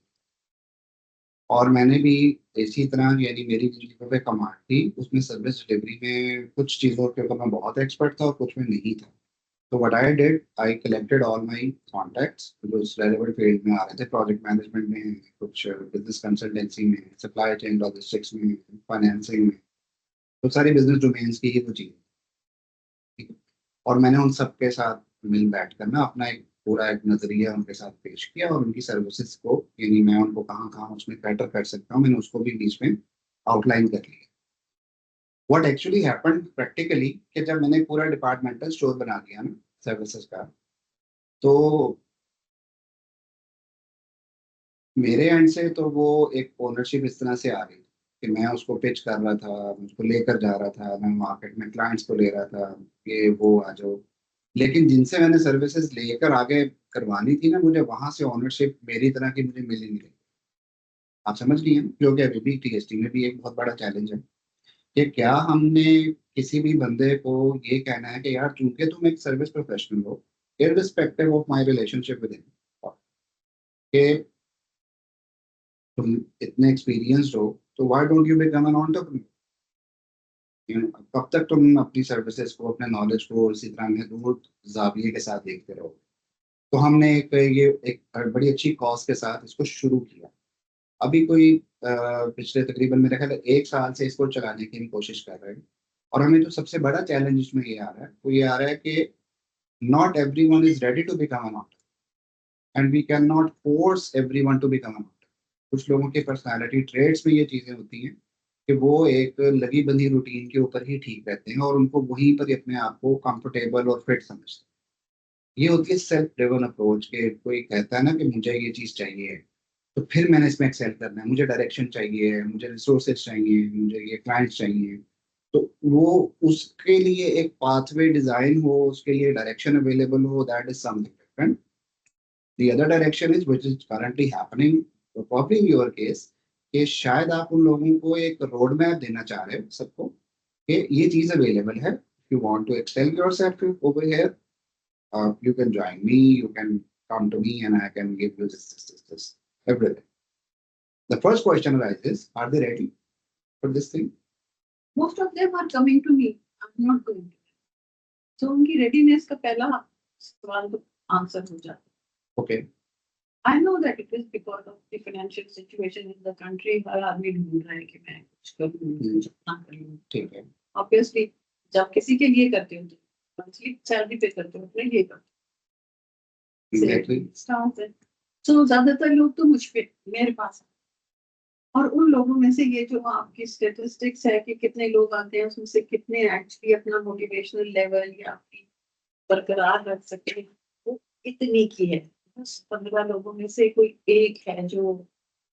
और मैंने भी इसी तरह, यानी मेरी जिन पे कमांड थी उसमें सर्विस डिलीवरी में कुछ चीज़ों के ऊपर मैं बहुत एक्सपर्ट था और कुछ में नहीं था। तो what I did, I collected all my contacts जो उस रेलेवेंट फील्ड में आ रहे थे, प्रोजेक्ट मैनेजमेंट में, कुछ बिजनेस कंसल्टेंसी में, सप्लाई चेन लॉजिस्टिक्स में, फाइनेंसिंग में, तो सारी बिजनेस डोमेन्स की ही वो चीज़। ठीक है। और मैंने उन सबके साथ मिल बैठ कर ना अपना एक पूरा एक नजरिया उनके साथ पेश किया, और उनकी सर्विसेज को, यानी मैं उनको कहाँ कहाँ उसमें बेटर कर सकता हूँ, मैंने उसको भी बीच में आउटलाइन कर लिया। व्हाट एक्चुअली हैपेंड प्रैक्टिकली, कि जब मैंने पूरा डिपार्टमेंटल स्टोर बना दिया ना सर्विसेज का, तो मेरे एंड से तो वो एक ओनरशिप इस तरह से आ रही थी कि मैं उसको पिच कर रहा था, मैं उसको लेकर जा रहा था, मैं मार्केट में क्लाइंट्स को ले रहा था, ये वो आ जाओ। लेकिन जिनसे मैंने सर्विसेज लेकर आगे करवानी थी ना, मुझे वहां से ओनरशिप मेरी तरह की मुझे मिली नहीं रही। आप समझ गई हैं, क्योंकि अभी भी टीएसटी में भी एक बहुत बड़ा चैलेंज है कि क्या हमने किसी भी बंदे को ये कहना है कि यार चूंकि तुम एक सर्विस प्रोफेशनल हो, irrespective of my relationship with him, कि तुम इतने एक्सपीरियंस्ड हो, तो why don't you become an entrepreneur? कब तक तुम अपनी सर्विसेज को, अपने नॉलेज को इसी तरह महदूद जाविये के साथ देखते रहो? तो हमने एक बड़ी अच्छी कॉज के साथ इसको शुरू किया। अभी कोई पिछले तकरीबन मेरे ख्याल है 1 साल से इसको चलाने की हम कोशिश कर रहे हैं। और हमें जो सबसे बड़ा चैलेंज इसमें ये आ रहा है, वो ये आ रहा है कि not everyone is ready to become an entrepreneur, and we can not force everyone to become an entrepreneur. कुछ लोगों की पर्सनैलिटी ट्रेड्स में ये चीज़ें होती हैं कि वो एक लगी बंधी रूटीन के ऊपर ही ठीक रहते हैं, और उनको वहीं पर ही अपने आप को कंफर्टेबल और फिट समझते हैं। ये होती है सेल्फ ड्रिवन अप्रोच के कोई कहता है ना कि मुझे ये चीज चाहिए तो फिर मैंने इसमें एक्सेल करना है, मुझे डायरेक्शन चाहिए, मुझे रिसोर्सेज चाहिए, मुझे ये क्लाइंट्स चाहिए। तो वो उसके लिए एक पाथवे डिजाइन हो, उसके लिए डायरेक्शन अवेलेबल हो, that is something different. The other direction is which is currently happening probably in your case, कि शायद आप उन लोगों को एक रोड मैप देना चाह रहे हो सबको कि ये चीज अवेलेबल है, you want to excel yourself over here, you can join me, you can come to me, and I can give you this, everything. The first question arises, are they ready for this thing? Most of them are coming to me. I'm not going to. So उनकी readiness का पहला सवाल तो answer हो जाता है. Okay. I know that it is because of the financial situation in the country. हर आदमी ढूंढ रहा है कि मैं कुछ करूँ, कुछ अपना करूँ. ठीक है. Obviously, जब किसी के लिए करते हो तो मंथली सैलरी पे करते हो, अपने लिए करते हो. Exactly. So ज्यादातर लोग तो मुझ पे मेरे पास, और उन लोगों में से ये जो आपकी स्टेटिस्टिक्स है कि कितने लोग आते हैं उसमें से कितने एक्चुअली अपना मोटिवेशनल लेवल या अपनी बरकरार रख सकते हैं, वो इतनी की है. बस 15 लोगों में से कोई एक है जो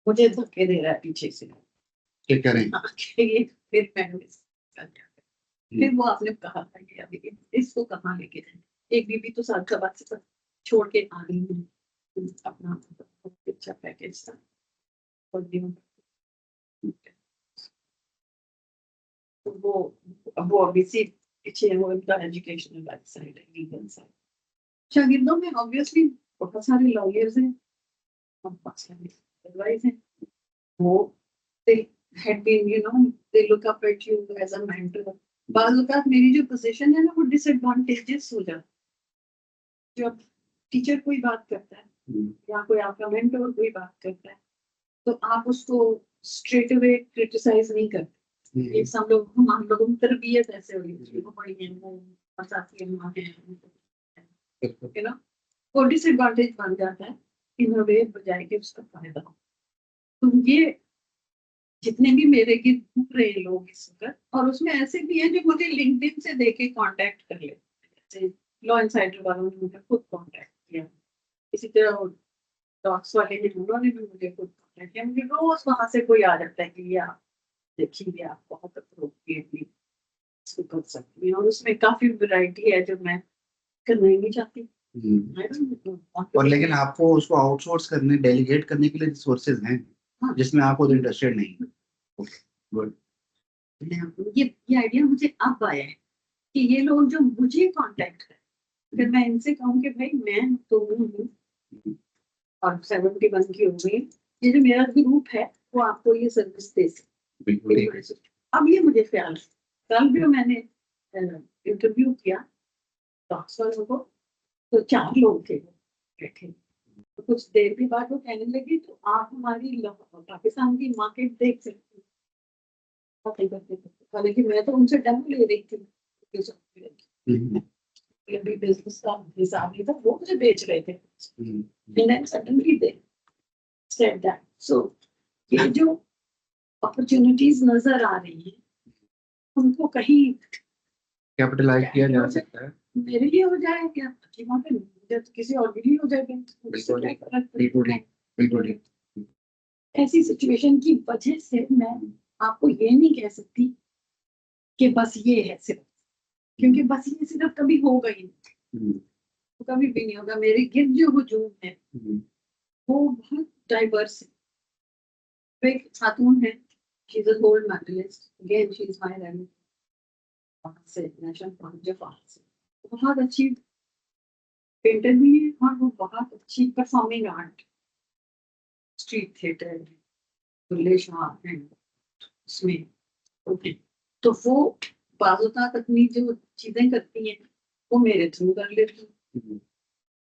मुझे धक्के दे रहा है पीछे से. क्या करें? ये फिर मैं फिर वो आपने कहा था कि अभी इसको कहाँ लेके जाए. एक बीबी तो साथ का बात से छोड़ के आ रही है अपना अच्छा पैकेज था और वो obviously पीछे वो इनका एजुकेशनल साइड है, लीगल साइड. शागिर्दों में ऑब्वियसली बहुत सारे लॉयर्स हैं और बहुत सारे एडवाइस हैं. वो they had been, you know, they look up at you as a mentor. बाज़ औक़ात मेरी जो पोजीशन है ना वो डिसएडवांटेजेस हो जाता है. जब टीचर कोई बात करता है या कोई आपका मेंटर कोई बात करता है तो आप उसको स्ट्रेट अवे क्रिटिसाइज नहीं करते. ये सब लोग हम लोगों की तरबियत ऐसे हुई है, वो बड़ी है, वो फंसाती है, मां है, यू नो, वो डिसएडवांटेज बन जाता है इन अ वे बजाय के उसका फायदा हो. तो ये जितने भी मेरे गिर्द घूम रहे लोग इस वक्त, और उसमें ऐसे भी हैं जो मुझे लिंक्डइन से देखे कांटेक्ट कर लेते हैं. जैसे लॉ इनसाइडर वालों ने मुझे खुद कांटेक्ट किया, इसी तरह डॉक्स वाले हैं उन्होंने भी मुझे खुद कांटेक्ट किया. मुझे रोज वहां से कोई आ जाता है कि आप देखिए आप बहुत अप्रोप्रिएटली इसको कर सकती हैं, और उसमें काफी वैरायटी है जो मैं करना ही नहीं चाहती. और लेकिन आपको उसको आउटसोर्स करने, डेलीगेट करने के लिए रिसोर्सेज हैं. हाँ. जिसमें आप खुद इंटरेस्टेड नहीं. Okay, good. ये आइडिया मुझे अब आया है कि ये लोग जो मुझे कांटेक्ट करें, फिर मैं इनसे कहूँ कि भाई मैं तो हूँ और 71 की हो गई, ये जो मेरा ग्रुप है वो आपको ये सर्विस दे सकते. अब ये मुझे ख्याल है, कल भी मैंने इंटरव्यू किया डॉक्स वालों को, तो 4 लोग थे बैठे. तो कुछ देर के बाद वो कहने लगी तो आप हमारी पाकिस्तान की मार्केट देख सकते हैं. हालांकि मैं तो उनसे डेमो ले रही थी, अभी बिजनेस का हिसाब नहीं था, वो मुझे बेच रहे थे. And then suddenly they said that. So ये जो अपॉर्चुनिटीज नजर आ रही है उनको कहीं कैपिटलाइज किया जा सकता है. मेरे लिए हो जाए क्या, वहाँ पे मुझे तो किसी और के लिए हो जाएगा. बिल्कुल. ऐसी सिचुएशन की वजह से मैं आपको ये नहीं कह सकती कि बस ये है सिर्फ, क्योंकि बस ये सिर्फ कभी होगा ही नहीं, तो कभी भी नहीं होगा. मेरे गिर्द जो हुजूम है वो बहुत डाइवर्स है. एक खातून है, she is a gold medalist, again she is my level से नेशनल कॉलेज ऑफ आर्ट्स. बहुत अच्छी पेंटर भी है और वो बहुत अच्छी performing art, street theatre, Bulleh Shah है उसमें. ओके, तो वो बाज़ अपनी जो चीजें करती हैं वो मेरे थ्रू कर लेती हैं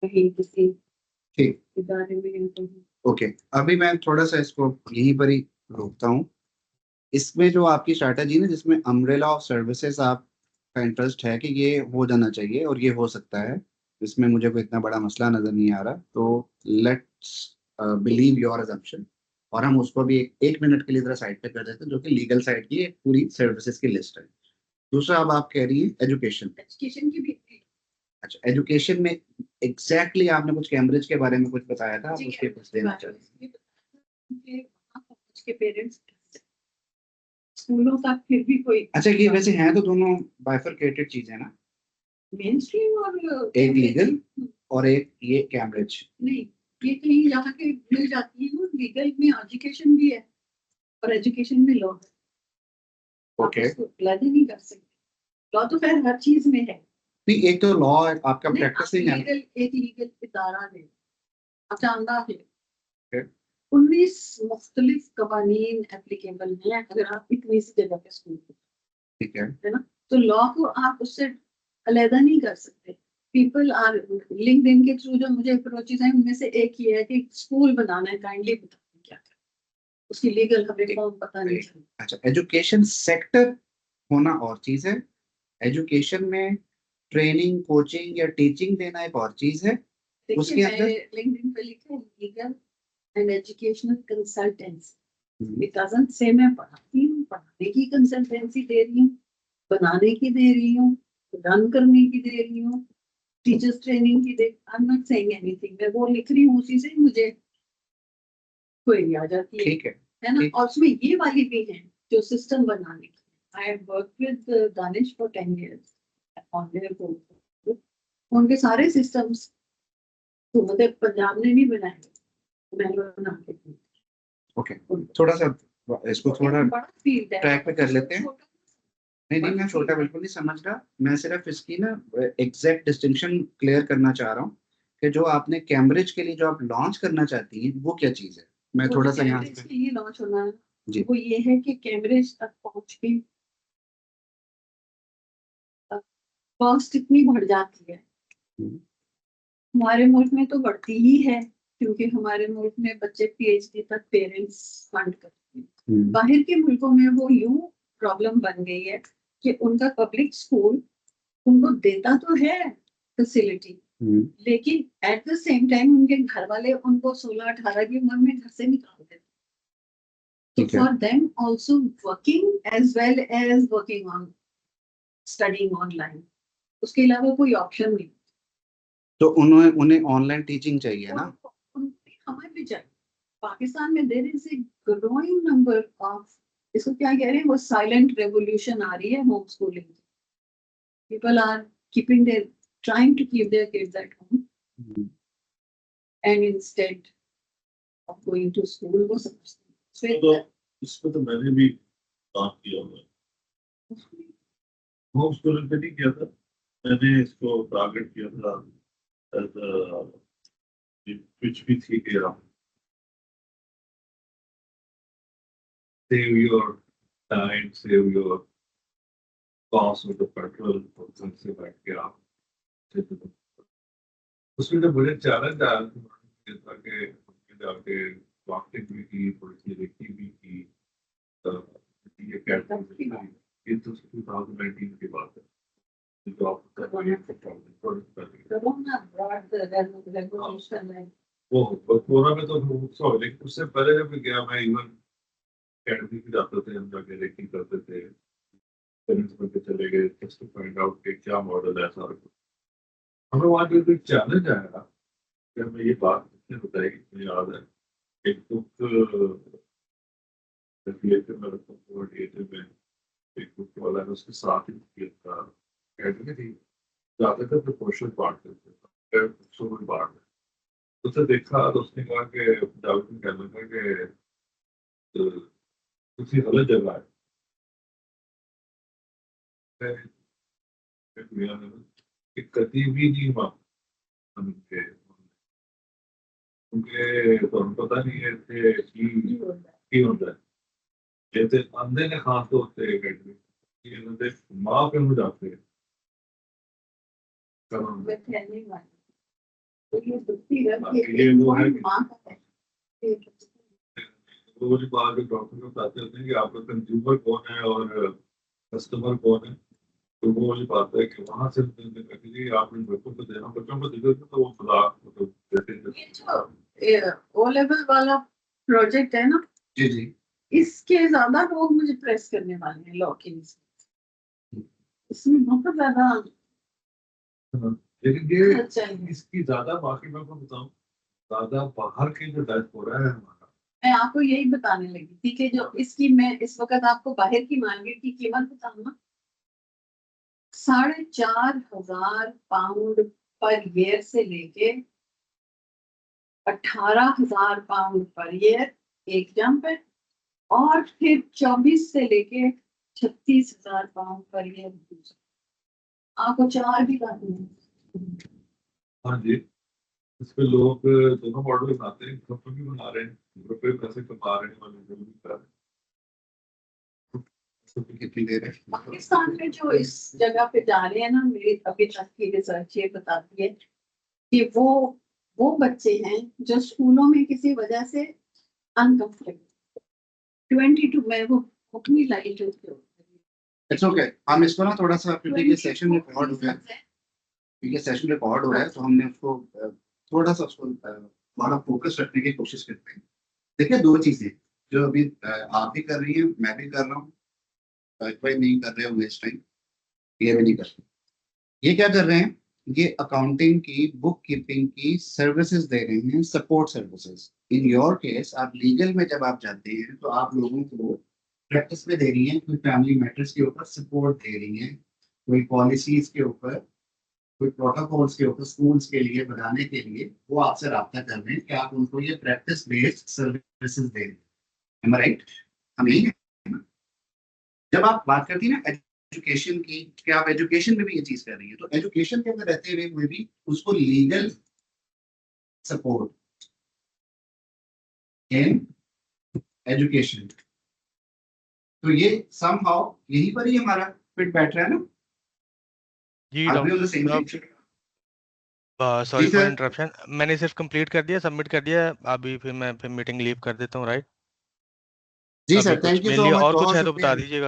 कहीं किसी इदारे में. ओके, अभी मैं थोड़ा सा इसको यहीं पर ही रोकता हूँ. इसमें जो आपकी स्ट्रैटेजी ना, जिसमें अम्ब्रेला ऑफ सर्विसेज आपका इंटरेस्ट है कि ये हो जाना चाहिए और ये हो सकता है, इसमें मुझे कोई इतना बड़ा मसला नजर नहीं आ रहा. तो लेट्स बिलीव योर अजम्पशन, और हम उसको भी एक मिनट के लिए जरा साइड पे कर देते हैं, जो कि लीगल साइड की एक पूरी सर्विसेज की लिस्ट है. दूसरा, अब आप कह रही है एजुकेशन की भी अच्छा, एजुकेशन में एग्जैक्टली आपने कुछ कैम्ब्रिज के बारे में कुछ बताया था, आप जी, उसके कुछ देना चाहते हैं? के पेरेंट्स स्कूलों का फिर भी कोई अच्छा, ये वैसे हैं तो दोनों बाइफरकेटेड चीजें ना, मेन स्ट्रीम और एक लीगल और एक ये कैम्ब्रिज। नहीं, ये कहीं यहाँ के मिल जाती है ना, लीगल में एजुकेशन भी है और एजुकेशन में लॉ है। ओके, अलग नहीं कर सकते, लॉ तो खैर हर चीज में है। नहीं एक तो लॉ आपका नहीं, प्रैक्टिसिंग है, लीगल एक लीगल इदारा है, अचानदा है, Okay. 19 मुख्तलिफ कवानीन एप्लीकेबल हैं अगर आप इतनी सी जगह पे स्कूल ठीक है, है ना, तो लॉ को आप उससे अलहदा नहीं कर सकते। पीपल आर लिंक्डइन के थ्रू जो मुझे अप्रोचेस हैं उनमें से एक ये है कि स्कूल बनाना है, काइंडली बताइए क्या है उसकी लीगल हमें फॉर्म पता नहीं चलता। अच्छा, एजुकेशन सेक्टर होना और चीज है, एजुकेशन में ट्रेनिंग, कोचिंग या टीचिंग देना एक और चीज है। उसके देखिए अंदर मैं लिंक्डइन पे लिखा है legal and educational consultancy, it doesn't say मैं पढ़ाती हूँ, पढ़ाने की कंसल्टेंसी दे रही हूँ, बनाने की दे रही हूँ, रन करने की दे रही हूँ, टीचर्स ट्रेनिंग की दे, I am not saying anything, मैं वो लिख रही हूँ, उसी से मुझे क्वेरी आ जाती ठीक है है, ना। ठीक। और उसमें ये वाली भी है जो सिस्टम बनाने की, I have worked with Danish for 10 years on their program, उनके सारे सिस्टम्स तो मतलब पंजाब ने नहीं बनाए, मैंने बना के दिए। ओके, थोड़ा सा इसको थोड़ा बड़ा फील्ड है, ट्रैक पे कर लेते हैं। छोटा नहीं नहीं, मैं छोटा बिल्कुल नहीं समझ रहा, मैं सिर्फ इसकी ना एग्जैक्ट डिस्टिंक्शन क्लियर करना चाह रहा हूँ कि जो आपने कैम्ब्रिज के लिए जो आप लॉन्च करना चाहती हैं वो क्या चीज़ है, मैं वो थोड़ा जो सा यहाँ कैम्ब्रिज पे के लिए लॉन्च होना है जी। वो ये है कि कैम्ब्रिज तक पहुंच के कॉस्ट इतनी बढ़ जाती है, हम्म, हमारे मुल्क में तो बढ़ती ही है क्योंकि हमारे मुल्क में बच्चे पीएचडी तक पेरेंट्स फंड करते हैं। बाहर के मुल्कों में वो यूं प्रॉब्लम बन गई है कि उनका पब्लिक स्कूल उनको देता तो है फैसिलिटी, लेकिन एट द सेम टाइम उनके घर वाले उनको 16-18 की उम्र में घर से निकाल देते, तो ठीक है, for them also working as well as working on studying online, उसके अलावा कोई ऑप्शन नहीं। तो उन्हें उन्हें ऑनलाइन टीचिंग चाहिए ना। हमें भी चाहिए, पाकिस्तान में there is a growing number of, इसको क्या कह रहे हैं, वो साइलेंट रेवोल्यूशन आ रही है home schooling, people are keeping their trying to keep their kids at home and instead of going to school, वो समझते हैं तो इसमें तो मैंने भी काम किया हुआ है, होम स्कूलिंग पे नहीं किया था, मैंने इसको टारगेट किया था कुछ भी थी कि आप save your time, save your cost of the petrol, और घर से बैठ के आप उसमें जो मुझे चैलेंज आया था कि जाके वाकई भी की, थोड़ी सी देखी भी की, ये कैटेगरी ये तो 2019 की बात है, जो आप वो कोरोना में तो सो, लेकिन उससे पहले जब गया मैं इवन अकेडमी भी जाते थे, हम जाके रेकी करते थे, पेरेंट्स बन के चले गए जस्ट टू फाइंड आउट कि क्या मॉडल है सारा कुछ। हमें वहाँ जो एक चैलेंज आया कि हमें ये बात किसने बताई, मुझे याद है एक बुक रिलेटेड में रखा हुआ में एक बुक वाला है, उसके साथ ही अकेडमी थी, जाते थे प्रपोर्शन बांट करते थे, बुक्सों में बांट उससे देखा तो उसने कहा कि जावेद ने कहने लगा कि किसी गलत जगह है, कि कभी भी नहीं हुआ उनके उनके तो पता नहीं है थे की होता है, जैसे अंधे ने खास तौर से अकेडमी माँ पे हो जाते हैं ये वो है वो वाली बात जो डॉक्टर को बताते होते हैं कि आपका कंज्यूमर कौन है और कस्टमर कौन है, तो वो वाली बात है कि वहां से आपने बच्चों को देना, बच्चों को देते तो वो खुदा मतलब देते ओ लेवल वाला प्रोजेक्ट है ना, जी जी, इसके ज्यादा लोग मुझे प्रेस करने वाले हैं लॉ के, इसमें बहुत ज्यादा लेकिन ये अच्छा है। इसकी ज्यादा मार्केट में आपको बताऊं, ज्यादा बाहर के जो डेथ हो रहा है हमारा, मैं आपको यही बताने लगी थी कि जो इसकी मैं इस वक्त आपको बाहर की मार्केट की कीमत बताऊंगा, 4,500 पाउंड पर ईयर से लेके 18,000 पाउंड पर ईयर एक जंप है, और फिर 24 से लेके 36,000 पाउंड पर ईयर दूसरा। आपको 4 भी लाते हैं। हाँ जी, इस पे लोग दोनों मॉडल बनाते हैं, ग्रुप भी बना रहे हैं, ग्रुप पे पैसे कमा रहे हैं और इंडिविजुअल भी कर रहे हैं। कितनी देर है? पाकिस्तान में जो इस जगह पे जा रहे हैं ना, मेरी अभी तक की रिसर्च ये बताती है कि वो बच्चे हैं जो स्कूलों में किसी वजह से अनकंफर्टेबल 22 में वो अपनी लाइफ जो इट्स ओके, हम इसको ना थोड़ा सा, क्योंकि ये सेशन रिकॉर्ड हो गया है, क्योंकि सेशन रिकॉर्ड हो रहा है, तो हमने उसको थोड़ा सा उसको थोड़ा फोकस रखने की कोशिश करते हैं। देखिए, दो चीजें जो अभी आप भी कर रही हैं, मैं भी कर रहा हूँ, कोई नहीं कर रहे हो वेस्ट टाइम, ये भी नहीं कर रहे। ये क्या कर रहे हैं, ये अकाउंटिंग की, बुक कीपिंग की सर्विसेज दे रहे हैं, support services. In your case आप लीगल में जब आप जाते हैं तो आप लोगों को प्रैक्टिस में दे रही हैं, कोई फैमिली मैटर्स के ऊपर सपोर्ट दे रही हैं, कोई पॉलिसीज के ऊपर, कोई प्रोटोकॉल्स के ऊपर स्कूल्स के लिए बनाने के लिए वो आपसे राब्ता कर रहे हैं कि आप उनको ये प्रैक्टिस बेस्ड सर्विसेज दे रहे हैं। राइट? हम यही है ना? जब आप बात करती है ना एजुकेशन की, कि आप एजुकेशन में भी ये चीज कर रही है, तो एजुकेशन के अंदर रहते हुए भी उसको लीगल सपोर्ट इन एजुकेशन, तो ये समहाउ यहीं पर ही हमारा फिट बैठ रहा है ना। जी Are we on the doctor same साहब, page? सॉरी जी फॉर सर। इंटरप्शन, मैंने सिर्फ कंप्लीट कर दिया, सबमिट कर दिया अभी, फिर मैं मीटिंग लीव कर देता हूँ, राइट? जी अभी सर, कुछ थैंक यू मेरे सो लिए मच, और कुछ बहुत है तो बता शुक्रिया। दीजिएगा।